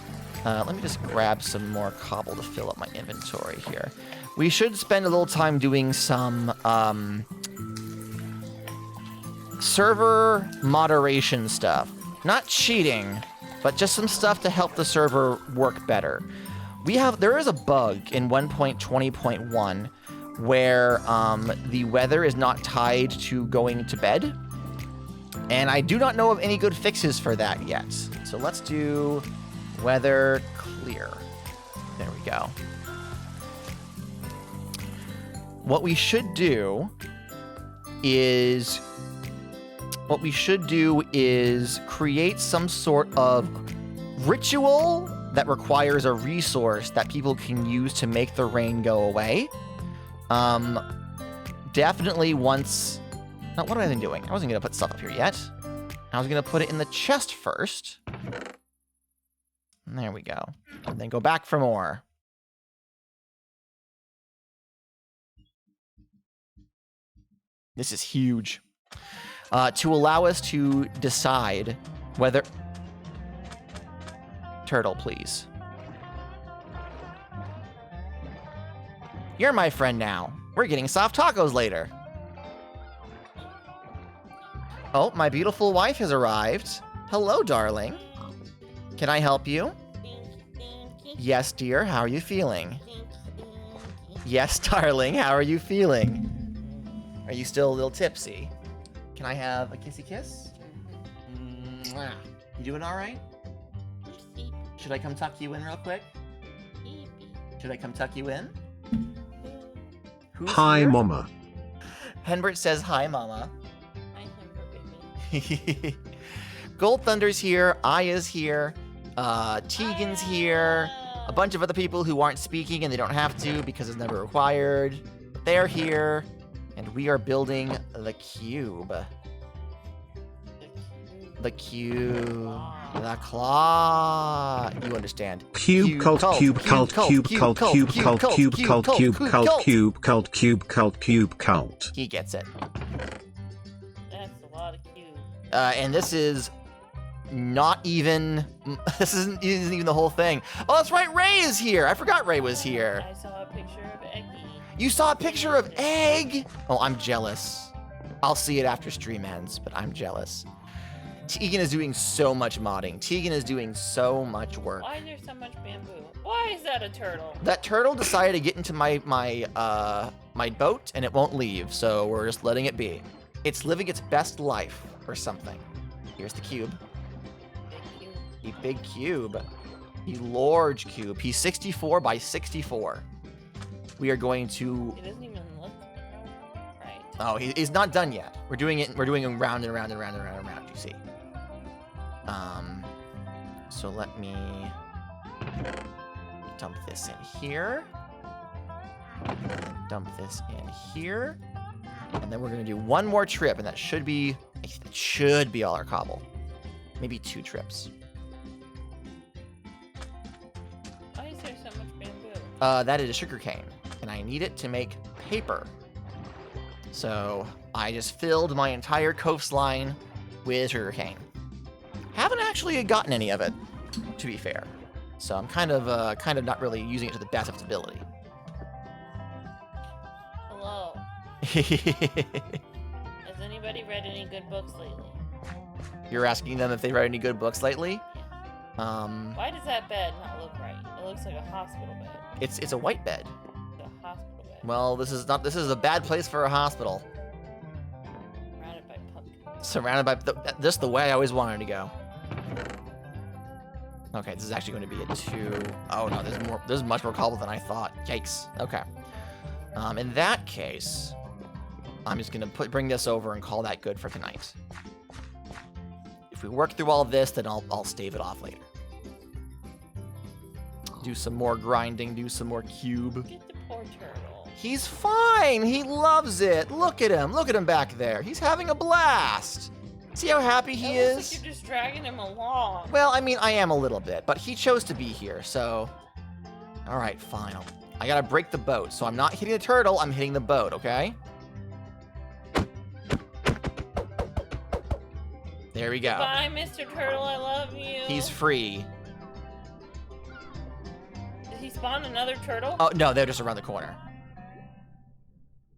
Let me just grab some more cobble to fill up my inventory here. We should spend a little time doing some server moderation stuff. Not cheating, but just some stuff to help the server work better. There is a bug in 1.20.1 where the weather is not tied to going to bed. And I do not know of any good fixes for that yet. So let's do weather clear. There we go. What we should do is create some sort of ritual that requires a resource that people can use to make the rain go away. Definitely once... Now, what am I doing? I wasn't going to put stuff up here yet. I was going to put it in the chest first. There we go. And then go back for more. This is huge. To allow us to decide whether... Turtle, please. You're my friend now. We're getting soft tacos later. Oh, my beautiful wife has arrived. Hello, darling. Can I help you? Yes, dear. How are you feeling? Yes, darling. How are you feeling? Are you still a little tipsy? Can I have a kissy kiss? Mwah. You doing all right? Should I come tuck you in real quick? Should I come tuck you in? Who's Hi, here? Mama. Henbert says hi, Mama. Hi, baby. Gold Thunder's here, Aya's here, Tegan's here, a bunch of other people who aren't speaking and they don't have to because it's never required. They're here, and we are building the cube. The cube. The claw. You understand. Cube cult cube cult cube cult cube cult cube cult cube cult cube cult cube cult cube cult. He gets it. That's a lot of cubes. And this is not even... This isn't even the whole thing. Oh, that's right, Ray is here. I forgot Ray was here. I saw a picture of Eggy. You saw a picture of Egg? Oh, I'm jealous. I'll see it after stream ends, but I'm jealous. Tegan is doing so much modding. Tegan is doing so much work. Why is there so much bamboo? Why is that a turtle? That turtle decided to get into my my boat and it won't leave, so we're just letting it be. It's living its best life or something. Here's the cube. Big cube. A big cube. A large cube. He's 64 by 64. We are going to... It doesn't even look right. Oh, he's not done yet. We're doing it round and round and round and round and round, you see. So let me dump this in here. Dump this in here. And then we're gonna do one more trip, and that should be all our cobble. Maybe 2 trips. Why is there so much bamboo? That is a sugar cane, and I need it to make paper. So I just filled my entire coastline with sugar cane. Haven't actually gotten any of it, to be fair. So I'm kind of not really using it to the best of its ability. Hello. Has anybody read any good books lately? You're asking them if they read any good books lately? Why does that bed not look right? It looks like a hospital bed. It's a white bed. It's a hospital bed. Well, this is a bad place for a hospital. Surrounded by pumpkins. Surrounded by just the way I always wanted to go. Okay, this is actually going to be a 2. Oh no, there's much more cobble than I thought. Yikes. Okay. In that case, I'm just gonna bring this over and call that good for tonight. If we work through all this, then I'll stave it off later. Do some more grinding, do some more cube. Get the poor turtle. He's fine. He loves it. Look at him. Look at him back there. He's having a blast. See how happy he It looks is? like you're just dragging him along. Well, I mean, I am a little bit, but he chose to be here, so... All right, fine. I gotta break the boat, so I'm not hitting the turtle, I'm hitting the boat, okay? There we go. Bye, Mr. Turtle. I love you. He's free. Did he spawn another turtle? Oh, no, they're just around the corner.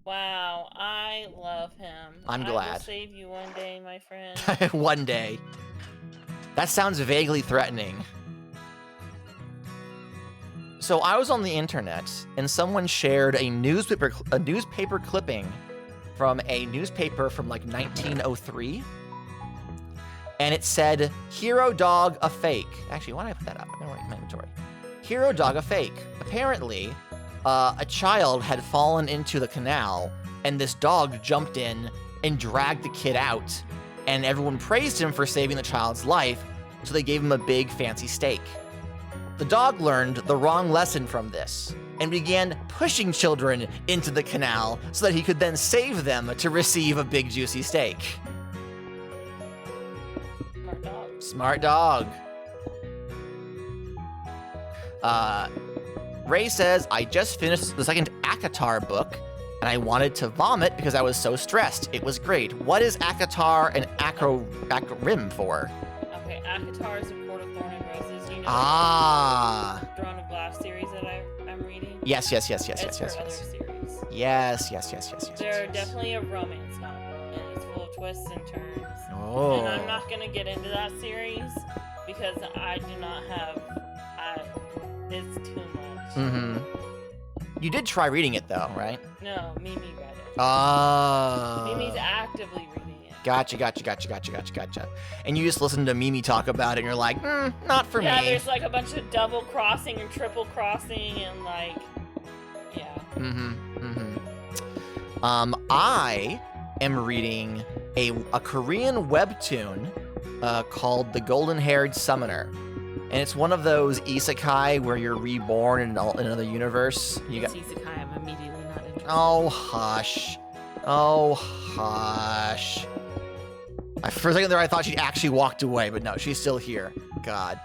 Wow, I love him. I'm I will glad. save you one day, my friend. One day. That sounds vaguely threatening. So I was on the internet, and someone shared a newspaper clipping from a newspaper from like 1903, and it said, "Hero dog a fake." Actually, why did I put that up? I'm gonna write my inventory. Hero dog a fake. Apparently, a child had fallen into the canal, and this dog jumped in and dragged the kid out, and everyone praised him for saving the child's life, so they gave him a big fancy steak. The dog learned the wrong lesson from this and began pushing children into the canal so that he could then save them to receive a big juicy steak. Smart dog. Smart dog. Ray says, I just finished the second ACOTAR book and I wanted to vomit because I was so stressed. It was great. What is ACOTAR and acronym for? Okay, ACOTAR is a Court of Thorn and Roses. You know Ah. the Throne of Glass series that I'm reading? Yes. It's her other series. Yes. They're definitely a romance novel, and it's full of twists and turns. Oh. And I'm not gonna get into that series because I do not have. It's too much. Mm-hmm. You did try reading it though, right? No, Mimi read it. Oh. Mimi's actively reading it. Gotcha. And you just listened to Mimi talk about it and you're like, not for Yeah, me. there's like a bunch of double crossing and triple crossing and like, yeah. I am reading a Korean webtoon called The Golden Haired Summoner. And it's one of those isekai where you're reborn in another universe. It's isekai, I'm immediately not interested. Oh, hush. For a second there, I thought she actually walked away, but no, she's still here. God.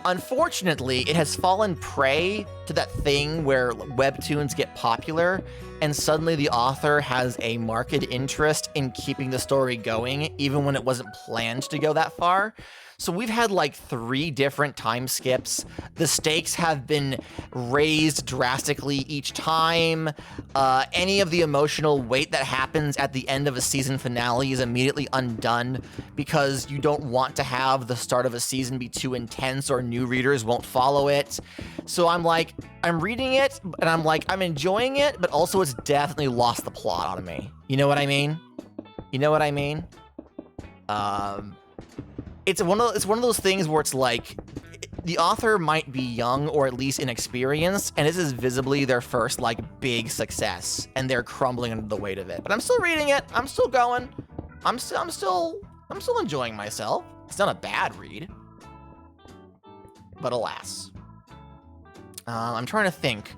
Unfortunately, it has fallen prey to that thing where webtoons get popular, and suddenly the author has a marked interest in keeping the story going, even when it wasn't planned to go that far. So we've had like 3 different time skips. The stakes have been raised drastically each time. Any of the emotional weight that happens at the end of a season finale is immediately undone because you don't want to have the start of a season be too intense or new readers won't follow it. So I'm like, I'm reading it, and I'm like, I'm enjoying it, but also it's definitely lost the plot out of me. You know what I mean? You know what I mean? It's one of those things where it's like, the author might be young or at least inexperienced, and this is visibly their first like big success, and they're crumbling under the weight of it. But I'm still reading it. I'm still going. I'm still enjoying myself. It's not a bad read, but alas, I'm trying to think.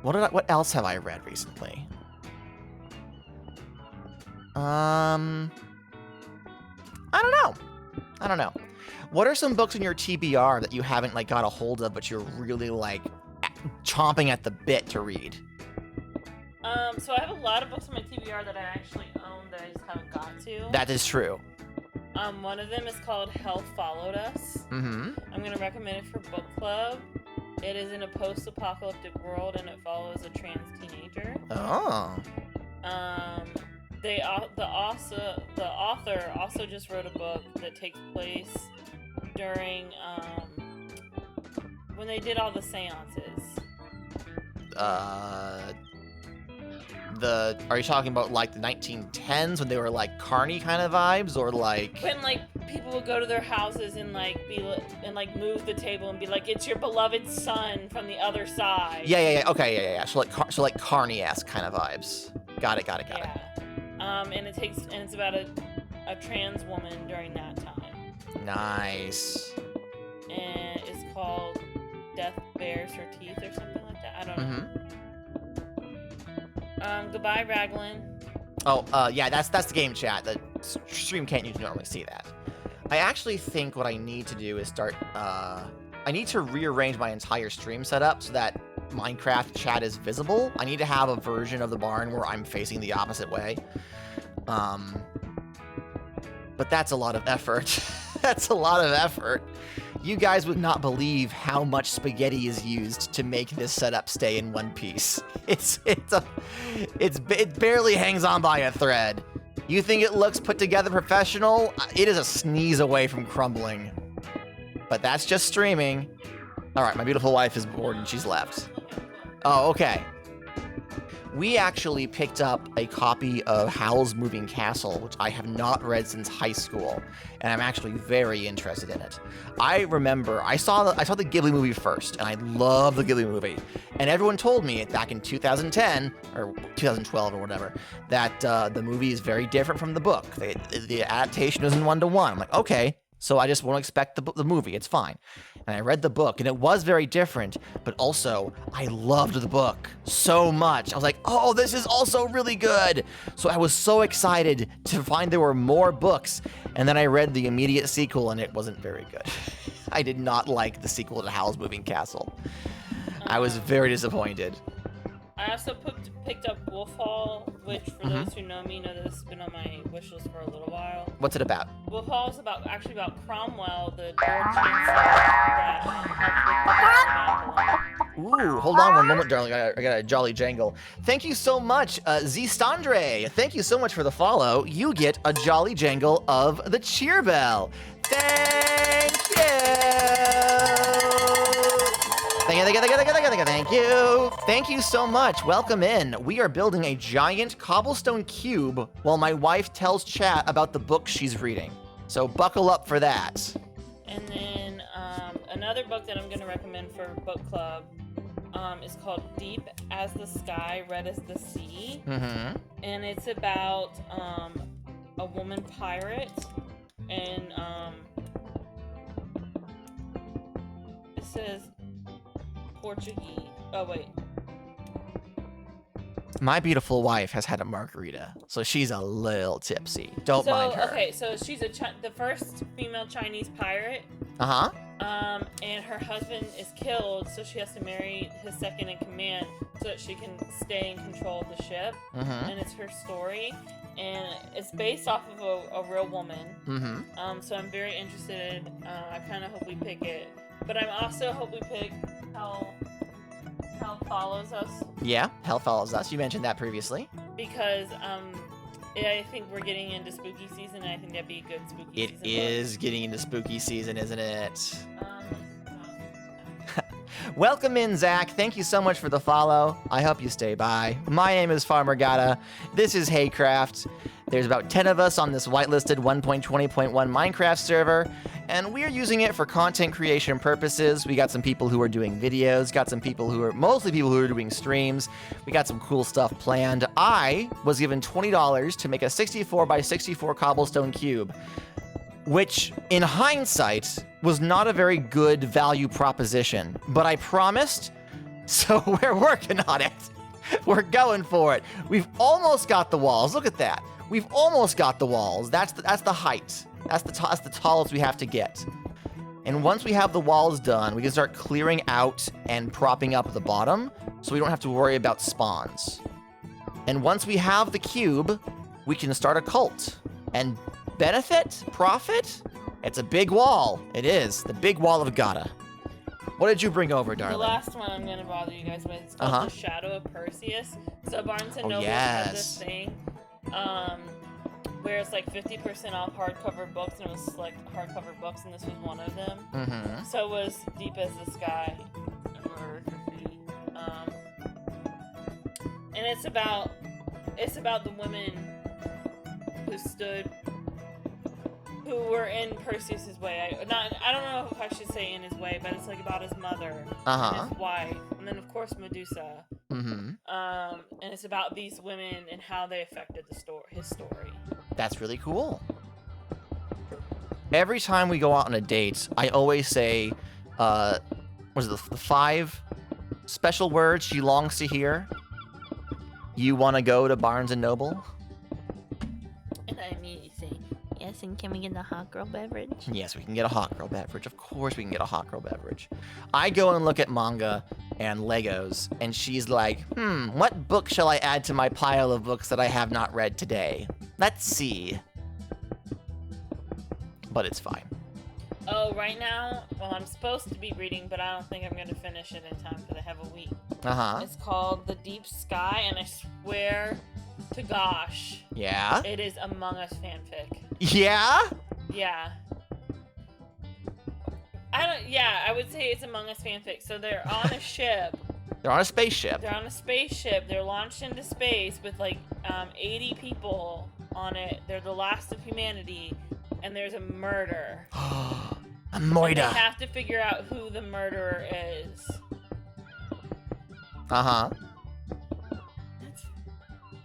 What else have I read recently? I don't know. What are some books in your TBR that you haven't like got a hold of, but you're really like chomping at the bit to read? So I have a lot of books on my TBR that I actually own that I just haven't got to. That is true. One of them is called Hell Followed Us. Mm-hmm. I'm gonna recommend it for book club. It is in a post-apocalyptic world, and it follows a trans teenager. Oh. The author also just wrote a book that takes place during when they did all the seances. Are you talking about like the 1910s when they were like carny kind of vibes, or like when like people would go to their houses and like move the table and be like, it's your beloved son from the other side. Yeah. Okay, yeah. So like carny-esque kind of vibes. Got it. Yeah. And it's about a trans woman during that time. Nice. And it's called Death Bares Her Teeth or something like that. I don't know. Goodbye, Raglan. Oh, yeah, that's the game chat. The stream can't normally see that. I actually think what I need to do is start, I need to rearrange my entire stream setup so that Minecraft chat is visible. I need to have a version of the barn where I'm facing the opposite way. But that's a lot of effort. That's a lot of effort. You guys would not believe how much spaghetti is used to make this setup stay in one piece. It barely hangs on by a thread. You think it looks put together professional? It is a sneeze away from crumbling. But that's just streaming. All right, my beautiful wife is bored and she's left. Oh, okay. We actually picked up a copy of Howl's Moving Castle, which I have not read since high school, and I'm actually very interested in it. I remember I saw the Ghibli movie first, and I love the Ghibli movie. And everyone told me back in 2010 or 2012 or whatever that the movie is very different from the book. The adaptation isn't 1-to-1. I'm like, okay. So I just won't expect the movie. It's fine. And I read the book, and it was very different, but also I loved the book so much. I was like, oh, this is also really good. So I was so excited to find there were more books. And then I read the immediate sequel, and it wasn't very good. I did not like the sequel to Howl's Moving Castle. I was very disappointed. I also picked up Wolf Hall, which for those who know me know that this has been on my wish list for a little while. What's it about? Wolf Hall is about Cromwell, the Lord Chancellor that Ooh, hold on one moment, darling. I got a jolly jangle. Thank you so much, Zstandre. Thank you so much for the follow. You get a jolly jangle of the cheer bell. Thank you. Thank you. Thank you so much. Welcome in. We are building a giant cobblestone cube while my wife tells chat about the book she's reading. So buckle up for that. And then another book that I'm going to recommend for book club is called Deep as the Sky, Red as the Sea. Mm-hmm. And it's about a woman pirate. And it says Portuguese. Oh, wait. My beautiful wife has had a margarita, so she's a little tipsy. Don't mind her. Okay, so she's the first female Chinese pirate. Uh-huh. And her husband is killed, so she has to marry his second in command so that she can stay in control of the ship. Mm-hmm. And it's her story, and it's based off of a real woman. Mm-hmm. So I'm very interested. I kind of hope we pick it, but I'm also hope we pick Hell Follows Us. Yeah, Hell Follows Us. You mentioned that previously. Because I think we're getting into spooky season, and I think that'd be a good spooky season. It is getting into spooky season, isn't it? Welcome in, Zach. Thank you so much for the follow. I hope you stay by. My name is Farmer Gata. This is Haycraft. There's about 10 of us on this whitelisted 1.20.1 Minecraft server, and we're using it for content creation purposes. We got some people who are doing videos, mostly people who are doing streams. We got some cool stuff planned. I was given $20 to make a 64 by 64 cobblestone cube, which in hindsight was not a very good value proposition, but I promised, so we're working on it. We're going for it. We've almost got the walls. Look at that. We've almost got the walls. That's the height. That's the tallest we have to get. And once we have the walls done, we can start clearing out and propping up the bottom so we don't have to worry about spawns. And once we have the cube, we can start a cult. And profit? It's a big wall. It is. The big wall of Gata. What did you bring over, darling? The last one I'm gonna bother you guys with is called The Shadow of Perseus. So Barnes and Noble had this thing, where it's like 50% off hardcover books, and it was like hardcover books, and this was one of them. Mm-hmm. So it was Deep as the Sky, and it's about the women who were in Perseus's way. I don't know if I should say in his way, but it's like about his mother and his wife, and then of course Medusa. Mm-hmm. And it's about these women and how they affected his story. That's really cool. Every time we go out on a date, I always say, what is it, the 5 special words she longs to hear? You want to go to Barnes & Noble? And I immediately say, yes, and can we get a hot girl beverage? Yes, we can get a hot girl beverage. Of course we can get a hot girl beverage. I go and look at manga and Legos, and she's like, what book shall I add to my pile of books that I have not read today? Let's see. But it's fine. Oh, right now, well, I'm supposed to be reading, but I don't think I'm going to finish it in time because I have a week. It's called The Deep Sky, and I swear to gosh, Yeah? it is Among Us fanfic. Yeah? Yeah. I would say it's Among Us fanfic. So they're on a ship. They're on a spaceship. They're on a spaceship. They're launched into space with like 80 people on it. They're the last of humanity, and there's a murder. A And moida. they have to figure out who the murderer is.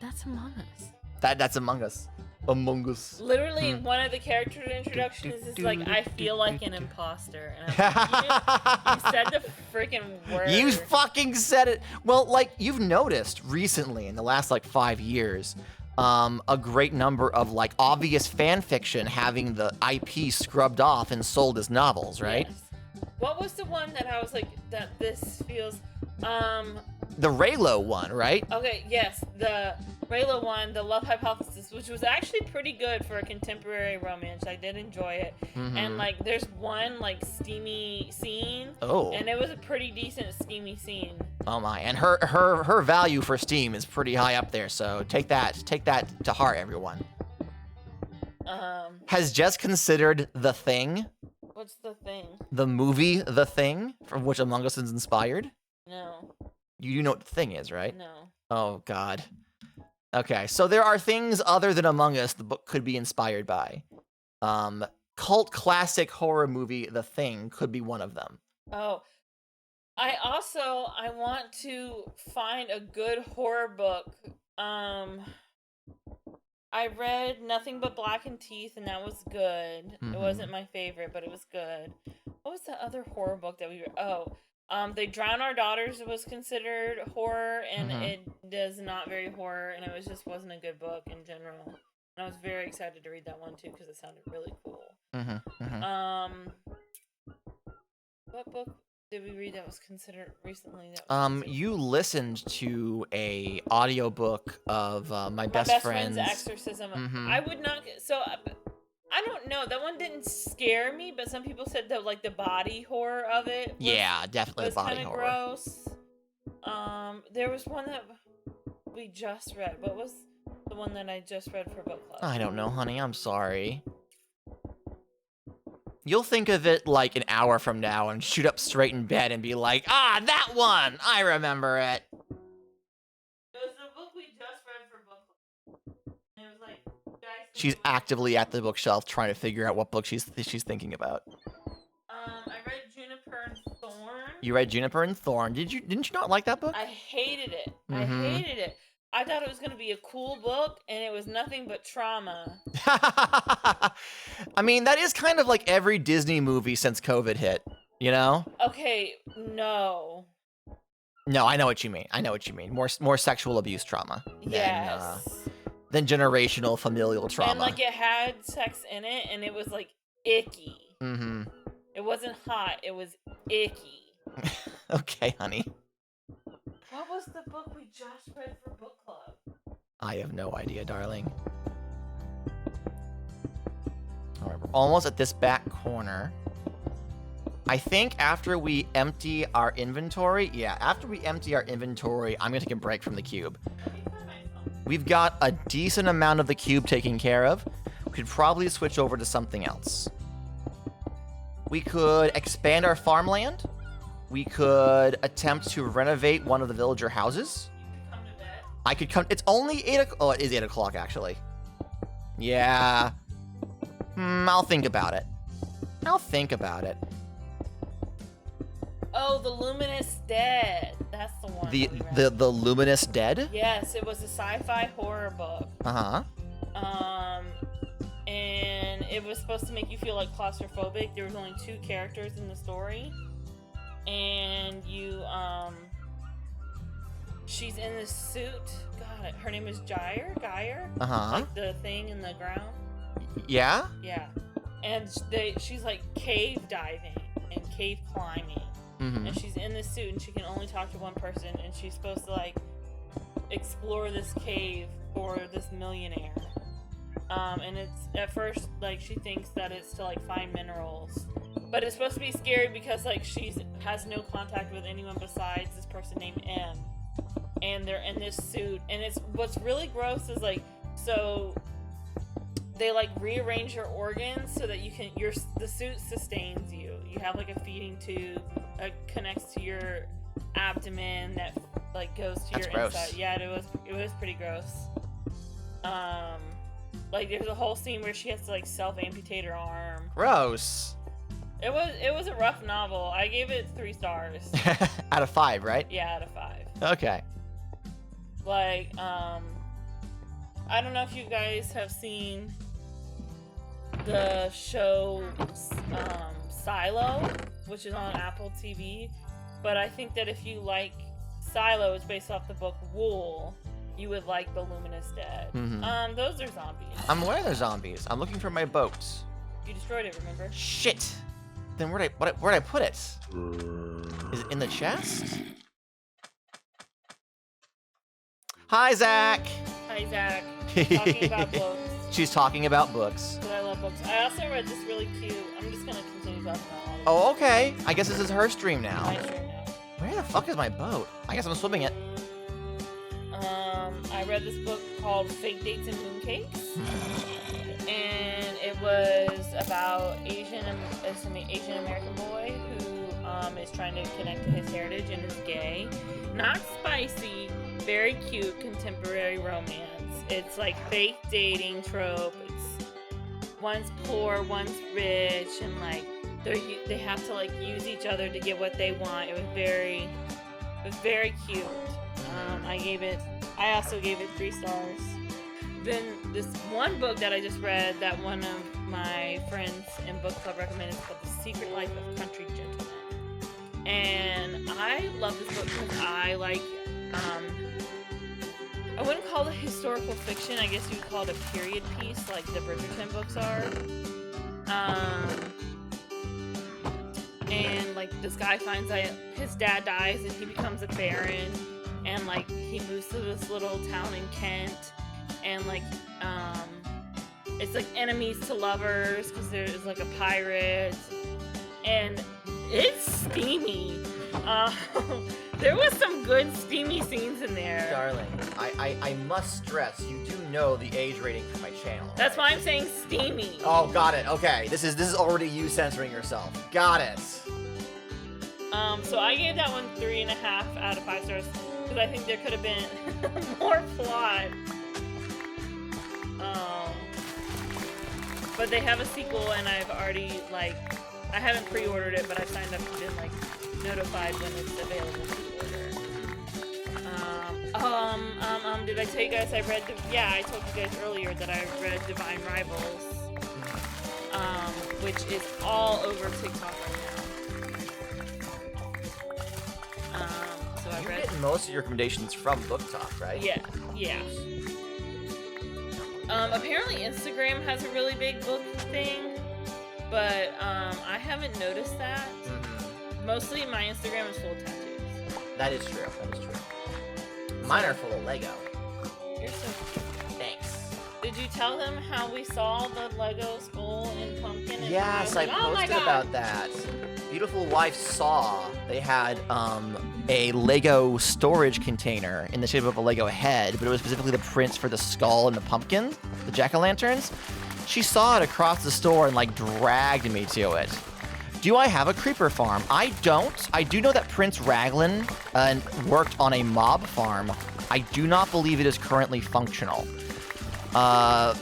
That's Among Us. That's Among Us. Among Us. Literally, one of the character introductions is like, I feel like an imposter. And I'm like, you said the freaking word. You fucking said it. Well, like, you've noticed recently in the last, like, 5 years, a great number of, like, obvious fan fiction having the IP scrubbed off and sold as novels, right? Yes. What was the one that I was like, that this feels, The Raylo one, right? okay, yes, the Raylo one, The Love Hypothesis, which was actually pretty good for a contemporary romance. I did enjoy it. And, like, there's one, like, steamy scene. Oh. And it was a pretty decent steamy scene. Oh my, and her value for Steam is pretty high up there, so take that to heart, everyone. Has Jess considered The Thing, What's the thing? the movie The Thing, from which Among Us is inspired? No. You do know what The Thing is, right? No. Oh god. Okay, so there are things other than Among Us the book could be inspired by. Cult classic horror movie The Thing could be one of them. Oh. I want to find a good horror book. I read Nothing But Black and Teeth, and that was good. It wasn't my favorite, but it was good. What was the other horror book that we read? Oh, They Drown Our Daughters was considered horror, and it does not very horror, and it wasn't a good book in general. And I was very excited to read that one too because it sounded really cool. What book did we read that was considered recently? You listened to a audiobook of My Best Friend's Exorcism. I would not. So I don't know. That one didn't scare me, but some people said that like the body horror of it. Yeah, definitely was body kind of horror. gross. There was one that we just read. What was the one that I just read for book club? I don't know, honey. I'm sorry. You'll think of it like an hour from now and shoot up straight in bed and be like, ah, that one! I remember it. It was the book we just read for book club. And it was like, guys. She's actively at the bookshelf trying to figure out what book she's thinking about. I read Juniper and Thorn. You read Juniper and Thorn. Didn't you not like that book? I hated it. I Mhm. hated it. I thought it was gonna be a cool book, and it was nothing but trauma. I mean, that is kind of like every Disney movie since COVID hit, you know? Okay, no. No, I know what you mean. I know what you mean. More sexual abuse trauma Yes. than generational familial trauma. And like it had sex in it, and it was like icky. Mm-hmm. It wasn't hot. It was icky. Okay, honey. What was the book we just read for book club? I have no idea, darling. All right, we're almost at this back corner. I think after we empty our inventory, I'm gonna take a break from the cube. We've got a decent amount of the cube taken care of. We could probably switch over to something else. We could expand our farmland. We could attempt to renovate one of the villager houses. Come to bed. I could come. It's only 8 o'clock. Oh, it is 8 o'clock, actually. Yeah. I'll think about it. Oh, the Luminous Dead. That's the one. The that we read. the Luminous Dead? Yes, it was a sci-fi horror book. Uh-huh. And it was supposed to make you feel like claustrophobic. There was only 2 characters in the story. And she's in this suit. God, her name is Geyer? Uh-huh. Like the thing in the ground? Yeah? Yeah. And she's like cave diving and cave climbing. Mm-hmm. And she's in this suit and she can only talk to one person, and she's supposed to like explore this cave for this millionaire. And it's at first like she thinks that it's to like find minerals, but it's supposed to be scary because like has no contact with anyone besides this person named M, and they're in this suit. And it's what's really gross is like, so they like rearrange your organs so that the suit sustains you. You have like a feeding tube that connects to your abdomen that like goes to That's your gross. inside. Yeah, it was pretty gross. Like there's a whole scene where she has to like self-amputate her arm. Gross. It was a rough novel. I gave it 3 stars. Out of 5, right? Yeah, out of 5. Okay. Like, I don't know if you guys have seen the show Silo, which is on Apple TV, but I think that if you like Silo, it's based off the book Wool, you would like The Luminous Dead. Mhm. Those are zombies. I'm aware they're zombies. I'm looking for my boat. You destroyed it, remember? Shit. Then where'd I put it? Is it in the chest? Hi, Zach. Hi, Zach. Talking about books. She's talking about books. Because I love books. I also read this really cute. I'm just gonna continue talking about all of Oh, okay. I guess this is her stream now. my stream now. Where the fuck is my boat? I guess I'm swimming it. I read this book called Fake Dates and Mooncakes, and it was about Asian American boy who is trying to connect to his heritage and is gay. Not spicy, very cute contemporary romance. It's like fake dating trope. It's one's poor, one's rich, and like they have to like use each other to get what they want. It was very cute. I also gave it 3 stars. Then this one book that I just read that one of my friends in book club recommended is called The Secret Life of Country Gentlemen. And I love this book because I like, I wouldn't call it historical fiction. I guess you would call it a period piece like the Bridgerton books are. And like this guy finds out his dad dies and he becomes a baron. And like he moves to this little town in Kent, and like it's like enemies to lovers because there's like a pirate, and it's steamy. There was some good steamy scenes in there. Darling, I must stress, you do know the age rating for my channel. That's why I'm saying steamy. Oh, got it. Okay, this is already you censoring yourself. Got it. So I gave that one 3.5 out of 5 stars because I think there could have been more plot. But they have a sequel, and I've already I haven't pre-ordered it, but I've signed up and been notified when it's available to order. Did I tell you guys I told you guys earlier that I read Divine Rivals, which is all over TikTok right now. So I You read. get most of your recommendations from Book Talk, right? Yeah. Apparently Instagram has a really big book thing, but I haven't noticed that. Mm-hmm. Mostly my Instagram is full of tattoos. That is true. Mine are full of Lego. You're so cute. Thanks. Did you tell them how we saw the Lego skull and pumpkin? And Yes, I was like, oh my posted God. about that. Beautiful wife saw they had a Lego storage container in the shape of a Lego head, but it was specifically the prints for the skull and the pumpkin, the jack-o'-lanterns. She saw it across the store and dragged me to it. Do I have a creeper farm? I don't. I do know that Prince Raglan worked on a mob farm. I do not believe it is currently functional. I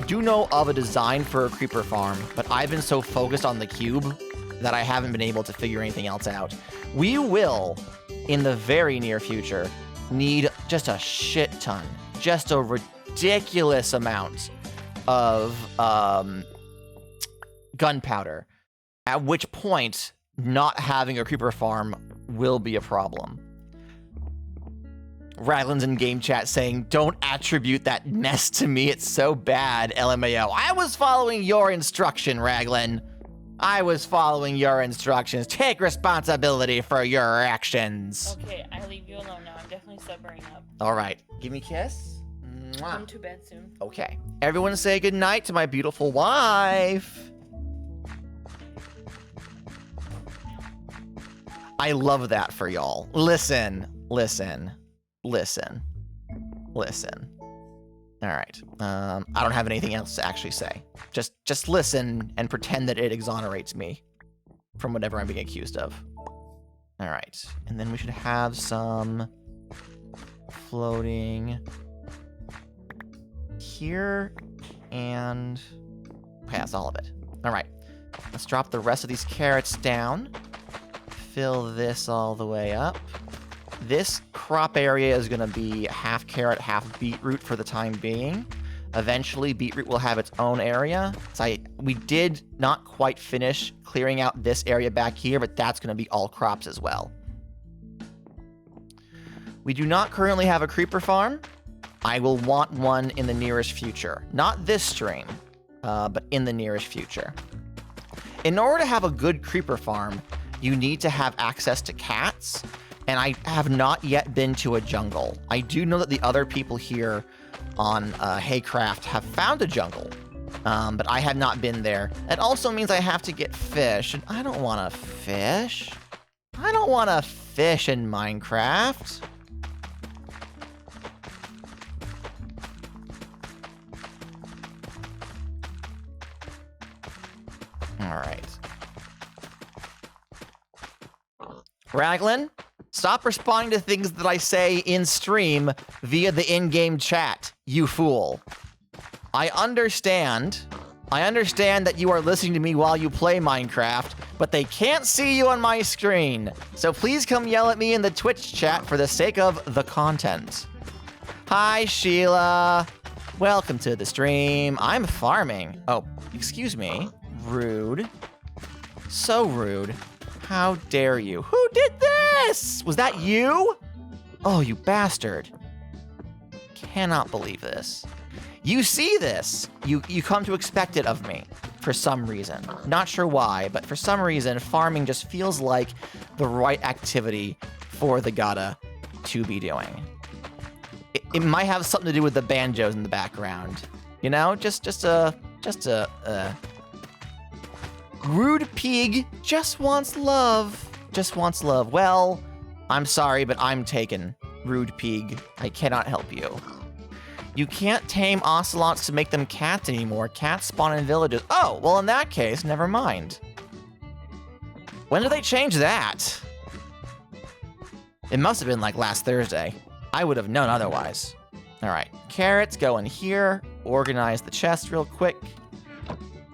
do know of a design for a creeper farm, but I've been so focused on the cube that I haven't been able to figure anything else out. We will, in the very near future, need just a shit ton, just a ridiculous amount of gunpowder, at which point not having a creeper farm will be a problem. Raglan's in game chat saying, don't attribute that nest to me, it's so bad, LMAO. I was following your instruction, Raglan. I was following your instructions. Take responsibility for your actions. Okay, I leave you alone now. I'm definitely sobering up. All right, give me a kiss. Mwah. Come to bed soon. Okay, everyone say goodnight to my beautiful wife. I love that for y'all. Listen. All right. I don't have anything else to actually say. Just listen and pretend that it exonerates me from whatever I'm being accused of. All right. And then we should have some floating here and okay, that's all of it. All right. Let's drop the rest of these carrots down. Fill this all the way up. This crop area is going to be half carrot, half beetroot for the time being. Eventually, beetroot will have its own area. So we did not quite finish clearing out this area back here, but that's going to be all crops as well. We do not currently have a creeper farm. I will want one in the nearest future. Not this stream, but in the nearest future. In order to have a good creeper farm, you need to have access to cats, and I have not yet been to a jungle. I do know that the other people here on Haycraft have found a jungle, but I have not been there. It also means I have to get fish, and I don't want to fish. I don't want to fish in Minecraft. All right. Raglan, stop responding to things that I say in stream via the in-game chat, you fool. I understand that you are listening to me while you play Minecraft, but they can't see you on my screen. So please come yell at me in the Twitch chat for the sake of the content. Hi, Sheila. Welcome to the stream. I'm farming. Oh, excuse me. Rude. So rude. How dare you? Who did this? Was that you? Oh, you bastard. Cannot believe this. You see this. You come to expect it of me for some reason. Not sure why, but for some reason, farming just feels like the right activity for the Gata to be doing. It might have something to do with the banjos in the background. You know, just a rude pig just wants love. just wants love. Well, I'm sorry, but I'm taken. Rude pig. I cannot help you. You can't tame ocelots to make them cats anymore. Cats spawn in villages. Oh, well, in that case, never mind. When did they change that? It must have been like last Thursday. I would have known otherwise. All right, carrots go in here. Organize the chest real quick.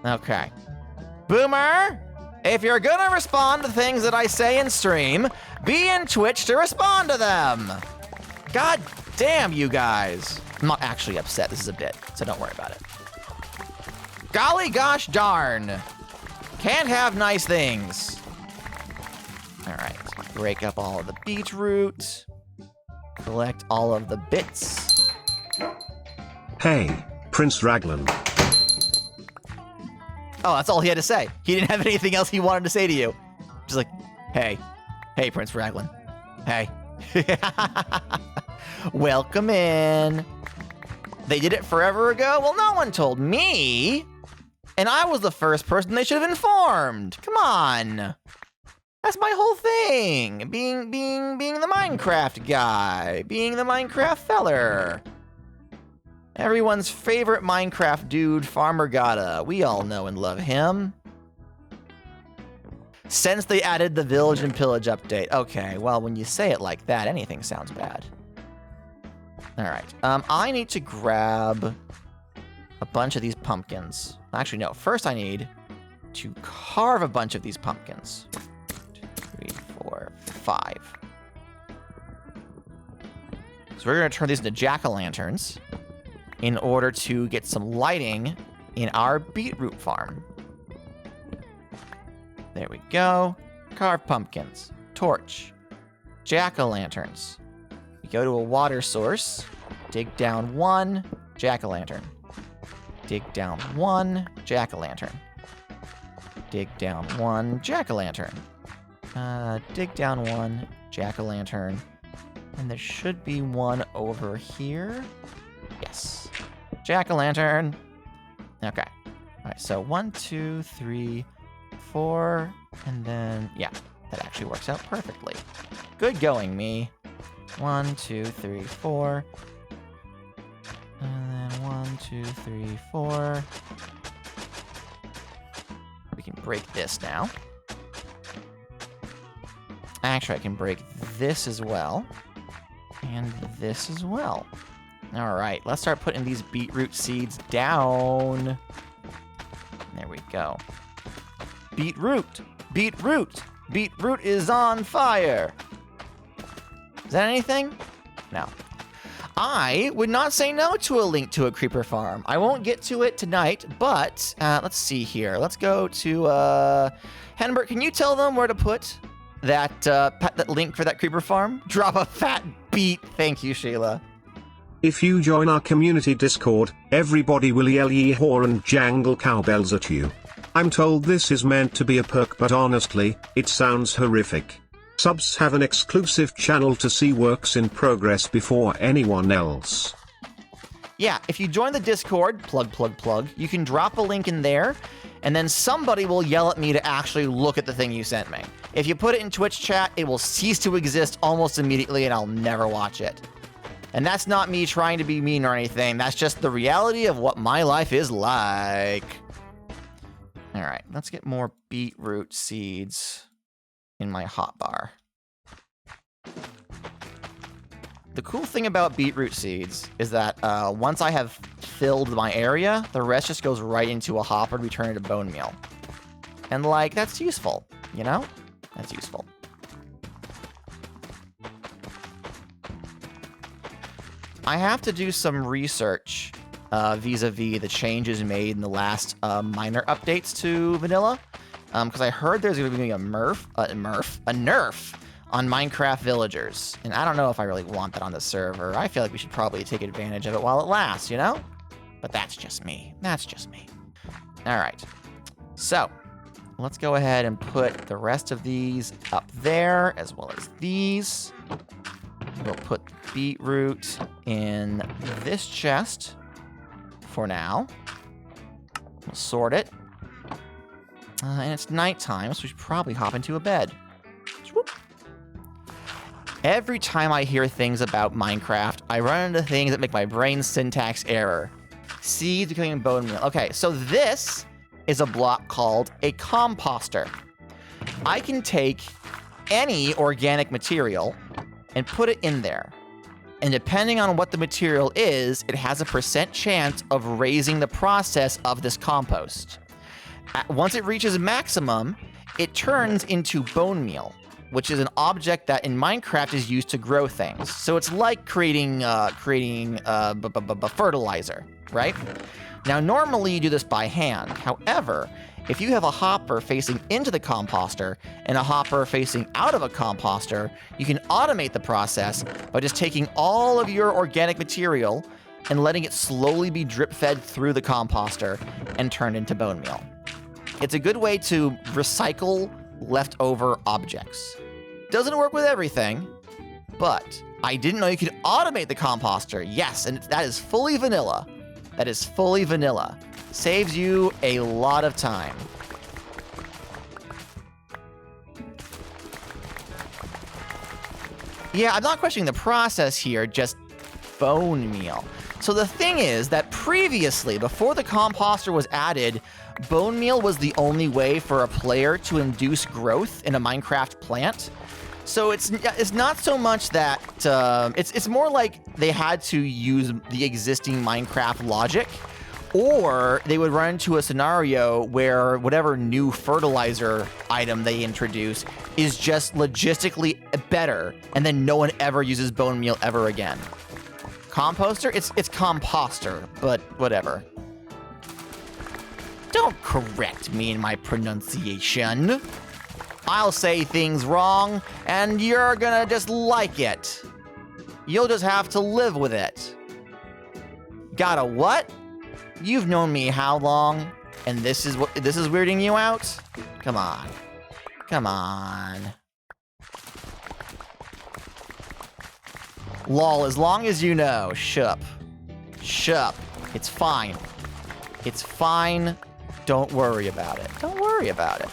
Okay. Boomer, if you're gonna respond to things that I say in stream, be in Twitch to respond to them. God damn you guys. I'm not actually upset, this is a bit, so don't worry about it. Golly gosh darn. Can't have nice things. All right, break up all of the beetroot. Collect all of the bits. Hey, Prince Raglan. Oh, that's all he had to say. He didn't have anything else he wanted to say to you. Just like, hey, Prince Raglan. Hey. Welcome in. They did it forever ago? Well, no one told me. And I was the first person they should have informed. Come on. That's my whole thing. Being the Minecraft guy. Being the Minecraft feller. Everyone's favorite Minecraft dude, Farmer Gata. We all know and love him. Since they added the Village and Pillage update. Okay, well, when you say it like that, anything sounds bad. All right, I need to grab a bunch of these pumpkins. Actually, no, first I need to carve a bunch of these pumpkins. 2, 3, 4, 5. So we're gonna turn these into jack-o'-lanterns in order to get some lighting in our beetroot farm. There we go. Carve pumpkins. Torch. Jack-o'-lanterns. We go to a water source. Dig down 1. Jack-o'-lantern. Dig down 1. Jack-o'-lantern. Dig down 1. Jack-o'-lantern. Dig down 1. Jack-o'-lantern. And there should be one over here. Yes. Jack-o'-lantern. Okay. All right, so 1, 2, 3, 4, and then, yeah, that actually works out perfectly. Good going, me. 1, 2, 3, 4. And then 1, 2, 3, 4. We can break this now. Actually, I can break this as well. And this as well. All right, let's start putting these beetroot seeds down. There we go. Beetroot, beetroot, beetroot is on fire. Is that anything? No. I would not say no to a link to a creeper farm. I won't get to it tonight, but let's see here. Let's go to Henbert. Can you tell them where to put that link for that creeper farm? Drop a fat beat. Thank you, Sheila. If you join our community Discord, everybody will yell yee-haw and jangle cowbells at you. I'm told this is meant to be a perk, but honestly, it sounds horrific. Subs have an exclusive channel to see works in progress before anyone else. Yeah, if you join the Discord, plug, you can drop a link in there, and then somebody will yell at me to actually look at the thing you sent me. If you put it in Twitch chat, it will cease to exist almost immediately, and I'll never watch it. And that's not me trying to be mean or anything. That's just the reality of what my life is like. All right, let's get more beetroot seeds in my hotbar. The cool thing about beetroot seeds is that once I have filled my area, the rest just goes right into a hopper to be turned into bone meal. And like, that's useful, you know? That's useful. I have to do some research vis-a-vis the changes made in the last minor updates to vanilla, because I heard there's going to be a nerf on Minecraft villagers, and I don't know if I really want that on the server. I feel like we should probably take advantage of it while it lasts, you know? But that's just me. That's just me. All right. So let's go ahead and put the rest of these up there, as well as these. We'll put beetroot in this chest for now. We'll sort it. And it's nighttime, so we should probably hop into a bed. Every time I hear things about Minecraft, I run into things that make my brain syntax error. Seeds becoming bone meal. Okay, so this is a block called a composter. I can take any organic material and put it in there. And depending on what the material is, it has a % chance of raising the process of this compost. Once it reaches maximum, it turns into bone meal, which is an object that in Minecraft is used to grow things. So it's like creating fertilizer, right? Now, normally you do this by hand. However, if you have a hopper facing into the composter and a hopper facing out of a composter, you can automate the process by just taking all of your organic material and letting it slowly be drip-fed through the composter and turned into bone meal. It's a good way to recycle leftover objects. Doesn't work with everything, but I didn't know you could automate the composter. Yes, and that is fully vanilla. That is fully vanilla. Saves you a lot of time. Yeah, I'm not questioning the process here, just bone meal. So the thing is that previously, before the composter was added, bone meal was the only way for a player to induce growth in a Minecraft plant. So it's not so much that it's more like they had to use the existing Minecraft logic, or they would run into a scenario where whatever new fertilizer item they introduce is just logistically better, and then no one ever uses bone meal ever again. Composter? It's composter, but whatever. Don't correct me in my pronunciation. I'll say things wrong, and you're gonna just like it. You'll just have to live with it. Got a what? You've known me how long? And this is weirding you out? Come on. Come on. Lol, as long as you know. Shup. Shup. It's fine. It's fine. Don't worry about it. Don't worry about it.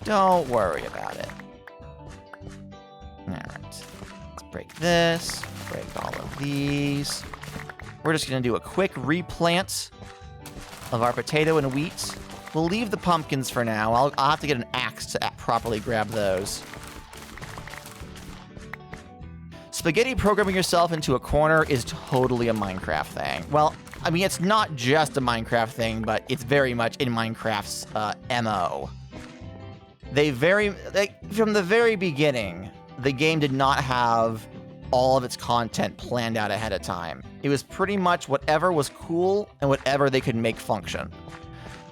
Don't worry about it. Alright. Let's break this. Break all of these. We're just gonna do a quick replant of our potato and wheat. We'll leave the pumpkins for now. I'll have to get an axe to properly grab those. Spaghetti programming yourself into a corner is totally a Minecraft thing. Well, I mean, it's not just a Minecraft thing, but it's very much in Minecraft's MO. From the very beginning, the game did not have all of its content planned out ahead of time. It was pretty much whatever was cool and whatever they could make function.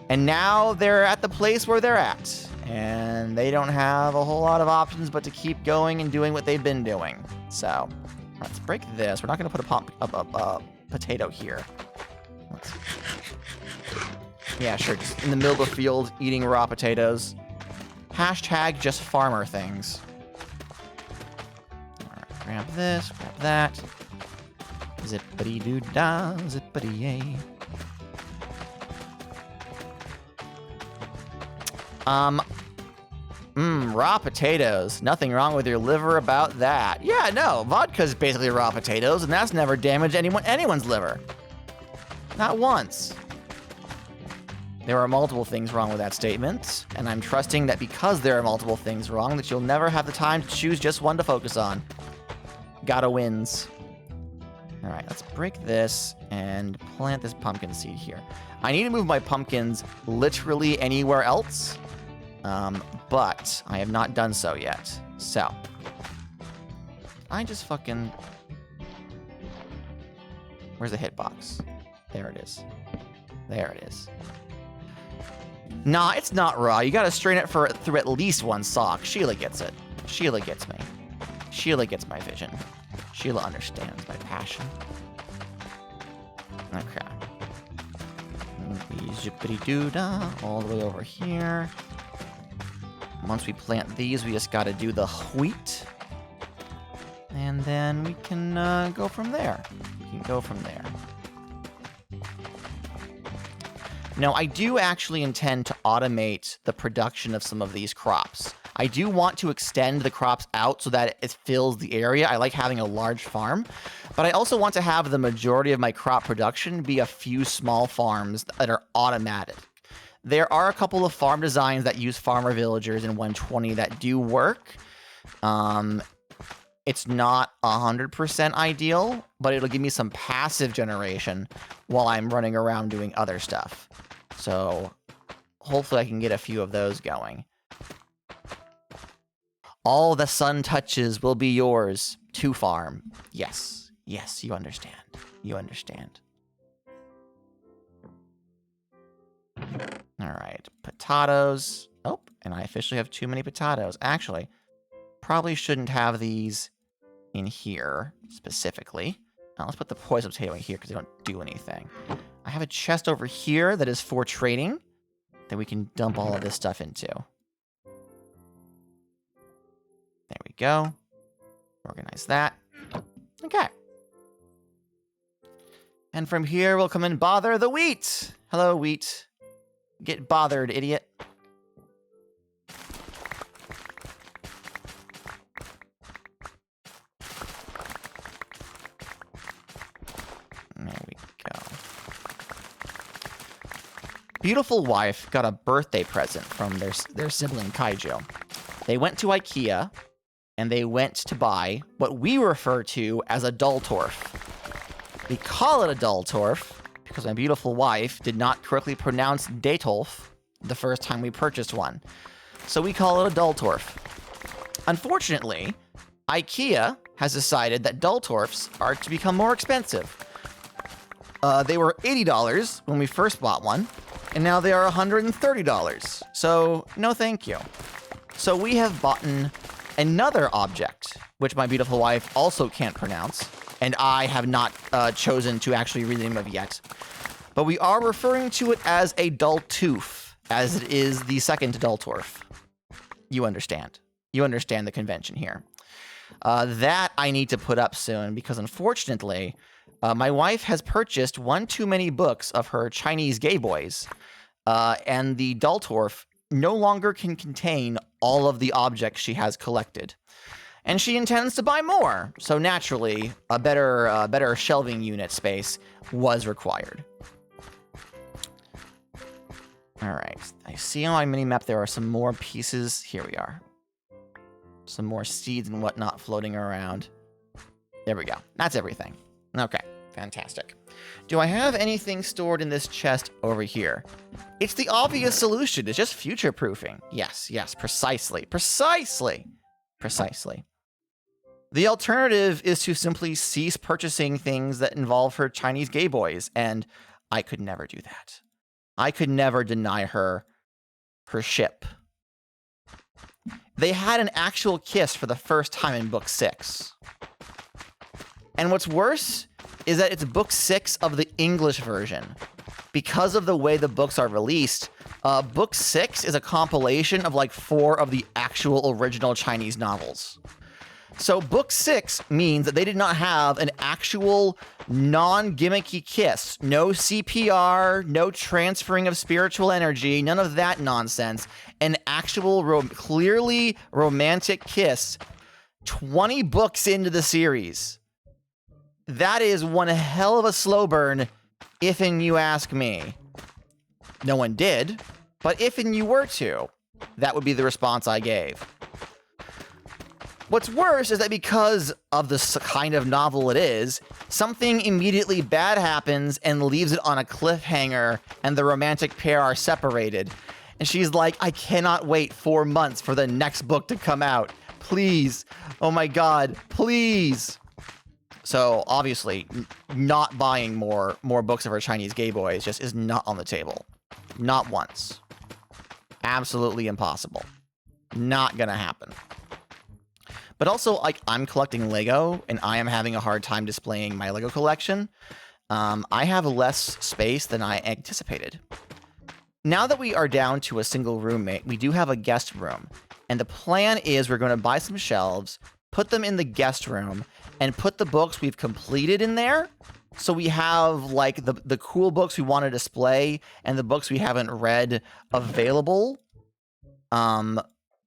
And now they're at the place where they're at, and they don't have a whole lot of options but to keep going and doing what they've been doing. So, let's break this. We're not going to put a potato here. Yeah, sure, just in the middle of the field eating raw potatoes. Hashtag just farmer things. Alright, grab this, grab that. Zippity-doo-dah, zippity-yay. Raw potatoes. Nothing wrong with your liver about that. Yeah, no, vodka's basically raw potatoes, and that's never damaged anyone's liver. Not once. There are multiple things wrong with that statement, and I'm trusting that because there are multiple things wrong, that you'll never have the time to choose just one to focus on. Gotta wins. Alright, let's break this and plant this pumpkin seed here. I need to move my pumpkins literally anywhere else, but I have not done so yet. So, I just fucking... Where's the hitbox? There it is. There it is. Nah, it's not raw. You gotta strain it through at least one sock. Sheila gets it. Sheila gets me. Sheila gets my vision. Sheila understands my passion. Okay. Zippity-doo-dah, all the way over here. Once we plant these, we just gotta do the wheat. And then we can go from there. We can go from there. Now, I do actually intend to automate the production of some of these crops. I do want to extend the crops out so that it fills the area. I like having a large farm, but I also want to have the majority of my crop production be a few small farms that are automated. There are a couple of farm designs that use farmer villagers in 120 that do work. It's not 100% ideal, but it'll give me some passive generation while I'm running around doing other stuff. So hopefully I can get a few of those going. All the sun touches will be yours to farm. Yes, yes, you understand. You understand. All right, potatoes. Oh, and I officially have too many potatoes. Actually, probably shouldn't have these in here specifically. Now let's put the poison potato in here because they don't do anything. I have a chest over here that is for trading that we can dump all of this stuff into. There we go. Organize that. Okay. And from here, we'll come and bother the wheat. Hello, wheat. Get bothered, idiot. There we go. Beautiful wife got a birthday present from their sibling Kaiju. They went to IKEA, and they went to buy what we refer to as a Dultorf. We call it a Dultorf because my beautiful wife did not correctly pronounce Detolf the first time we purchased one. So we call it a Dultorf. Unfortunately, IKEA has decided that Dultorfs are to become more expensive. They were $80 when we first bought one, and now they are $130. So no thank you. So we have bought another object, which my beautiful wife also can't pronounce, and I have not chosen to actually read the name of yet. But we are referring to it as a Dultoof, as it is the second Dultorf. You understand. You understand the convention here. That I need to put up soon, because unfortunately, my wife has purchased one too many books of her Chinese gay boys, and the Dultorf no longer can contain all of the objects she has collected. And she intends to buy more, so naturally, a better shelving unit space was required. Alright, I see on my mini-map there are some more pieces. Here we are. Some more seeds and whatnot floating around. There we go. That's everything. Okay, fantastic. Do I have anything stored in this chest over here? It's the obvious solution. It's just future-proofing. Yes, yes, precisely. Precisely. Precisely. The alternative is to simply cease purchasing things that involve her Chinese gay boys, and I could never do that. I could never deny her ship. They had an actual kiss for the first time in Book 6. And what's worse is that it's Book 6 of the English version. Because of the way the books are released, Book 6 is a compilation of like 4 of the actual original Chinese novels. So Book 6 means that they did not have an actual non-gimmicky kiss. No CPR, no transferring of spiritual energy, none of that nonsense. An actual clearly romantic kiss 20 books into the series. That is one hell of a slow burn, if and you ask me. No one did, but if and you were to, that would be the response I gave. What's worse is that because of the kind of novel it is, something immediately bad happens and leaves it on a cliffhanger, and the romantic pair are separated. And she's like, I cannot wait 4 months for the next book to come out. Please. Oh my god. Please. So obviously, not buying more books of our Chinese gay boys just is not on the table. Not once. Absolutely impossible. Not gonna happen. But also, like, I'm collecting Lego, and I am having a hard time displaying my Lego collection. I have less space than I anticipated. Now that we are down to a single roommate, we do have a guest room. And the plan is we're going to buy some shelves, put them in the guest room, and put the books we've completed in there. So we have, like, the cool books we want to display and the books we haven't read available.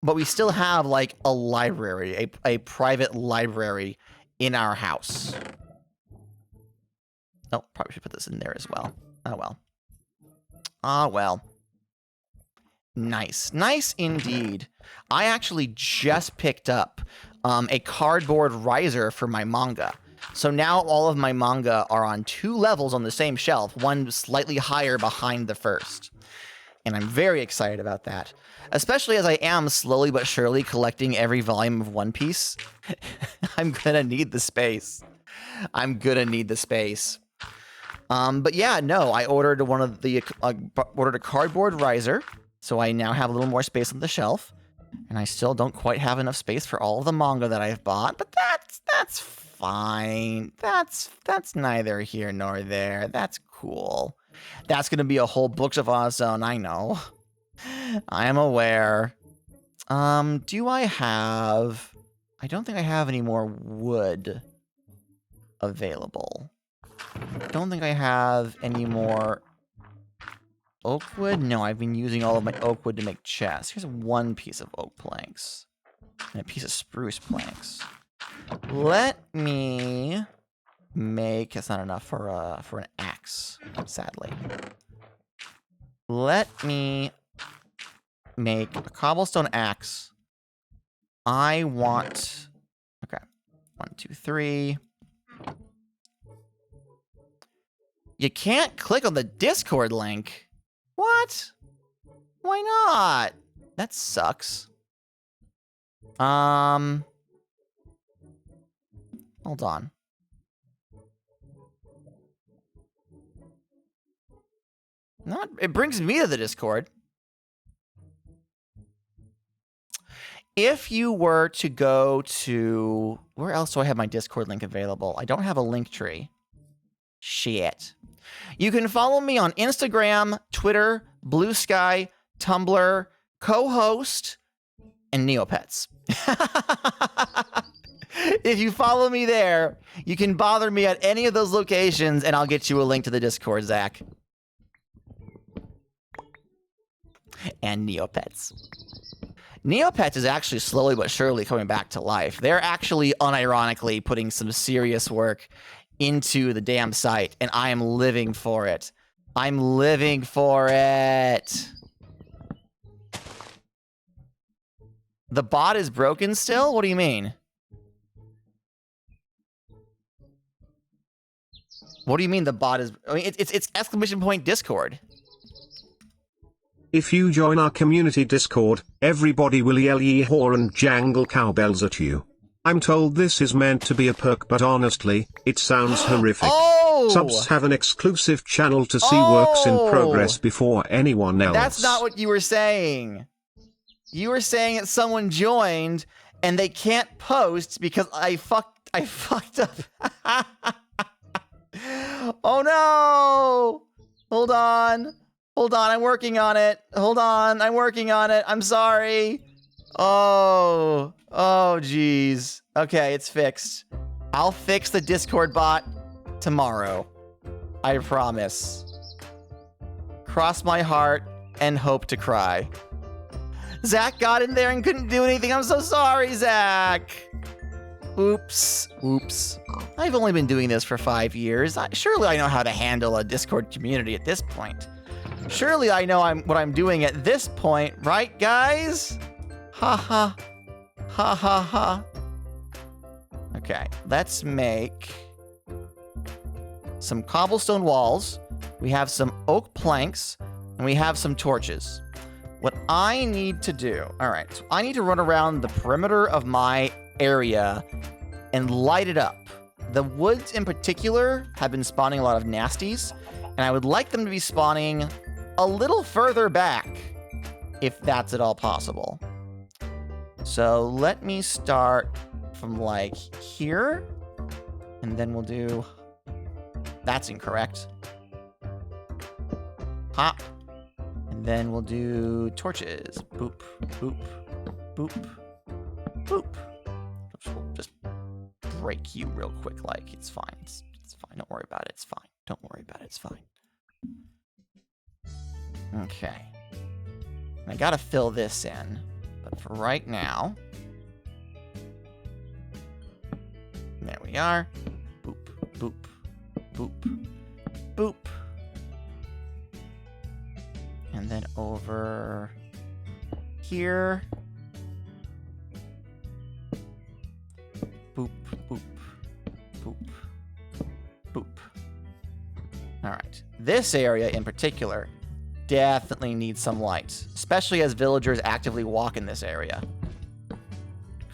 but we still have like a library, a private library in our house. Oh, probably should put this in there as well. Oh well. Ah well. Nice. Nice indeed. I actually just picked up a cardboard riser for my manga. So now all of my manga are on 2 levels on the same shelf, one slightly higher behind the first. And I'm very excited about that. Especially as I am slowly but surely collecting every volume of One Piece. I'm gonna need the space. I'm gonna need the space. But yeah, no, I ordered ordered a cardboard riser, so I now have a little more space on the shelf. And I still don't quite have enough space for all of the manga that I've bought, but that's fine. That's neither here nor there. That's cool. That's gonna be a whole books of on its own, I know. I am aware. Do I have... I don't think I have any more wood available. I don't think I have any more oak wood. No, I've been using all of my oak wood to make chests. Here's 1 piece of oak planks and a piece of spruce planks. Let me make... That's not enough for an axe, sadly. Let me make a cobblestone axe. I want... Okay. 1, 2, 3. You can't click on the Discord link. What? Why not? That sucks. Hold on. It brings me to the Discord. If you were to go to... Where else do I have my Discord link available? I don't have a link tree. Shit. You can follow me on Instagram, Twitter, Blue Sky, Tumblr, co-host, and Neopets. If you follow me there, you can bother me at any of those locations, and I'll get you a link to the Discord, Zach. And Neopets. Neopets is actually slowly but surely coming back to life. They're actually unironically putting some serious work into the damn site, and I am living for it. I'm living for it. The bot is broken still? What do you mean? What do you mean the bot is... I mean, it's exclamation point Discord. If you join our community Discord, everybody will yell yee-haw and jangle cowbells at you. I'm told this is meant to be a perk, but honestly, it sounds horrific. Oh! Subs have an exclusive channel to see works in progress before anyone else. That's not what you were saying. You were saying that someone joined and they can't post because I fucked up. Oh no! Hold on, I'm working on it. Hold on, I'm working on it. I'm sorry. Oh, geez. Okay, it's fixed. I'll fix the Discord bot tomorrow. I promise. Cross my heart and hope to cry. Zach got in there and couldn't do anything. I'm so sorry, Zach. Oops. I've only been doing this for 5 years. Surely I know how to handle a Discord community at this point. Surely I know what I'm doing at this point, right, guys? Ha ha. Ha ha ha. Okay, let's make some cobblestone walls. We have some oak planks, and we have some torches. What I need to do, all right, so I need to run around the perimeter of my area and light it up. The woods in particular have been spawning a lot of nasties, and I would like them to be spawning a little further back, if that's at all possible. So let me start from like here, and then we'll do... That's incorrect. Pop. And then we'll do torches. Boop, boop, boop, boop. Just break you real quick, like, it's fine. It's fine. Don't worry about it. It's fine. Don't worry about it. It's fine. Okay. I gotta fill this in. But for right now. There we are. Boop, boop, boop, boop. And then over here. Boop, boop, boop, boop. All right. This area in particular definitely needs some lights, especially as villagers actively walk in this area.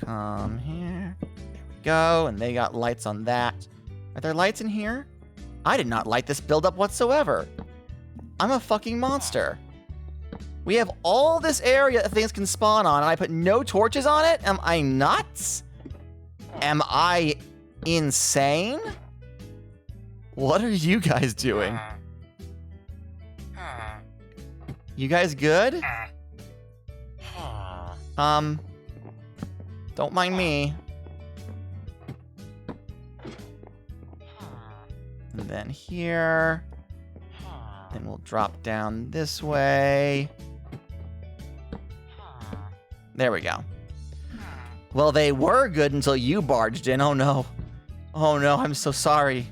Come here. There we go. And they got lights on that. Are there lights in here? I did not light this buildup whatsoever. I'm a fucking monster. We have all this area that things can spawn on, and I put no torches on it? Am I nuts? Am I insane? What are you guys doing? You guys good? Don't mind me. And then here. Then we'll drop down this way. There we go. Well, they were good until you barged in. Oh no. Oh no, I'm so sorry.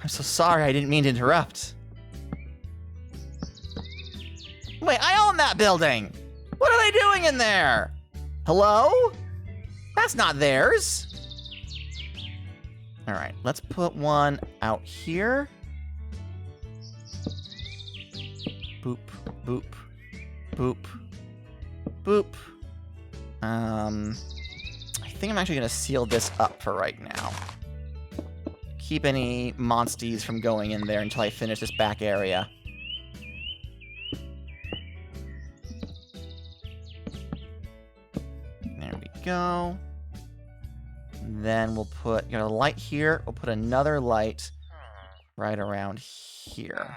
I'm so sorry, I didn't mean to interrupt. Wait, I own that building! What are they doing in there? Hello? That's not theirs. All right, let's put one out here. Boop, boop, boop, boop. I think I'm actually gonna seal this up for right now. Keep any monsties from going in there until I finish this back area. There we go. Then we'll put, a light here. We'll put another light right around here.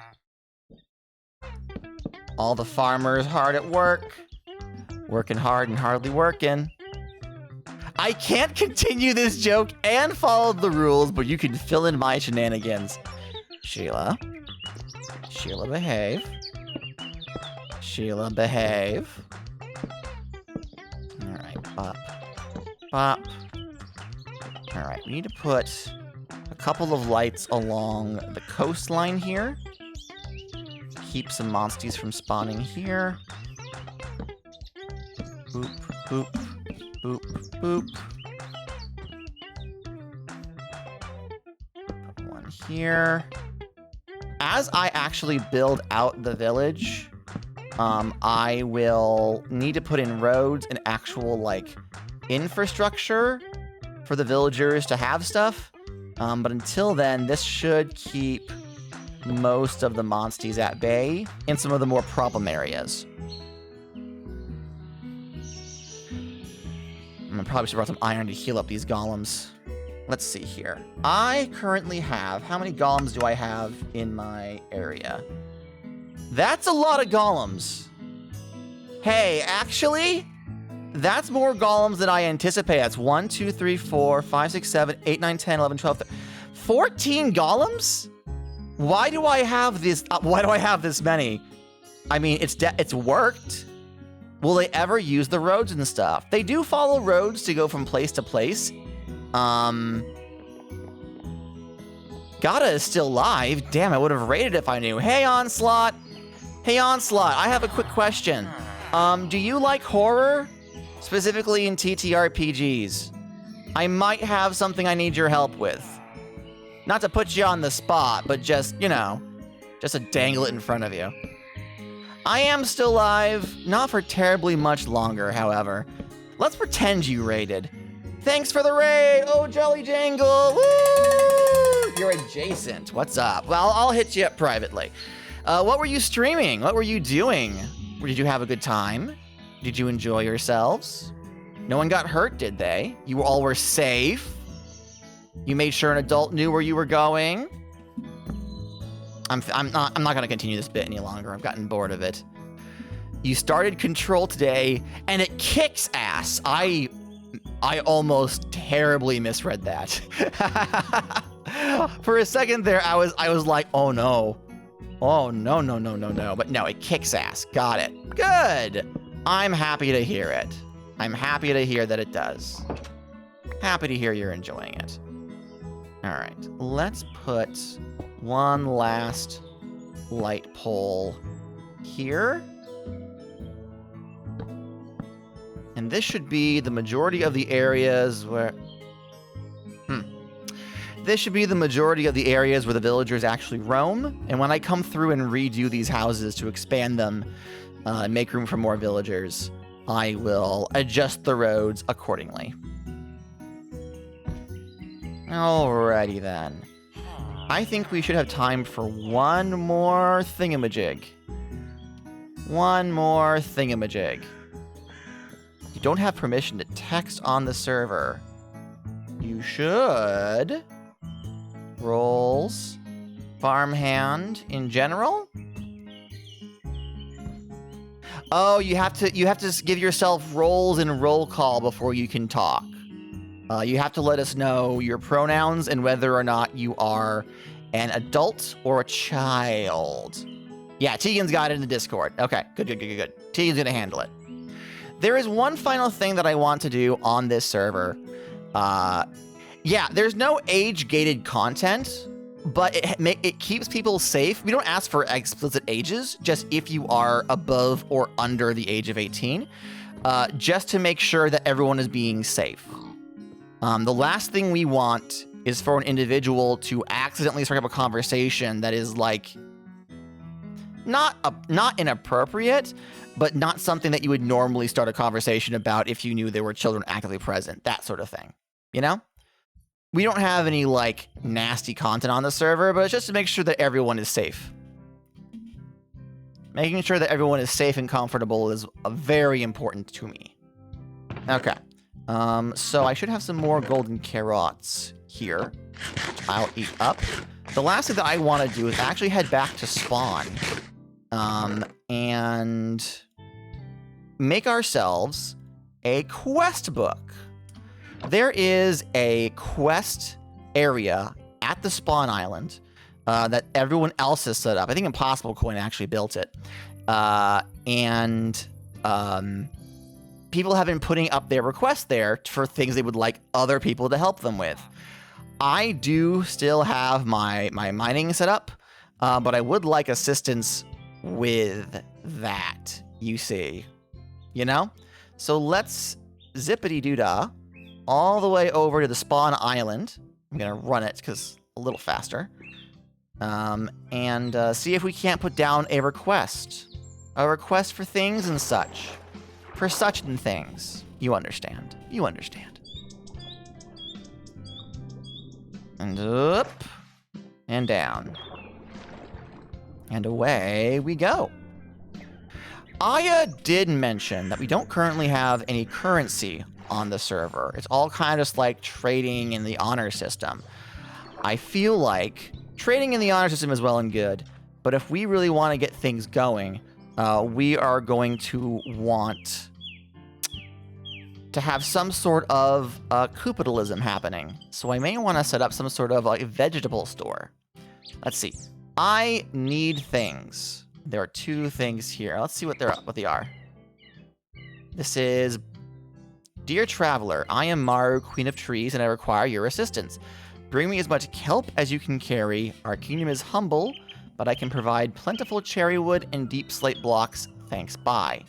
All the farmers hard at work. Working hard and hardly working. I can't continue this joke and follow the rules, but you can fill in my shenanigans. Sheila. Sheila, behave. Sheila, behave. Alright, bop. Bop. Alright, we need to put a couple of lights along the coastline here. Keep some monsties from spawning here. Boop, boop, boop, boop. Put one here. As I actually build out the village, I will need to put in roads and actual, infrastructure for the villagers to have stuff. But until then, this should keep most of the monsties at bay in some of the more problem areas. I probably should brought some iron to heal up these golems. Let's see here. I currently have, how many golems do I have in my area? That's a lot of golems. Hey, actually, that's more golems than I anticipate. That's 1, 2, 3, 4, 5, 6, 7, 8, 9, 10, 11, 12, 14 golems? Why do I have this? Why do I have this many? I mean, it's worked. Will they ever use the roads and stuff? They do follow roads to go from place to place. Gata is still live. Damn, I would have raided if I knew. Hey, Onslaught. Hey, Onslaught, I have a quick question. Do you like horror? Specifically in TTRPGs. I might have something I need your help with. Not to put you on the spot, but just, just to dangle it in front of you. I am still live, not for terribly much longer, however. Let's pretend you raided. Thanks for the raid! Oh, Jolly Jangle! Woo! You're adjacent. What's up? Well, I'll hit you up privately. What were you streaming? What were you doing? Did you have a good time? Did you enjoy yourselves? No one got hurt, did they? You all were safe? You made sure an adult knew where you were going? I'm not gonna continue this bit any longer. I've gotten bored of it. You started Control today, and it kicks ass. I almost terribly misread that. For a second there, I was like, oh no. Oh no. But no, it kicks ass. Got it. Good. I'm happy to hear it. I'm happy to hear that it does. Happy to hear you're enjoying it. All right, let's put one last light pole here. And this should be the majority of the areas where... This should be the majority of the areas where the villagers actually roam. And when I come through and redo these houses to expand them, and make room for more villagers, I will adjust the roads accordingly. Alrighty then. I think we should have time for one more thingamajig. One more thingamajig. You don't have permission to text on the server. You should. Roles. Farmhand in general. Oh, you have to give yourself roles in roll call before you can talk. You have to let us know your pronouns and whether or not you are an adult or a child. Yeah, Tegan's got it in the Discord. Okay, good. Tegan's gonna handle it. There is one final thing that I want to do on this server. Yeah, there's no age-gated content, but it keeps people safe. We don't ask for explicit ages, just if you are above or under the age of 18, just to make sure that everyone is being safe. The last thing we want is for an individual to accidentally start up a conversation that is like not inappropriate, but not something that you would normally start a conversation about if you knew there were children actively present, that sort of thing, you know? We don't have any, like, nasty content on the server, but it's just to make sure that everyone is safe. Making sure that everyone is safe and comfortable is very important to me. Okay. So I should have some more golden carrots here. I'll eat up. The last thing that I want to do is actually head back to spawn. And make ourselves a quest book. There is a quest area at the spawn island that everyone else has set up. I think Impossible Coin actually built it. People have been putting up their requests there for things they would like other people to help them with. I do still have my mining set up, but I would like assistance with that, you see. You know? So let's zippity-doo-dah all the way over to the spawn island. I'm going to run it because a little faster. And see if we can't put down a request. A request for things and such. For such and things. You understand. You understand. And up. And down. And away we go. Aya did mention that we don't currently have any currency on the server. It's all kind of just like trading in the honor system. I feel like trading in the honor system is well and good, but if we really want to get things going, we are going to want to have some sort of capitalism happening. So I may want to set up some sort of like vegetable store. Let's see. I need things. There are two things here. Let's see what they are. This is Dear Traveler, I am Maru, Queen of Trees, and I require your assistance. Bring me as much kelp as you can carry. Our kingdom is humble, but I can provide plentiful cherry wood and deep slate blocks. Thanks, bye.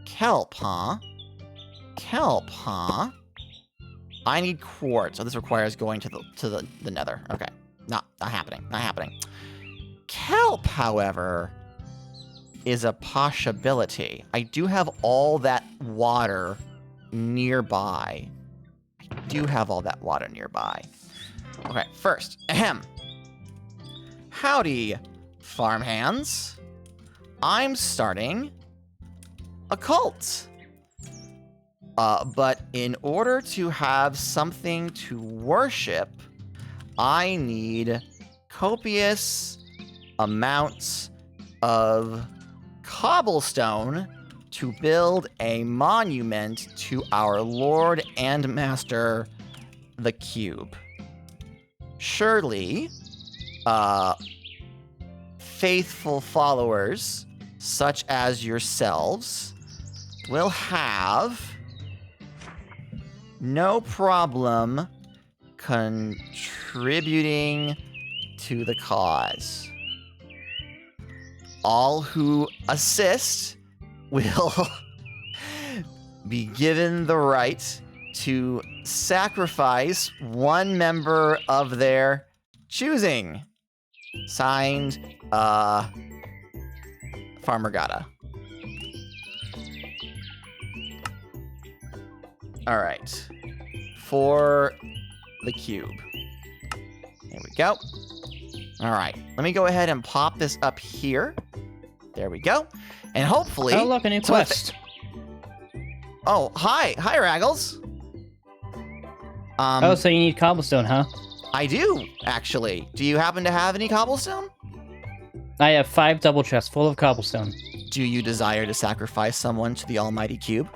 Kelp, huh? Kelp, huh? I need quartz, so this requires going to the nether. Okay, not happening, not happening. Kelp, however, is a possibility. I do have all that water nearby. I do have all that water nearby. Okay, first, ahem. Howdy, farmhands. I'm starting a cult. But in order to have something to worship, I need copious amounts of cobblestone to build a monument to our Lord and Master, the Cube. Surely, faithful followers, such as yourselves, will have no problem contributing to the cause. All who assist will be given the right to sacrifice one member of their choosing. Signed, Farmer Gata. All right. For the cube. Here we go. All right. Let me go ahead and pop this up here. There we go. And hopefully... Oh, look, a new quest. Oh, hi. Hi, Raggles. Oh, so you need cobblestone, huh? I do, actually. Do you happen to have any cobblestone? I have 5 double chests full of cobblestone. Do you desire to sacrifice someone to the almighty cube?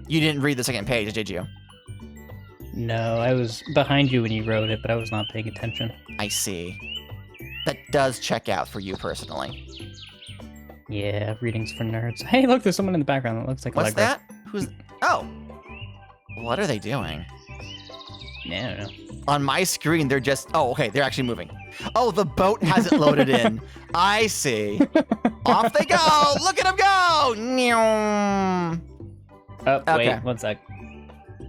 You didn't read the second page, did you? No, I was behind you when you wrote it, but I was not paying attention. I see. That does check out for you personally. Yeah, readings for nerds. Hey, look, there's someone in the background that looks like What's Allegra. that? Who's... Oh! What are they doing? Yeah, I don't know. On my screen, they're just... Oh, okay, they're actually moving. Oh, the boat hasn't loaded in. I see. Off they go! Look at them go! Nyum. Oh, Okay. wait, one sec.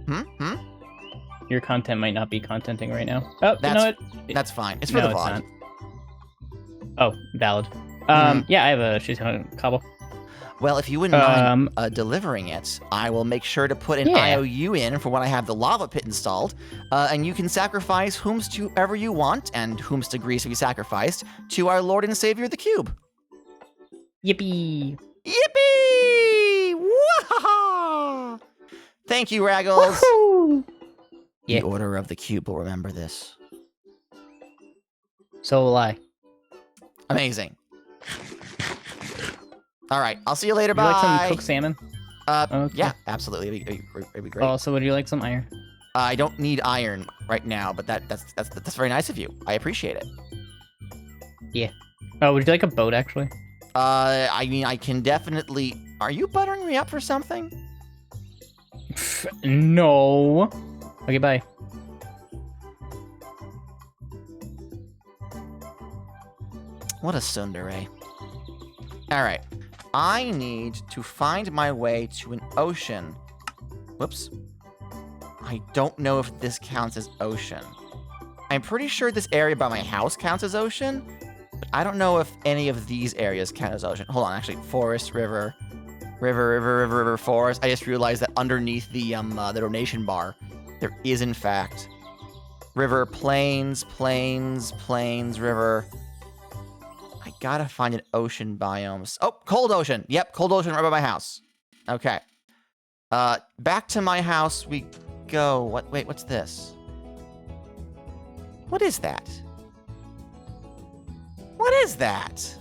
Hmm? Your content might not be contenting right now. Oh, you know That's, what? that's fine. It's for No, the it's vlog. not. Oh, valid. Yeah, I have a shit ton of cobble. Well, if you wouldn't mind delivering it, I will make sure to put an Yeah. IOU in for when I have the lava pit installed, and you can sacrifice whomsoever you want, and whom's degrees to be sacrificed, to our Lord and Savior, the Cube. Yippee! Yippee! Wahaha! Thank you, Raggles. Woohoo! The Yeah. Order of the Cube will remember this. So will I. Amazing. All right, I'll see you later. Would you Bye. like some cooked salmon? Okay. Yeah, absolutely. It'd be great. Also, would you like some iron? I don't need iron right now, but that's very nice of you. I appreciate it. Yeah. Oh, would you like a boat, actually? I mean, I can definitely... Are you buttering me up for something? No. Okay, bye. What a tsundere. Alright. I need to find my way to an ocean. Whoops. I don't know if this counts as ocean. I'm pretty sure this area by my house counts as ocean, but I don't know if any of these areas count as ocean. Hold on, actually. Forest, river, forest. I just realized that underneath the donation bar, there is in fact river, plains, river. I gotta find an ocean biome. Oh, cold ocean. Yep, cold ocean right by my house. Okay. Back to my house we go. Wait, what's this? What is that? What is that?